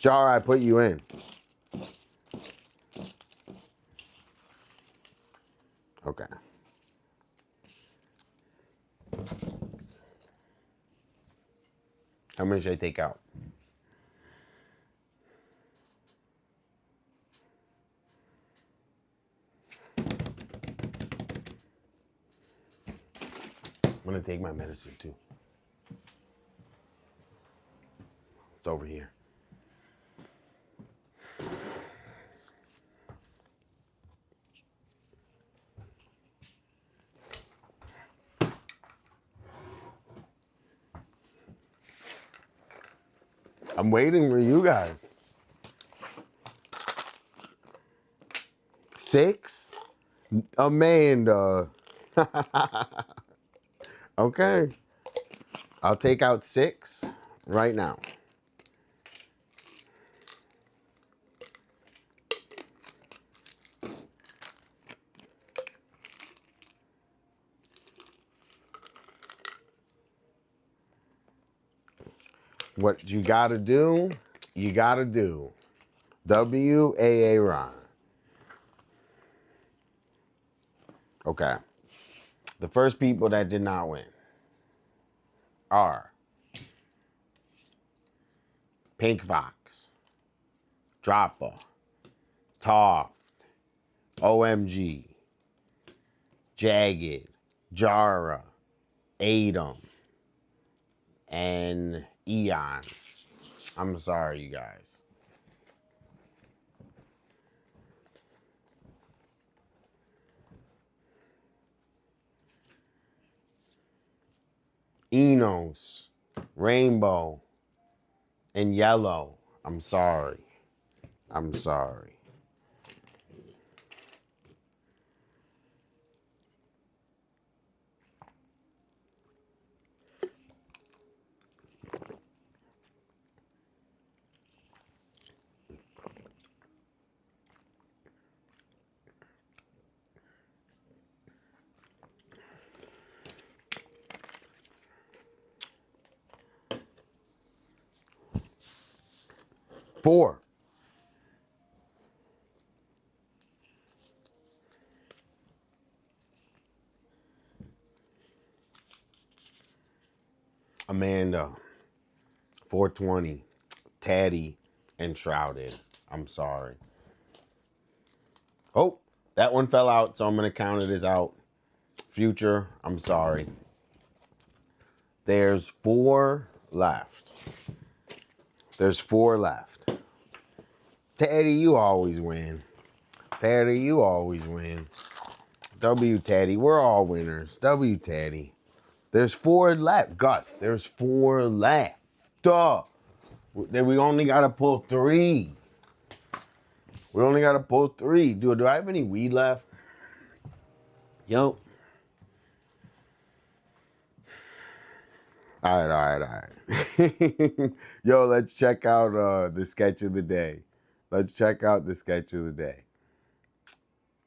Jara, I put you in. Okay. How many should I take out? I'm gonna take my medicine too. It's over here. I'm waiting for you guys. 6? Amanda. Okay. I'll take out 6 right now. What you gotta do, you gotta do. WAA Ron. Okay. The first people that did not win are Pink Fox, Dropper, Toft, OMG, Jagged, Jara, Adam, and Eon. I'm sorry, you guys. Enos, Rainbow, and Yellow. I'm sorry. I'm sorry. Four. Amanda, 420, Taddy, and Shrouded. I'm sorry. Oh, that one fell out, so I'm going to count it as out. Future, I'm sorry. There's 4 left. There's 4 left. Taddy, you always win. Taddy, you always win. W Taddy, we're all winners. W Taddy. There's 4 left, Gus. There's 4 left. Duh. Then we only gotta pull 3. We only gotta pull 3. Dude, do I have any weed left? Yo. All right. Yo, let's check out the sketch of the day. Let's check out the sketch of the day.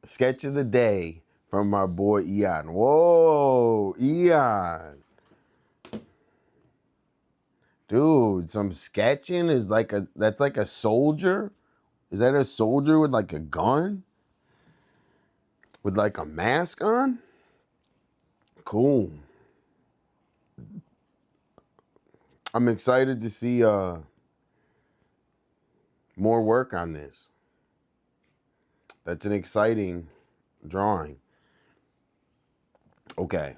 Sketch of the day from my boy Eon. Whoa, Eon. Dude, some sketching is that's like a soldier? Is that a soldier with like a gun? With like a mask on? Cool. I'm excited to see more work on this. That's an exciting drawing. Okay.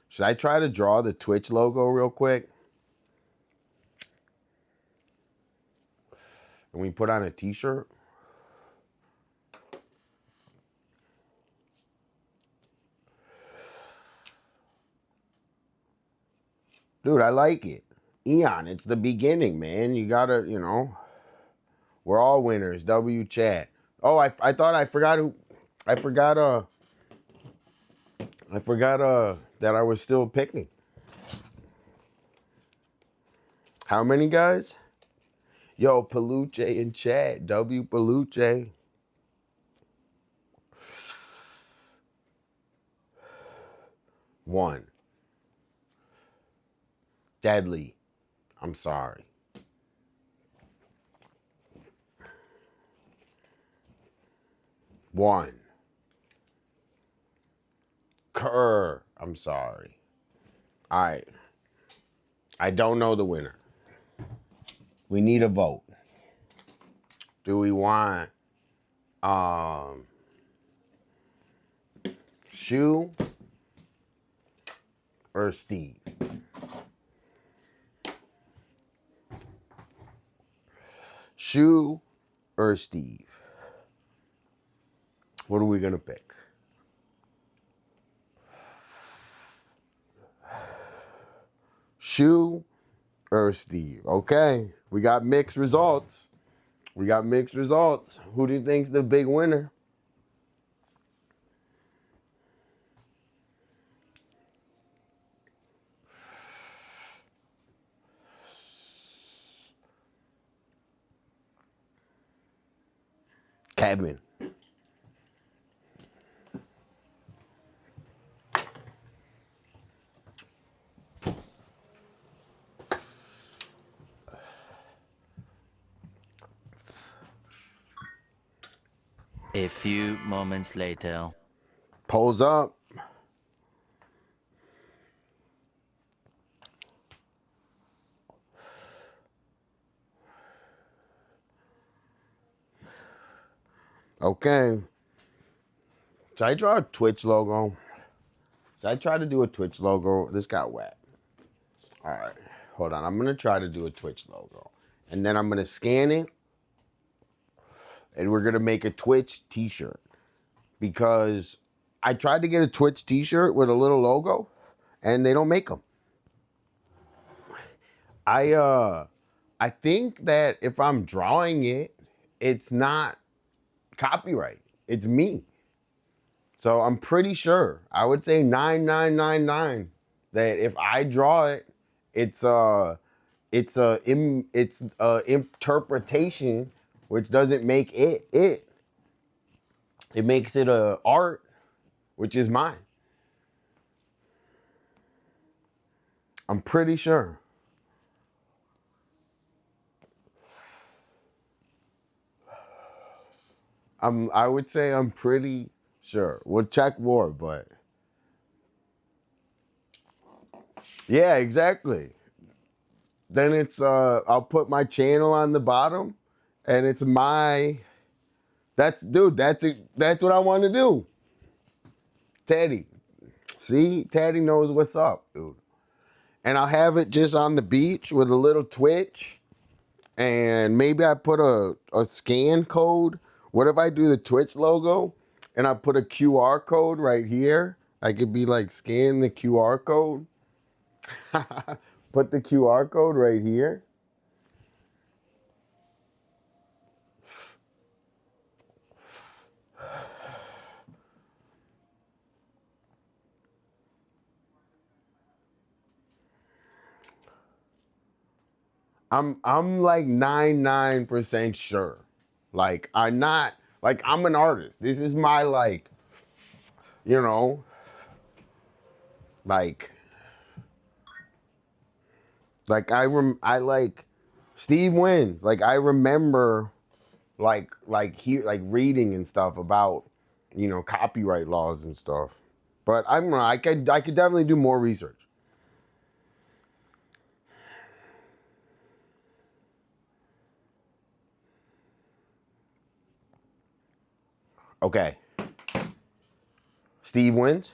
Should I try to draw the Twitch logo real quick? And we put on a t-shirt? Dude, I like it. Eon, it's the beginning, man. You gotta, you know, we're all winners. W chat. Oh, I thought I forgot who, I forgot that I was still picking. How many guys? Yo, Peluche in chat. W Peluche. One. Deadly. I'm sorry. One. Kerr. I'm sorry. All right. I don't know the winner. We need a vote. Do we want Shu or Steve? Shu or Steve? What are we gonna pick? Shu or Steve? Okay, we got mixed results. We got mixed results. Who do you think's the big winner? Kevin. A few moments later. Polls up. Okay. Should I draw a Twitch logo? Should I try to do a Twitch logo? This got wet. All right. Hold on. I'm going to try to do a Twitch logo. And then I'm going to scan it. And we're going to make a Twitch t-shirt. Because I tried to get a Twitch t-shirt with a little logo. And they don't make them. I think that if I'm drawing it, it's not copyright. It's me. So I'm pretty sure, I would say 9999, that if I draw it, it's a interpretation, which doesn't make it. It makes it a art, which is mine. I'm pretty sure. I would say I'm pretty sure. We'll check more, but yeah, exactly. Then it's I'll put my channel on the bottom, and it's my. That's what I want to do. Teddy, see, Teddy knows what's up, dude. And I'll have it just on the beach with a little Twitch, and maybe I put a scan code. What if I do the Twitch logo and I put a QR code right here? I could be like, scan the QR code. Put the QR code right here. I'm like 99% sure. Like I'm not like I'm an artist. This is my like, you know, like I like Steve wins. Like I remember like reading and stuff about, you know, copyright laws and stuff. But I could definitely do more research. Okay. Steve wins.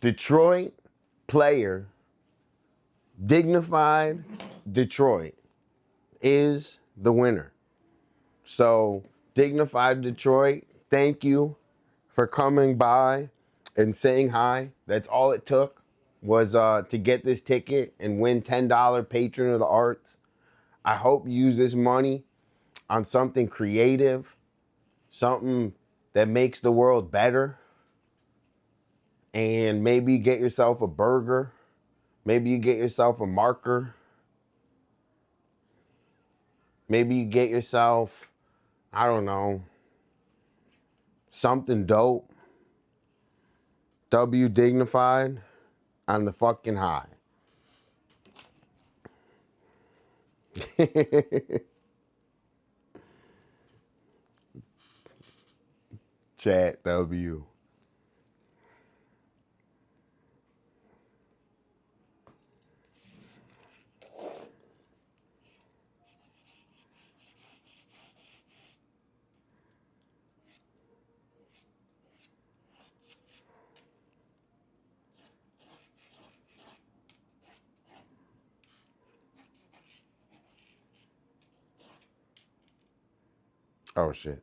Detroit player, dignified Detroit is the winner. So, dignified Detroit, thank you for coming by and saying hi. That's all it took was to get this ticket and win $10 Patron of the Arts. I hope you use this money on something creative, something that makes the world better, and maybe you get yourself a burger, maybe you get yourself a marker, maybe you get yourself, I don't know, something dope. W dignified on the fucking high. Chat W. Oh shit.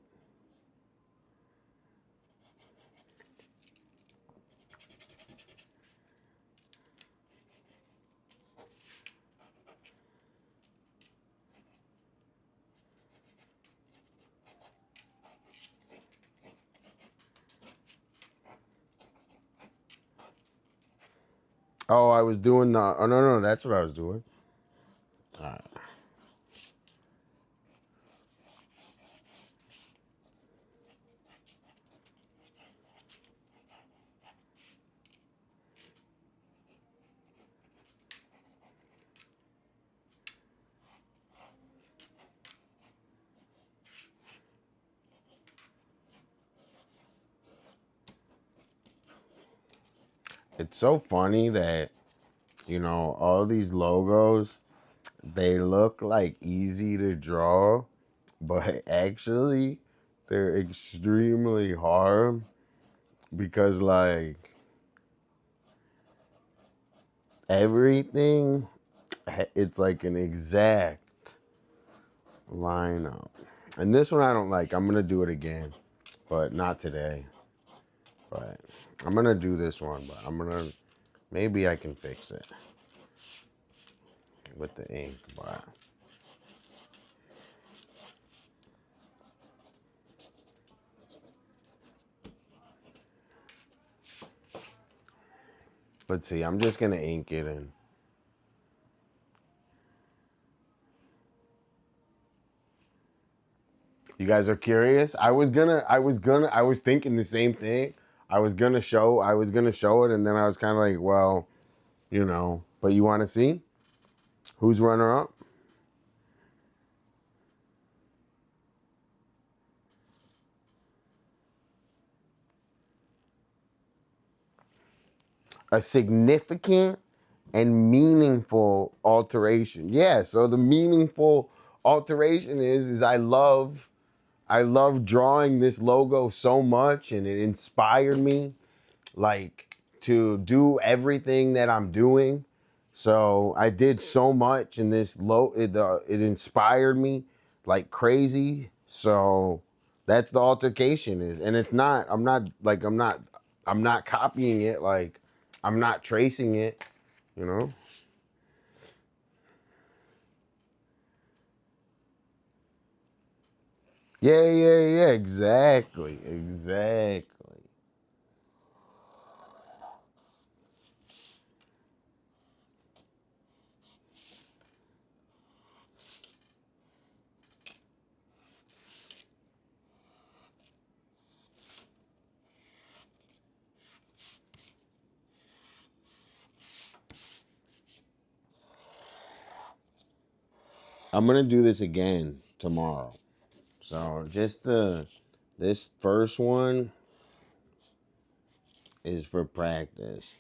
Oh, I was doing the. Oh no, that's what I was doing. All right. It's so funny that all these logos, they look like easy to draw, but actually they're extremely hard because like everything, it's like an exact lineup. And this one I don't like. I'm gonna do it again, but not today. But I'm gonna do this one, but maybe I can fix it with the ink, but let's see. I'm just gonna ink it in. You guys are curious? I was thinking the same thing. I was gonna show it, and then I was kind of like, well, but you want to see who's runner up? A significant and meaningful alteration. Yeah, so the meaningful alteration is I love drawing this logo so much, and it inspired me like to do everything that I'm doing. So I did so much, and it inspired me like crazy. So that's the altercation is, and it's not. I'm not copying it. Like I'm not tracing it. You know. Yeah. Exactly. I'm gonna do this again tomorrow. So this first one is for practice.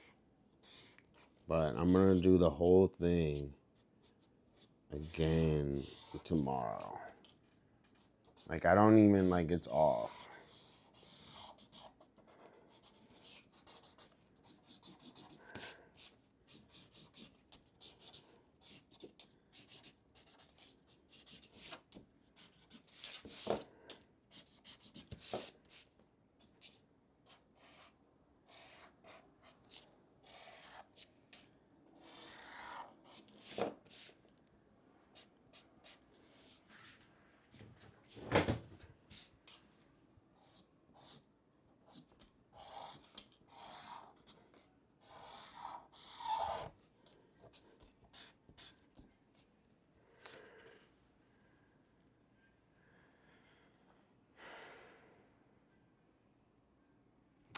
But I'm gonna do the whole thing again tomorrow. Like I don't even like it's off.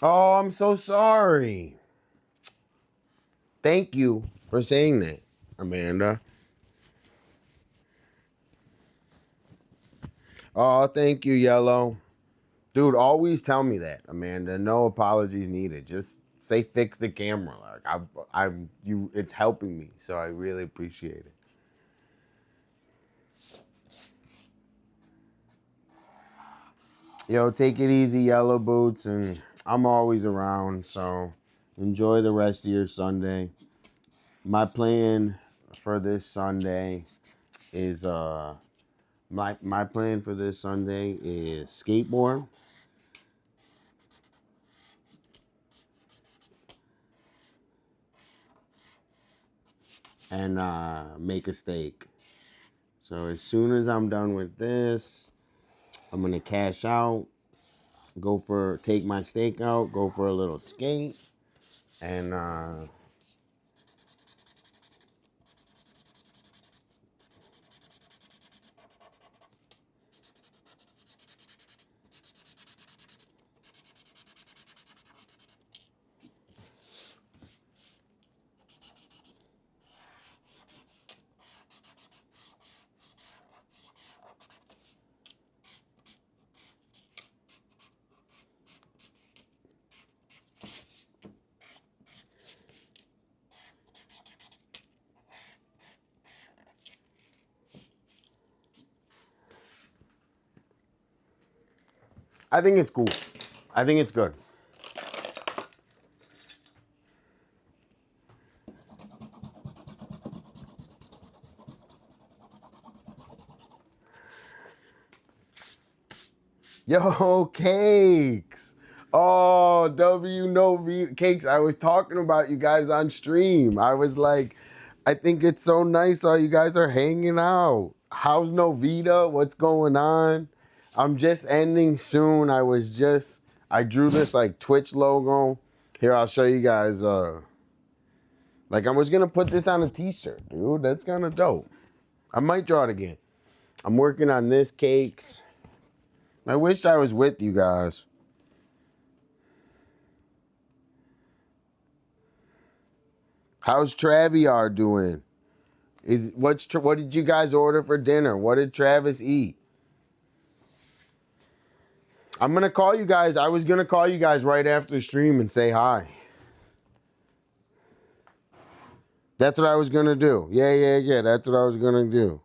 Oh, I'm so sorry. Thank you for saying that, Amanda. Oh, thank you, Yellow. Dude, always tell me that, Amanda. No apologies needed. Just say fix the camera. Like it's helping me, so I really appreciate it. Yo, take it easy, Yellow Boots, and I'm always around, so enjoy the rest of your Sunday. My plan for this Sunday is my plan for this Sunday is skateboard and make a steak. So as soon as I'm done with this, I'm gonna cash out, take my steak out, go for a little skate, and I think it's cool. I think it's good. Yo, Cakes. Oh, W No V Cakes. I was talking about you guys on stream. I was like, I think it's so nice how you guys are hanging out. How's Novita? What's going on? I'm just ending soon. I drew this like Twitch logo. Here, I'll show you guys. Like I was gonna put this on a t-shirt, dude. That's kind of dope. I might draw it again. I'm working on this, Cakes. I wish I was with you guys. How's Traviar doing? What did you guys order for dinner? What did Travis eat? I'm gonna call you guys. I was gonna call you guys right after the stream and say hi. That's what I was gonna do. Yeah. That's what I was gonna do.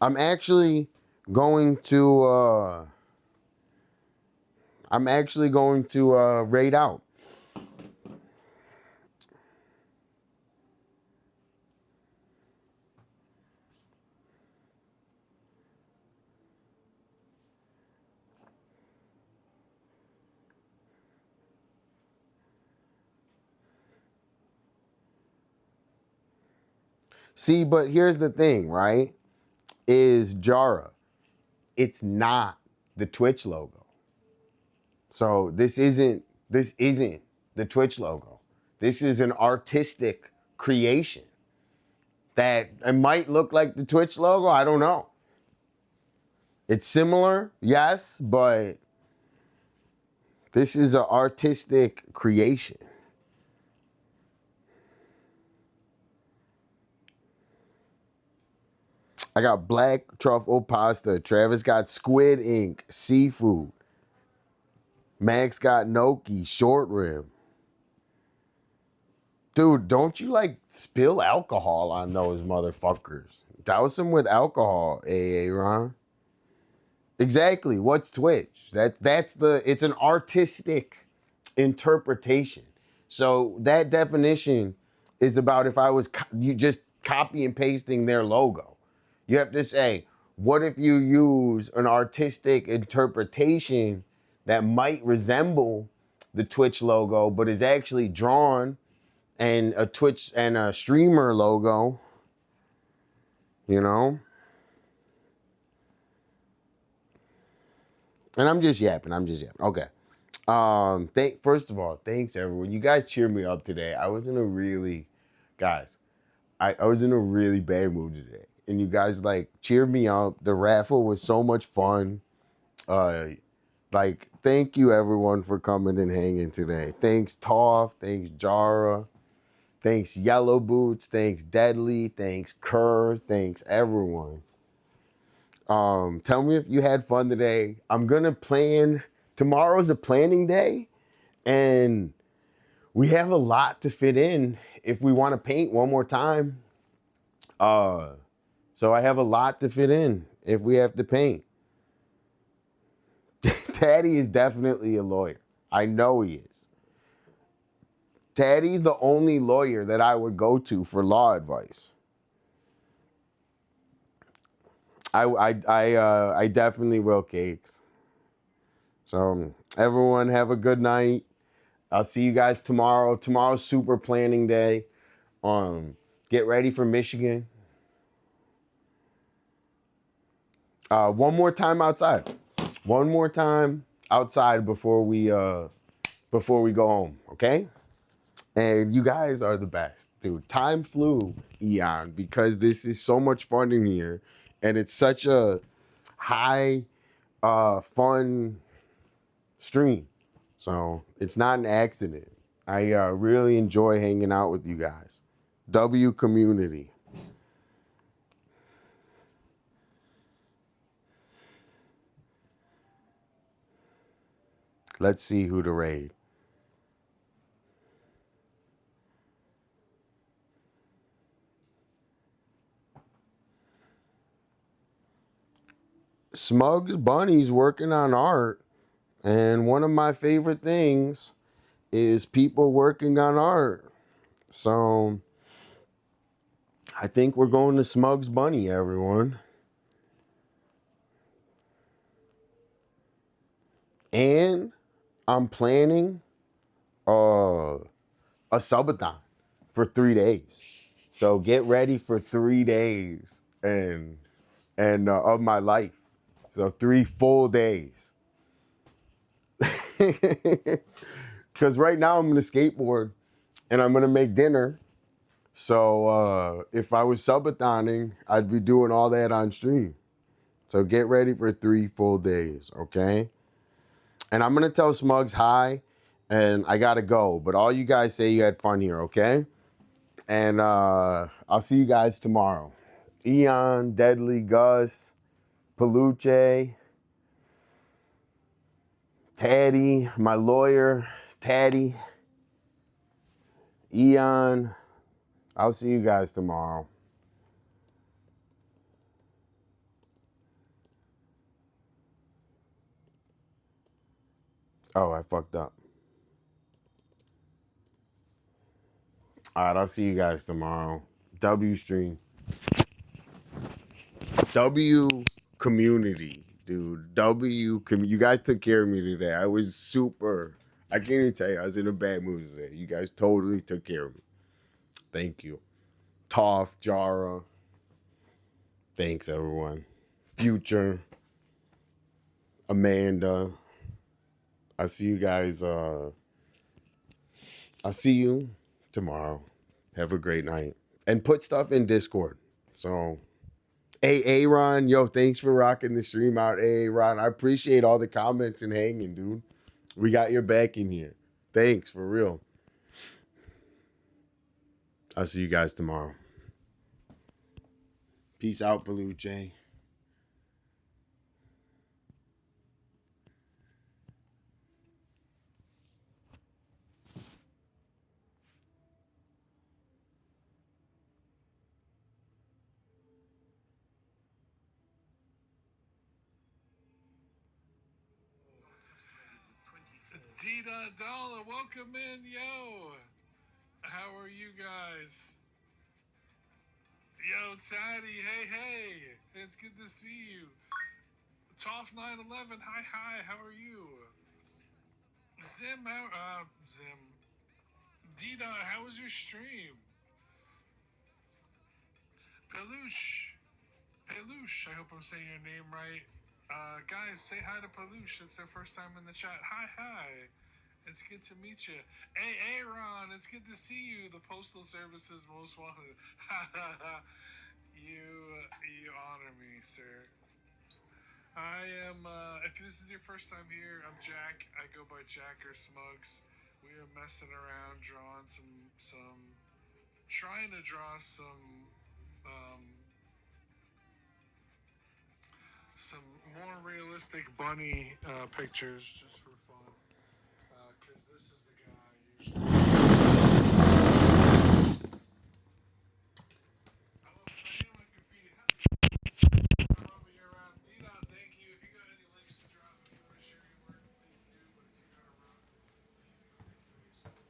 I'm actually going to raid out. See, but here's the thing, right? Is Jara. It's not the Twitch logo. So this isn't the Twitch logo. This is an artistic creation that it might look like the Twitch logo. I don't know. It's similar, yes, but this is an artistic creation. I got black truffle pasta. Travis got squid ink, seafood. Max got gnocchi, short rib. Dude, don't you like spill alcohol on those motherfuckers? Douse them with alcohol, AA Ron. Exactly. What's Twitch? It's an artistic interpretation. So that definition is about if I was you just copy and pasting their logo. You have to say, what if you use an artistic interpretation that might resemble the Twitch logo, but is actually drawn and a Twitch and a streamer logo, you know? And I'm just yapping. Okay. First of all, thanks everyone. You guys cheered me up today. I was in a really bad mood today. And you guys like cheered me up. The raffle was so much fun. Like, thank you everyone for coming and hanging today. Thanks Toph, thanks Jara, thanks Yellow Boots, thanks Deadly, thanks Kerr, thanks everyone. Tell me if you had fun today. I'm gonna plan. Tomorrow's a planning day, and we have a lot to fit in if we want to paint one more time. So I have a lot to fit in if we have to paint. Taddy is definitely a lawyer. I know he is. Taddy's the only lawyer that I would go to for law advice. I definitely will, Cakes. So everyone have a good night. I'll see you guys tomorrow. Tomorrow's super planning day. Get ready for Michigan. One more time outside. One more time outside before we go home, okay? And you guys are the best, dude. Time flew, Eon, because this is so much fun in here, and it's such a high, fun stream. So it's not an accident. I really enjoy hanging out with you guys. W community. Let's see who to raid. Smugs Bunny's working on art, and one of my favorite things is people working on art. So I think we're going to Smugs Bunny, everyone. And I'm planning a subathon for 3 days. So get ready for 3 days and of my life. So 3 full days. Because right now I'm gonna skateboard and I'm gonna make dinner. So if I was subathoning, I'd be doing all that on stream. So get ready for 3 full days, okay? And I'm gonna tell Smugs hi, and I gotta go. But all you guys say you had fun here, okay? And I'll see you guys tomorrow. Eon, Deadly, Gus, Peluche, Taddy, my lawyer, Taddy, Eon. I'll see you guys tomorrow. Oh, I fucked up. All right, I'll see you guys tomorrow. W stream. W community, dude. You guys took care of me today. I was super. I can't even tell you. I was in a bad mood today. You guys totally took care of me. Thank you. Toph, Jara. Thanks, everyone. Future. Amanda. I'll see you guys. I'll see you tomorrow. Have a great night. And put stuff in Discord. So, hey, Aaron, yo, thanks for rocking the stream out. Hey, Aaron, I appreciate all the comments and hanging, dude. We got your back in here. Thanks, for real. I'll see you guys tomorrow. Peace out, Peluche. DOLLA, welcome in, yo. How are you guys? Yo, Taddy, hey. It's good to see you. Toph 911, hi, how are you? Zim, Dida, how was your stream? Peluche, I hope I'm saying your name right. Guys, say hi to Peluche. It's their first time in the chat. Hi. It's good to meet you. Hey, Aaron, it's good to see you. The Postal Service's most wanted. you honor me, sir. I am, if this is your first time here, I'm Jack. I go by Jack or Smugs. We are messing around, drawing trying to draw some more realistic bunny pictures just for fun. Because this is the guy usually. I love graffiti. Robbie around. D-Dot, thank you. If you got any links to drop, if you want to share your work, please do. But if you're gonna rock, please go take care of yourself.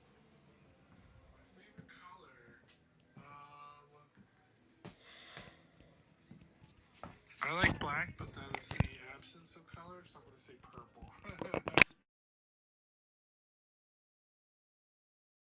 My favorite color, I like black, but that is the absence of color, so I'm gonna say purple.